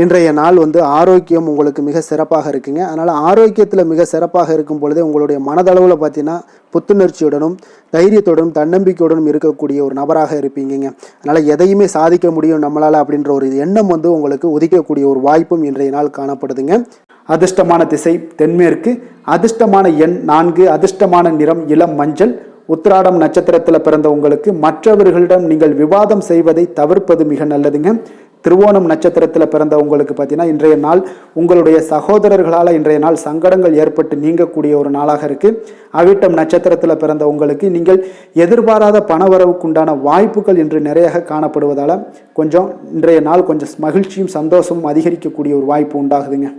இன்றைய நாள் ஆரோக்கியம் உங்களுக்கு மிக சிறப்பாக இருக்குங்க. அதனால் ஆரோக்கியத்தில் மிக சிறப்பாக இருக்கும் பொழுதே உங்களுடைய மனதளவில் பார்த்தீங்கன்னா புத்துணர்ச்சியுடனும் தைரியத்துடனும் தன்னம்பிக்கையுடனும் இருக்கக்கூடிய ஒரு நபராக இருப்பீங்க. அதனால் எதையுமே சாதிக்க முடியும் நம்மளால் அப்படின்ற ஒரு எண்ணம் உங்களுக்கு உதிக்கக்கூடிய ஒரு வாய்ப்பும் இன்றைய நாள் காணப்படுதுங்க. அதிர்ஷ்டமான திசை தென்மேற்கு, அதிர்ஷ்டமான எண் 4, அதிர்ஷ்டமான நிறம் இளம் மஞ்சள். உத்திராடம் நட்சத்திரத்தில் பிறந்த உங்களுக்கு மற்றவர்களிடம் நீங்கள் விவாதம் செய்வதை தவிர்ப்பது மிக நல்லதுங்க. திருவோணம் நட்சத்திரத்தில் பிறந்த உங்களுக்கு பார்த்தீங்கன்னா இன்றைய நாள் உங்களுடைய சகோதரர்களால் இன்றைய நாள் சங்கடங்கள் ஏற்பட்டு நீங்கக்கூடிய ஒரு நாளாக இருக்குது. அவிட்டம் நட்சத்திரத்தில் பிறந்த உங்களுக்கு நீங்கள் எதிர்பாராத பணவரவுக்குண்டான வாய்ப்புகள் இன்று நிறைய காணப்படுவதால் இன்றைய நாள் கொஞ்சம் மகிழ்ச்சியும் சந்தோஷமும் அதிகரிக்கக்கூடிய ஒரு வாய்ப்பு உண்டாகுதுங்க.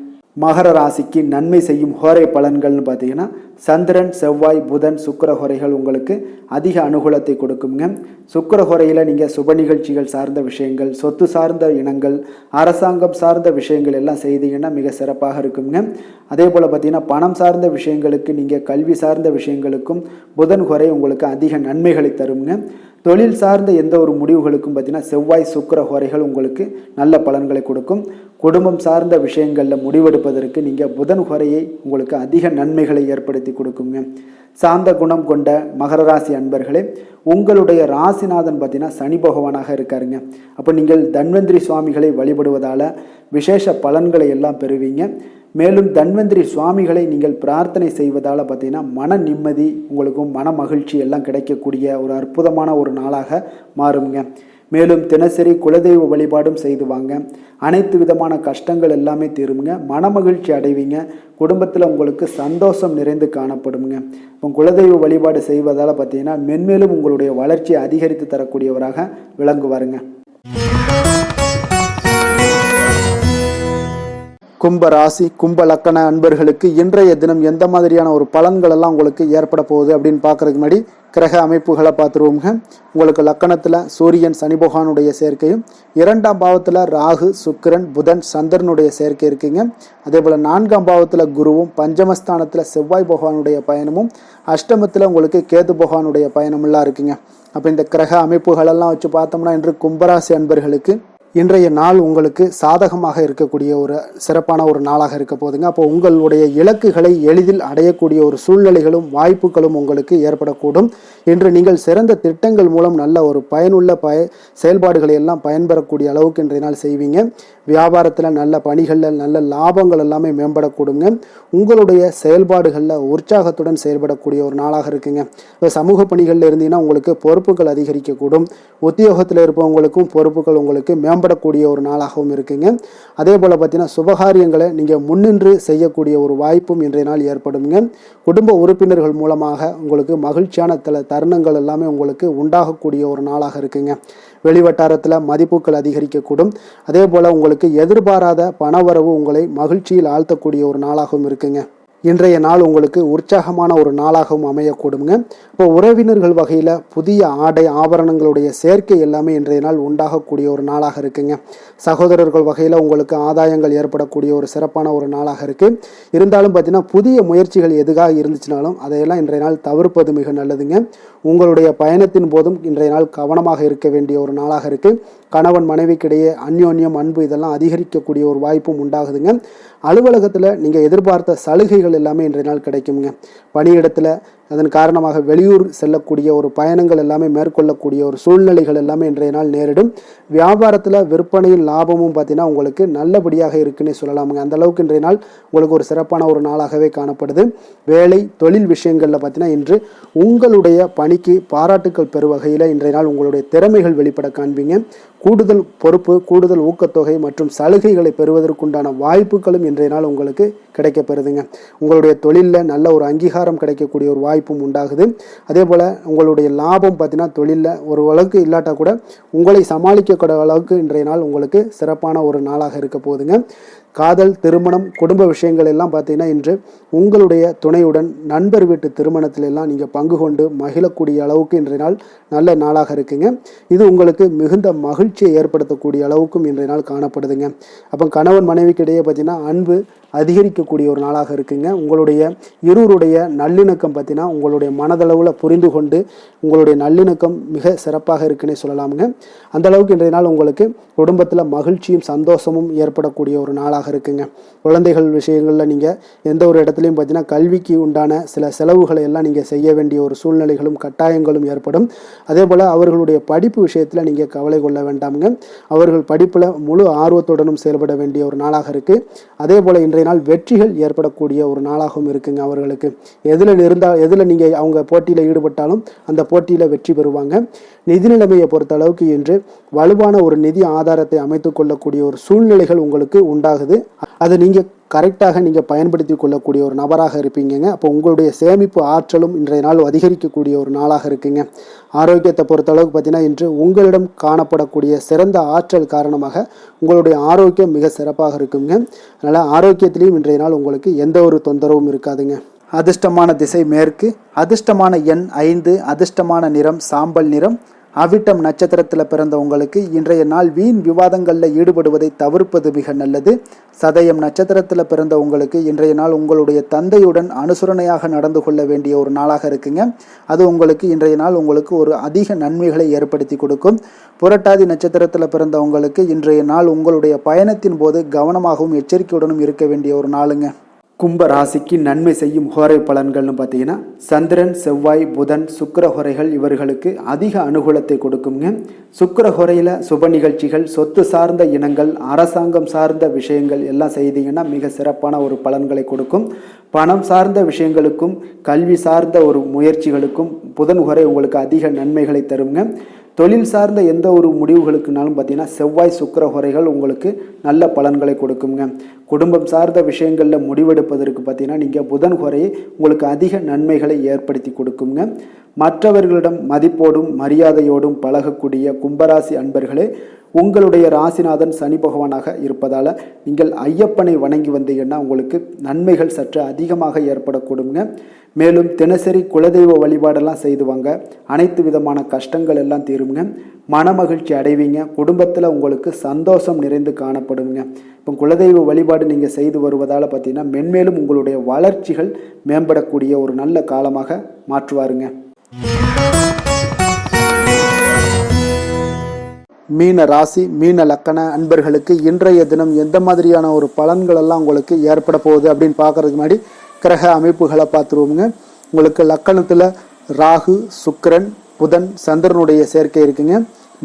மகர ராசிக்கு நன்மை செய்யும் ஹோரை பலன்கள்னு பார்த்தீங்கன்னா சந்திரன், செவ்வாய், புதன், சுக்கிர ஹோரைகள் உங்களுக்கு அதிக அனுகூலத்தை கொடுக்குங்க. சுக்கிர ஹோரையில் நீங்கள் சுப நிகழ்ச்சிகள் சார்ந்த விஷயங்கள், சொத்து சார்ந்த இனங்கள், அரசாங்கம் சார்ந்த விஷயங்கள் எல்லாம் செய்தீங்கன்னா மிக சிறப்பாக இருக்குங்க. அதே போல் பார்த்தீங்கன்னா பணம் சார்ந்த விஷயங்களுக்கு, நீங்கள் கல்வி சார்ந்த விஷயங்களுக்கும் புதன் ஹோரை உங்களுக்கு அதிக நன்மைகளை தருங்க. தொழில் சார்ந்த எந்த ஒரு முடிவுகளுக்கும் பார்த்தீங்கன்னா செவ்வாய், சுக்கிர ஹோரைகள் உங்களுக்கு நல்ல பலன்களை கொடுக்கும். குடும்பம் சார்ந்த விஷயங்களில் முடிவெடுப்பதற்கு நீங்கள் புதன் ஹோரையை உங்களுக்கு அதிக நன்மைகளை ஏற்படுத்தி கொடுக்குங்க. சாந்த குணம் கொண்ட மகர ராசி அன்பர்களே, உங்களுடைய ராசிநாதன் பார்த்தீங்கன்னா சனி பகவானாக இருக்காருங்க. அப்போ நீங்கள் தன்வந்திரி சுவாமிகளை வழிபடுவதால் விசேஷ பலன்களை எல்லாம் பெறுவீங்க. மேலும் தன்வந்திரி சுவாமிகளை நீங்கள் பிரார்த்தனை செய்வதால் பார்த்தீங்கன்னா மன நிம்மதி உங்களுக்கும் மன மகிழ்ச்சி எல்லாம் கிடைக்கக்கூடிய ஒரு அற்புதமான ஒரு நாளாக மாறுங்க. மேலும் தினசரி குலதெய்வ வழிபாடும் செய்து வாங்க. அனைத்து விதமான கஷ்டங்கள் எல்லாமே தீருங்க. மனமகிழ்ச்சி அடைவீங்க. குடும்பத்தில் உங்களுக்கு சந்தோஷம் நிறைந்து காணப்படுங்க. இப்போ குலதெய்வ வழிபாடு செய்வதால் பார்த்தீங்கன்னா மென்மேலும் உங்களுடைய வளர்ச்சியை அதிகரித்து தரக்கூடியவராக விளங்குவாருங்க. கும்ப ராசி, கும்ப லக்கண அன்பர்களுக்கு இன்றைய தினம் எந்த மாதிரியான ஒரு பலன்கள் எல்லாம் உங்களுக்கு ஏற்பட போகுது அப்படின்னு பார்க்கறதுக்கு முன்னாடி கிரக அமைப்புகளை பார்த்துருவோங்க. உங்களுக்கு லக்கணத்தில் சூரியன் சனி பகவானுடைய சேர்க்கையும், 2ஆம் பாவத்தில் ராகு, சுக்கிரன், புதன், சந்திரனுடைய சேர்க்கை இருக்குங்க. அதே போல் 4ஆம் பாவத்தில் குருவும், பஞ்சமஸ்தானத்தில் செவ்வாய் பகவானுடைய பயணமும், அஷ்டமத்தில் உங்களுக்கு கேது பகவானுடைய பயணமெல்லாம் இருக்குங்க. அப்போ இந்த கிரக அமைப்புகளெல்லாம் வச்சு பார்த்தோம்னா இன்று கும்பராசி அன்பர்களுக்கு இன்றைய நாள் உங்களுக்கு சாதகமாக இருக்கக்கூடிய ஒரு சிறப்பான ஒரு நாளாக இருக்க போதுங்க. அப்போ உங்களுடைய இலக்குகளை எளிதில் அடையக்கூடிய ஒரு சூழ்நிலைகளும் வாய்ப்புகளும் உங்களுக்கு ஏற்படக்கூடும். இன்று நீங்கள் சிறந்த திட்டங்கள் மூலம் நல்ல ஒரு பயனுள்ள செயல்பாடுகளை எல்லாம் பயன்பெறக்கூடிய அளவுக்கு இன்றைய நாள் செய்வீங்க. வியாபாரத்தில் நல்ல பணிகளில் நல்ல லாபங்கள் எல்லாமே மேம்படக்கூடுங்க. உங்களுடைய செயல்பாடுகளில் உற்சாகத்துடன் செயல்படக்கூடிய ஒரு நாளாக இருக்குங்க. இப்போ சமூக பணிகளில் இருந்தீங்கன்னா உங்களுக்கு பொறுப்புகள் அதிகரிக்கக்கூடும். உத்தியோகத்தில் இருப்பவங்களுக்கும் பொறுப்புகள் உங்களுக்கு மேம்படக்கூடிய ஒரு நாளாகவும் இருக்குங்க. அதே போல் பார்த்தீங்கன்னா சுபகாரியங்களை நீங்கள் முன்னின்று செய்யக்கூடிய ஒரு வாய்ப்பும் இன்றைய நாள் ஏற்படுங்க. குடும்ப உறுப்பினர்கள் மூலமாக உங்களுக்கு மகிழ்ச்சியான தருணங்கள் எல்லாமே உங்களுக்கு உண்டாகக்கூடிய ஒரு நாளாக இருக்குங்க. வெளிவட்டாரத்தில் மதிப்புகள் அதிகரிக்கக்கூடும். அதே போல் உங்களுக்கு எதிர்பாராத பணவரவு உங்களை மகிழ்ச்சியில் ஆழ்த்தக்கூடிய ஒரு நாளாகவும் இருக்குங்க. இன்றைய நாள் உங்களுக்கு உற்சாகமான ஒரு நாளாகவும் அமையக்கூடுங்க. இப்போ உறவினர்கள் வகையில் புதிய ஆடை ஆபரணங்களுடைய சேர்க்கை எல்லாமே இன்றைய நாள் உண்டாகக்கூடிய ஒரு நாளாக இருக்குங்க. சகோதரர்கள் வகையில் உங்களுக்கு ஆதாயங்கள் ஏற்படக்கூடிய ஒரு சிறப்பான ஒரு நாளாக இருக்குது. இருந்தாலும் பார்த்தீங்கன்னா புதிய முயற்சிகள் எதுக்காக இருந்துச்சுனாலும் அதையெல்லாம் இன்றைய நாள் தவிர்ப்பது மிக நல்லதுங்க. உங்களுடைய பயணத்தின் போதும் இன்றைய நாள் கவனமாக இருக்க வேண்டிய ஒரு நாளாக இருக்குது. கணவன் மனைவிக்கிடையே அந்யோன்யம், அன்பு இதெல்லாம் அதிகரிக்கக்கூடிய ஒரு வாய்ப்பும் உண்டாகுதுங்க. அலுவலகத்தில் நீங்கள் எதிர்பார்த்த சலுகைகள் வாய்ப்புகள் எல்லாமே இன்றைய நாள் கிடைக்குங்க. பணியிடத்தில் அதன் காரணமாக வெளியூர் செல்லக்கூடிய ஒரு பயணங்கள் எல்லாமே மேற்கொள்ளக்கூடிய ஒரு சூழ்நிலைகள் எல்லாமே இன்றைய நாள் நேரிடும். வியாபாரத்தில் விற்பனையில் லாபமும் பார்த்தீங்கன்னா உங்களுக்கு நல்லபடியாக இருக்குன்னே சொல்லலாமுங்க. அந்த அளவுக்கு இன்றைய நாள் உங்களுக்கு ஒரு சிறப்பான ஒரு நாளாகவே காணப்படுது. வேலை தொழில் விஷயங்களில் பார்த்தீங்கன்னா இன்று உங்களுடைய பணிக்கு பாராட்டுக்கள் பெறும் வகையில் இன்றைய நாள் உங்களுடைய திறமைகள் வெளிப்பட காண்பீங்க. கூடுதல் பொறுப்பு, கூடுதல் ஊக்கத்தொகை மற்றும் சலுகைகளை பெறுவதற்குண்டான வாய்ப்புகளும் இன்றைய நாள் உங்களுக்கு கிடைக்கப்பெறுதுங்க. உங்களுடைய தொழிலில் நல்ல ஒரு அங்கீகாரம் கிடைக்கக்கூடிய ஒரு வாய்ப்பும் உண்டாகுது. அதே போல் உங்களுடைய லாபம் பார்த்தீங்கன்னா தொழிலில் ஒரு அளவுக்கு இல்லாட்டா கூட உங்களை சமாளிக்கக்கூடிய அளவுக்கு இன்றைய நாள் உங்களுக்கு சிறப்பான ஒரு நாளாக இருக்க போகுதுங்க. காதல், திருமணம், குடும்ப விஷயங்கள் எல்லாம் பார்த்தீங்கன்னா இன்று உங்களுடைய துணையுடன் நண்பர் வீட்டு திருமணத்தில எல்லாம் நீங்கள் பங்கு கொண்டு மகிழக்கூடிய அளவுக்கு இன்றைய நாள் நல்ல நாளாக இருக்குங்க. இது உங்களுக்கு மிகுந்த மகிழ்ச்சியை ஏற்படுத்தக்கூடிய அளவுக்கும் இன்றைய நாள் காணப்படுதுங்க. அப்போ கணவன் மனைவிக்கிடையே பார்த்தீங்கன்னா அன்பு அதிகரிக்கக்கூடிய ஒரு நாளாக இருக்குங்க. உங்களுடைய இருவருடைய நல்லிணக்கம் பார்த்தீங்கன்னா உங்களுடைய மனதளவில் புரிந்து கொண்டு உங்களுடைய நல்லிணக்கம் மிக சிறப்பாக இருக்குன்னே சொல்லலாமுங்க. அந்த அளவுக்கு இன்றைய நாள் உங்களுக்கு குடும்பத்தில் மகிழ்ச்சியும் சந்தோஷமும் ஏற்படக்கூடிய ஒரு நாளாக இருக்குங்க. குழந்தைகள் விஷயங்களில் நீங்கள் எந்த ஒரு இடத்துலையும் பார்த்தீங்கன்னா கல்விக்கு உண்டான சில செலவுகளை எல்லாம் நீங்கள் செய்ய வேண்டிய ஒரு சூழ்நிலைகளும் கட்டாயங்களும் ஏற்படும். அதே போல் அவர்களுடைய படிப்பு விஷயத்தில் நீங்கள் கவலை கொள்ள வேண்டாமுங்க. அவர்கள் படிப்பில் முழு ஆர்வத்துடனும் செயல்பட வேண்டிய ஒரு நாளாக இருக்குது. அதே போல் இன்றைய நாள் வெற்றிகள் ஏற்படக்கூடிய ஒரு நாளாகவும் இருக்குங்க. அவர்களுக்கு எதில் நீங்கள் அவங்க போட்டியில் ஈடுபட்டாலும் அந்த போட்டியில் வெற்றி பெறுவாங்க. நிதி நிலைமையை பொறுத்த அளவுக்கு இன்று வலுவான ஒரு நிதி ஆதாரத்தை அமைத்துக் கொள்ளக்கூடிய ஒரு சூழ்நிலைகள் உங்களுக்கு உண்டாகுது. அதை நீங்கள் கரெக்டாக நீங்கள் பயன்படுத்தி கொள்ளக்கூடிய ஒரு நபராக இருப்பீங்க. அப்போ உங்களுடைய சேமிப்பு ஆற்றலும் இன்றைய நாள் அதிகரிக்கக்கூடிய ஒரு நாளாக இருக்குங்க. ஆரோக்கியத்தை பொறுத்த அளவுக்கு பார்த்தீங்கன்னா இன்று உங்களிடம் காணப்படக்கூடிய சிறந்த ஆற்றல் காரணமாக உங்களுடைய ஆரோக்கியம் மிக சிறப்பாக இருக்குங்க. அதனால் ஆரோக்கியத்திலையும் இன்றைய நாள் உங்களுக்கு எந்த ஒரு தொந்தரவும் இருக்காதுங்க. அதிர்ஷ்டமான திசை மேற்கு, அதிர்ஷ்டமான எண் 5, அதிர்ஷ்டமான நிறம் சாம்பல் நிறம். அவிட்டம் நட்சத்திரத்தில் பிறந்த உங்களுக்கு இன்றைய நாள் வீண் விவாதங்களில் ஈடுபடுவதை தவிர்ப்பது மிக நல்லது. சதயம் நட்சத்திரத்தில் பிறந்த உங்களுக்கு இன்றைய நாள் உங்களுடைய தந்தையுடன் அனுசரணையாக நடந்து கொள்ள வேண்டிய ஒரு நாளாக இருக்குங்க. அது உங்களுக்கு இன்றைய நாள் உங்களுக்கு ஒரு அதிக நன்மைகளை ஏற்படுத்தி கொடுக்கும். புரட்டாதி நட்சத்திரத்தில் பிறந்த உங்களுக்கு இன்றைய நாள் உங்களுடைய பயணத்தின் போது கவனமாகவும் எச்சரிக்கையுடனும் இருக்க வேண்டிய ஒரு நாளுங்க. கும்ப ராசிக்கு நன்மை செய்யும் ஹோரை பலன்கள்னு பார்த்தீங்கன்னா சந்திரன், செவ்வாய், புதன், சுக்கிர ஹோரைகள் இவர்களுக்கு அதிக அனுகூலத்தை கொடுக்குங்க. சுக்கிர ஹோரையில் சுப நிகழ்ச்சிகள், சொத்து சார்ந்த இனங்கள், அரசாங்கம் சார்ந்த விஷயங்கள் எல்லாம் செய்தீங்கன்னா மிக சிறப்பான ஒரு பலன்களை கொடுக்கும். பணம் சார்ந்த விஷயங்களுக்கும் கல்வி சார்ந்த ஒரு முயற்சிகளுக்கும் புதன் ஹோரை உங்களுக்கு அதிக நன்மைகளை தருங்க. தொழில் சார்ந்த எந்த ஒரு முடிவுகளுக்குனாலும் பார்த்தீங்கன்னா செவ்வாய், சுக்கிர ஹோரைகள் உங்களுக்கு நல்ல பலன்களை கொடுக்குங்க. குடும்பம் சார்ந்த விஷயங்களில் முடிவெடுப்பதற்கு பார்த்தீங்கன்னா நீங்கள் புதன் ஹோரையை உங்களுக்கு அதிக நன்மைகளை ஏற்படுத்தி கொடுக்குங்க. மற்றவர்களிடம் மதிப்போடும் மரியாதையோடும் பழகக்கூடிய கும்பராசி அன்பர்களே, உங்களுடைய ராசிநாதன் சனி பகவானாக இருப்பதால் நீங்கள் ஐயப்பனை வணங்கி வந்தீங்கன்னா உங்களுக்கு நன்மைகள் சற்று அதிகமாக ஏற்படக்கூடுங்க. மேலும் தினசரி குலதெய்வ வழிபாடெல்லாம் செய்து வாங்க. அனைத்து விதமான கஷ்டங்கள் எல்லாம் தீருங்க. மனமகிழ்ச்சி அடைவீங்க. குடும்பத்தில் உங்களுக்கு சந்தோஷம் நிறைந்து காணப்படுங்க. இப்போ குலதெய்வ வழிபாடு நீங்கள் செய்து வருவதால் பார்த்தீங்கன்னா மென்மேலும் உங்களுடைய வளர்ச்சிகள் மேம்படக்கூடிய ஒரு நல்ல காலமாக மாற்றுவாருங்க. மீன ராசி, மீன லக்கண அன்பர்களுக்கு இன்றைய தினம் எந்த மாதிரியான ஒரு பலன்கள் எல்லாம் உங்களுக்கு ஏற்பட போகுது அப்படின்னு பார்க்கறதுக்கு முன்னாடி கிரக அமைப்புகளை பார்த்துருவோங்க. உங்களுக்கு லக்கணத்தில் ராகு, சுக்கிரன், புதன், சந்திரனுடைய சேர்க்கை இருக்குங்க.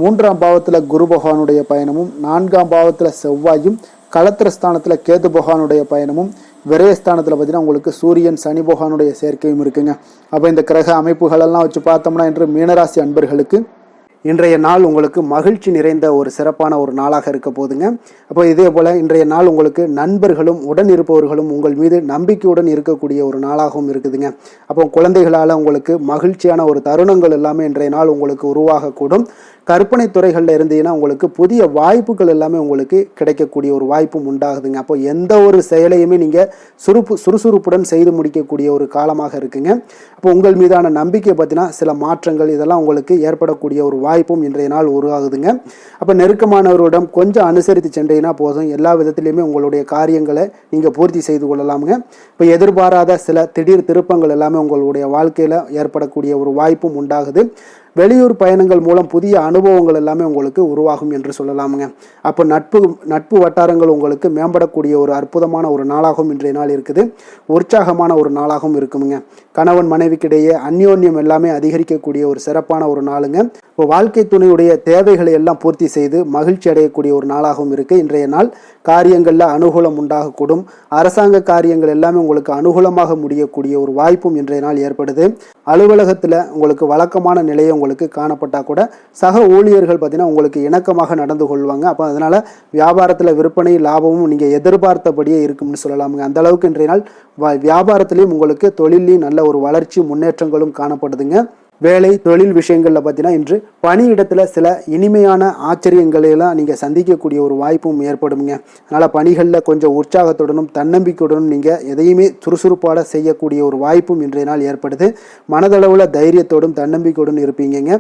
3ஆம் பாவத்தில் குரு பகவானுடைய பயணமும், 4ஆம் பாவத்தில் செவ்வாயும், களத்திரஸ்தானத்தில் கேது பகவானுடைய பயணமும், விரயஸ்தானத்தில் பார்த்தீங்கன்னா உங்களுக்கு சூரியன், சனி பகவானுடைய சேர்க்கையும் இருக்குங்க. அப்போ இந்த கிரக அமைப்புகளெல்லாம் வச்சு பார்த்தோம்னா இன்று மீனராசி அன்பர்களுக்கு இன்றைய நாள் உங்களுக்கு மகிழ்ச்சி நிறைந்த ஒரு சிறப்பான ஒரு நாளாக இருக்க போதுங்க. அப்போ இதே போல் இன்றைய நாள் உங்களுக்கு நண்பர்களும் உடன் இருப்பவர்களும் உங்கள் மீது நம்பிக்கையுடன் இருக்கக்கூடிய ஒரு நாளாகவும் இருக்குதுங்க. அப்போ குழந்தைகளால் உங்களுக்கு மகிழ்ச்சியான ஒரு தருணங்கள் எல்லாமே இன்றைய நாள் உங்களுக்கு உருவாகக்கூடும். கற்பனை துறைகளில் இருந்தீங்கன்னா உங்களுக்கு புதிய வாய்ப்புகள் எல்லாமே உங்களுக்கு கிடைக்கக்கூடிய ஒரு வாய்ப்பும் உண்டாகுதுங்க. அப்போ எந்த ஒரு செயலையுமே நீங்கள் சுறுசுறுப்புடன் செய்து முடிக்கக்கூடிய ஒரு காலமாக இருக்குங்க. அப்போ உங்கள் மீதான நம்பிக்கை பார்த்தீங்கன்னா சில மாற்றங்கள் இதெல்லாம் உங்களுக்கு ஏற்படக்கூடிய ஒரு வாய்ப்பும் இன்றைய நாள் உருவாகுதுங்க. அப்போ நெருக்கமானவரிடம் கொஞ்சம் அனுசரித்து சென்றீங்கன்னா போதும், எல்லா விதத்திலையுமே உங்களுடைய காரியங்களை நீங்கள் பூர்த்தி செய்து கொள்ளலாமுங்க. இப்போ எதிர்பாராத சில திடீர் திருப்பங்கள் எல்லாமே உங்களுடைய வாழ்க்கையில் ஏற்படக்கூடிய ஒரு வாய்ப்பும் உண்டாகுது. வெளியூர் பயணங்கள் மூலம் புதிய அனுபவங்கள் எல்லாமே உங்களுக்கு உருவாகும் என்று சொல்லலாமுங்க. அப்போ நட்பு வட்டாரங்கள் உங்களுக்கு மேம்படக்கூடிய ஒரு அற்புதமான ஒரு நாளாகவும் இன்றைய நாள் இருக்குது. உற்சாகமான ஒரு நாளாகவும் இருக்குமுங்க. கணவன் மனைவிக்கிடையே அந்யோன்யம் எல்லாமே அதிகரிக்கக்கூடிய ஒரு சிறப்பான ஒரு நாளுங்க. இப்போ வாழ்க்கை துணையுடைய தேவைகளை எல்லாம் பூர்த்தி செய்து மகிழ்ச்சி அடையக்கூடிய ஒரு நாளாகவும் இருக்கு இன்றைய நாள். காரியங்களில் அனுகூலம் உண்டாகக்கூடும். அரசாங்க காரியங்கள் எல்லாமே உங்களுக்கு அனுகூலமாக முடியக்கூடிய ஒரு வாய்ப்பும் இன்றைய நாள் ஏற்படுது. அலுவலகத்தில் உங்களுக்கு வழக்கமான நிலையை உங்களுக்கு காணப்பட்டால் கூட சக ஊழியர்கள் பார்த்தீங்கன்னா உங்களுக்கு இணக்கமாக நடந்து கொள்வாங்க. அப்போ அதனால் வியாபாரத்தில் விற்பனை லாபமும் நீங்கள் எதிர்பார்த்தபடியே இருக்கும்னு சொல்லலாமுங்க. அந்த அளவுக்கு இன்றைய நாள் வியாபாரத்திலையும் உங்களுக்கு தொழிலையும் நல்ல ஒரு வளர்ச்சி முன்னேற்றங்களும் காணப்படுதுங்க. வேலை தொழில் விஷயங்களில் பார்த்தீங்கன்னா இன்று பணியிடத்தில் சில இனிமையான ஆச்சரியங்களையெல்லாம் நீங்கள் சந்திக்கக்கூடிய ஒரு வாய்ப்பும் ஏற்படுங்க. அதனால் பணிகளில் கொஞ்சம் உற்சாகத்துடனும் தன்னம்பிக்கையுடனும் நீங்கள் எதையுமே சுறுசுறுப்பாக செய்யக்கூடிய ஒரு வாய்ப்பும் இன்றைய நாள் ஏற்படுது. மனதளவில் தைரியத்தோடும் தன்னம்பிக்கையுடன் இருப்பீங்க.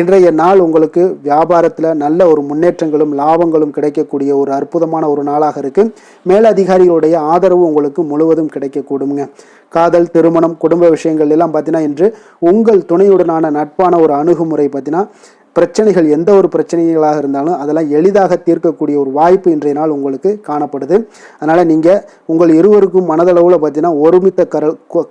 இன்றைய நாள் உங்களுக்கு வியாபாரத்தில் நல்ல ஒரு முன்னேற்றங்களும் லாபங்களும் கிடைக்கக்கூடிய ஒரு அற்புதமான ஒரு நாளாக இருக்குது. மேலதிகாரிகளுடைய ஆதரவு உங்களுக்கு முழுவதும் கிடைக்கக்கூடுங்க. காதல், திருமணம், குடும்ப விஷயங்கள் எல்லாம் பார்த்தீங்கன்னா இன்று உங்கள் துணையுடனான நட்பான ஒரு அணுகுமுறை பார்த்தீங்கன்னா பிரச்சனைகள் எந்த ஒரு பிரச்சனைகளாக இருந்தாலும் அதெல்லாம் எளிதாக தீர்க்கக்கூடிய ஒரு வாய்ப்பு இன்றைய நாள் உங்களுக்கு காணப்படுது. அதனால் நீங்கள் உங்கள் இருவருக்கும் மனதளவில் பார்த்தீங்கன்னா ஒருமித்த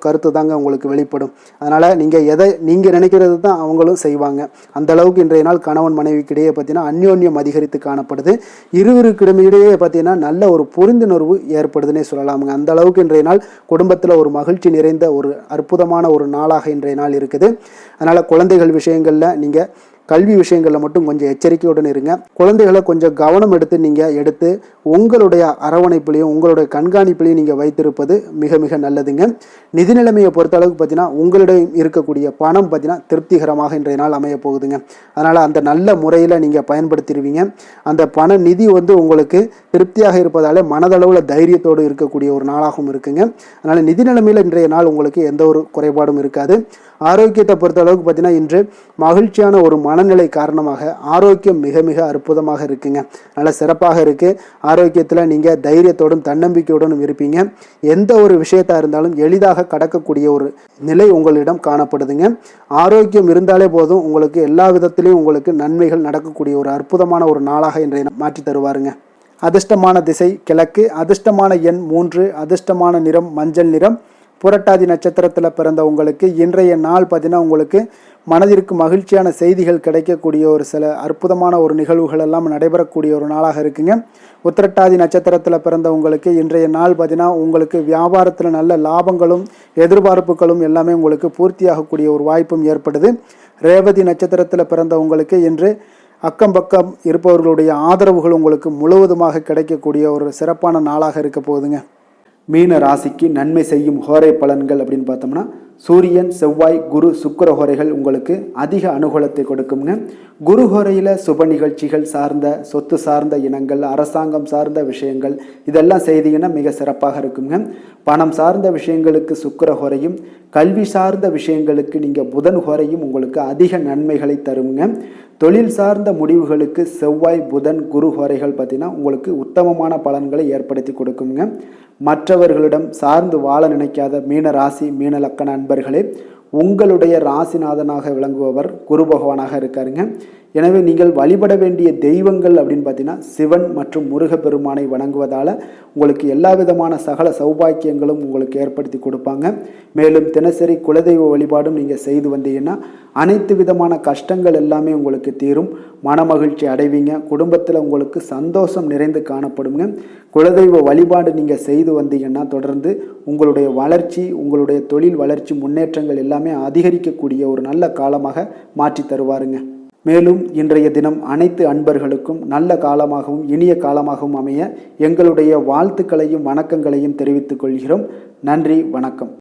கருத்து தாங்க உங்களுக்கு வெளிப்படும். அதனால் நீங்கள் நினைக்கிறது தான் அவங்களும் செய்வாங்க. அந்த அளவுக்கு இன்றைய நாள் கணவன் மனைவிக்கிடையே பார்த்தீங்கன்னா அந்யோன்யம் அதிகரித்து காணப்படுது. இருவருக்கிடையே பார்த்தீங்கன்னா நல்ல ஒரு புரிந்துணர்வு ஏற்படுதுன்னே சொல்லலாமுங்க. அந்த அளவுக்கு இன்றைய நாள் குடும்பத்தில் ஒரு மகிழ்ச்சி நிறைந்த ஒரு அற்புதமான ஒரு நாளாக இன்றைய நாள் இருக்குது. அதனால் குழந்தைகள் விஷயங்களில் நீங்கள் கல்வி விஷயங்களில் மட்டும் கொஞ்சம் எச்சரிக்கையுடன் இருங்க. குழந்தைகளை கொஞ்சம் கவனம் எடுத்து உங்களுடைய அரவணைப்பிலையும் உங்களுடைய கண்காணிப்பிலையும் நீங்கள் வைத்திருப்பது மிக மிக நல்லதுங்க. நிதி நிலைமையை பொறுத்த அளவுக்கு பார்த்தீங்கன்னா உங்களிடம் இருக்கக்கூடிய பணம் பார்த்தீங்கன்னா திருப்திகரமாக இன்றைய நாள் அமைய போகுதுங்க. அதனால் அந்த நல்ல முறையில் நீங்கள் பயன்படுத்திடுவீங்க. அந்த பண நிதி உங்களுக்கு திருப்தியாக இருப்பதாலே மனதளவில் தைரியத்தோடு இருக்கக்கூடிய ஒரு நாளாகவும் இருக்குங்க. அதனால் நிதி நிலைமையில் இன்றைய நாள் உங்களுக்கு எந்த ஒரு குறைபாடும் இருக்காது. ஆரோக்கியத்தை பொறுத்த அளவுக்கு பார்த்தீங்கன்னா இன்று மகிழ்ச்சியான ஒரு மனநிலை காரணமாக ஆரோக்கியம் மிக மிக அற்புதமாக இருக்குங்க. நல்ல சிறப்பாக இருக்குது. ஆரோக்கியத்தில் நீங்கள் தைரியத்தோடும் தன்னம்பிக்கையோடும் இருப்பீங்க. எந்த ஒரு விஷயத்தாக இருந்தாலும் எளிதாக கடக்கக்கூடிய ஒரு நிலை உங்களிடம் காணப்படுதுங்க. ஆரோக்கியம் இருந்தாலே போதும் உங்களுக்கு எல்லா விதத்திலையும் உங்களுக்கு நன்மைகள் நடக்கக்கூடிய ஒரு அற்புதமான ஒரு நாளாக இன்றைய மாற்றி தருவாருங்க. அதிர்ஷ்டமான திசை கிழக்கு, அதிர்ஷ்டமான எண் 3, அதிர்ஷ்டமான நிறம் மஞ்சள் நிறம். புரட்டாதி நட்சத்திரத்தில் பிறந்த உங்களுக்கு இன்றைய நாள் பார்த்தீங்கன்னா உங்களுக்கு மனதிற்கு மகிழ்ச்சியான செய்திகள் கிடைக்கக்கூடிய ஒரு சில அற்புதமான ஒரு நிகழ்வுகள் எல்லாம் நடைபெறக்கூடிய ஒரு நாளாக இருக்குங்க. உத்திரட்டாதி நட்சத்திரத்தில் பிறந்த உங்களுக்கு இன்றைய நாள் பார்த்தீங்கன்னா உங்களுக்கு வியாபாரத்தில் நல்ல லாபங்களும் எதிர்பார்ப்புகளும் எல்லாமே உங்களுக்கு பூர்த்தியாகக்கூடிய ஒரு வாய்ப்பும் ஏற்படுது. ரேவதி நட்சத்திரத்தில் பிறந்த உங்களுக்கு இன்று அக்கம் பக்கம் இருப்பவர்களுடைய ஆதரவுகள் உங்களுக்கு முழுவதுமாக கிடைக்கக்கூடிய ஒரு சிறப்பான நாளாக இருக்க போகுதுங்க. மீன ராசிக்கு நன்மை செய்யும் ஹோரை பலன்கள் அப்படின்னு பார்த்தோம்னா சூரியன், செவ்வாய், குரு, சுக்கிர ஹோரைகள் உங்களுக்கு அதிக அனுகூலத்தை கொடுக்குங்க. குரு ஹோரையில் சுப நிகழ்ச்சிகள் சார்ந்த சொத்து சார்ந்த இனங்கள், அரசாங்கம் சார்ந்த விஷயங்கள் இதெல்லாம் செய்தீங்கன்னா மிக சிறப்பாக இருக்குங்க. பணம் சார்ந்த விஷயங்களுக்கு சுக்கிர ஹோரையும், கல்வி சார்ந்த விஷயங்களுக்கு நீங்கள் புதன் ஹோரையும் உங்களுக்கு அதிக நன்மைகளை தருங்க. தொழில் சார்ந்த முடிவுகளுக்கு செவ்வாய், புதன், குரு ஹோரைகள் பார்த்தீங்கன்னா உங்களுக்கு உத்தமமான பலன்களை ஏற்படுத்தி கொடுக்குங்க. மற்றவர்களிடம் சார்ந்து வாழ நினைக்காத மீன ராசி, மீன லக்கண அன்பர்களே, உங்களுடைய ராசிநாதனாக விளங்குபவர் குரு பகவானாக இருக்காருங்க. எனவே நீங்கள் வழிபட வேண்டிய தெய்வங்கள் அப்படின்னு பார்த்தீங்கன்னா சிவன் மற்றும் முருகப்பெருமானை வணங்குவதால் உங்களுக்கு எல்லா விதமான சகல சௌபாக்கியங்களும் உங்களுக்கு ஏற்படுத்தி கொடுப்பாங்க. மேலும் தினசரி குலதெய்வ வழிபாடும் நீங்கள் செய்து வந்தீங்கன்னா அனைத்து விதமான கஷ்டங்கள் எல்லாமே உங்களுக்கு தீரும். மனமகிழ்ச்சி அடைவீங்க. குடும்பத்தில் உங்களுக்கு சந்தோஷம் நிறைந்து காணப்படுங்க. குலதெய்வ வழிபாடு நீங்கள் செய்து வந்தீங்கன்னா தொடர்ந்து உங்களுடைய வளர்ச்சி, உங்களுடைய தொழில் வளர்ச்சி முன்னேற்றங்கள் எல்லாமே அதிகரிக்கக்கூடிய ஒரு நல்ல காலமாக மாற்றி தருவாருங்க. மேலும் இன்றைய தினம் அனைத்து அன்பர்களுக்கும் நல்ல காலமாகவும் இனிய காலமாகவும் அமைய எங்களுடைய வாழ்த்துக்களையும் வணக்கங்களையும் தெரிவித்துக் கொள்கிறோம். நன்றி, வணக்கம்.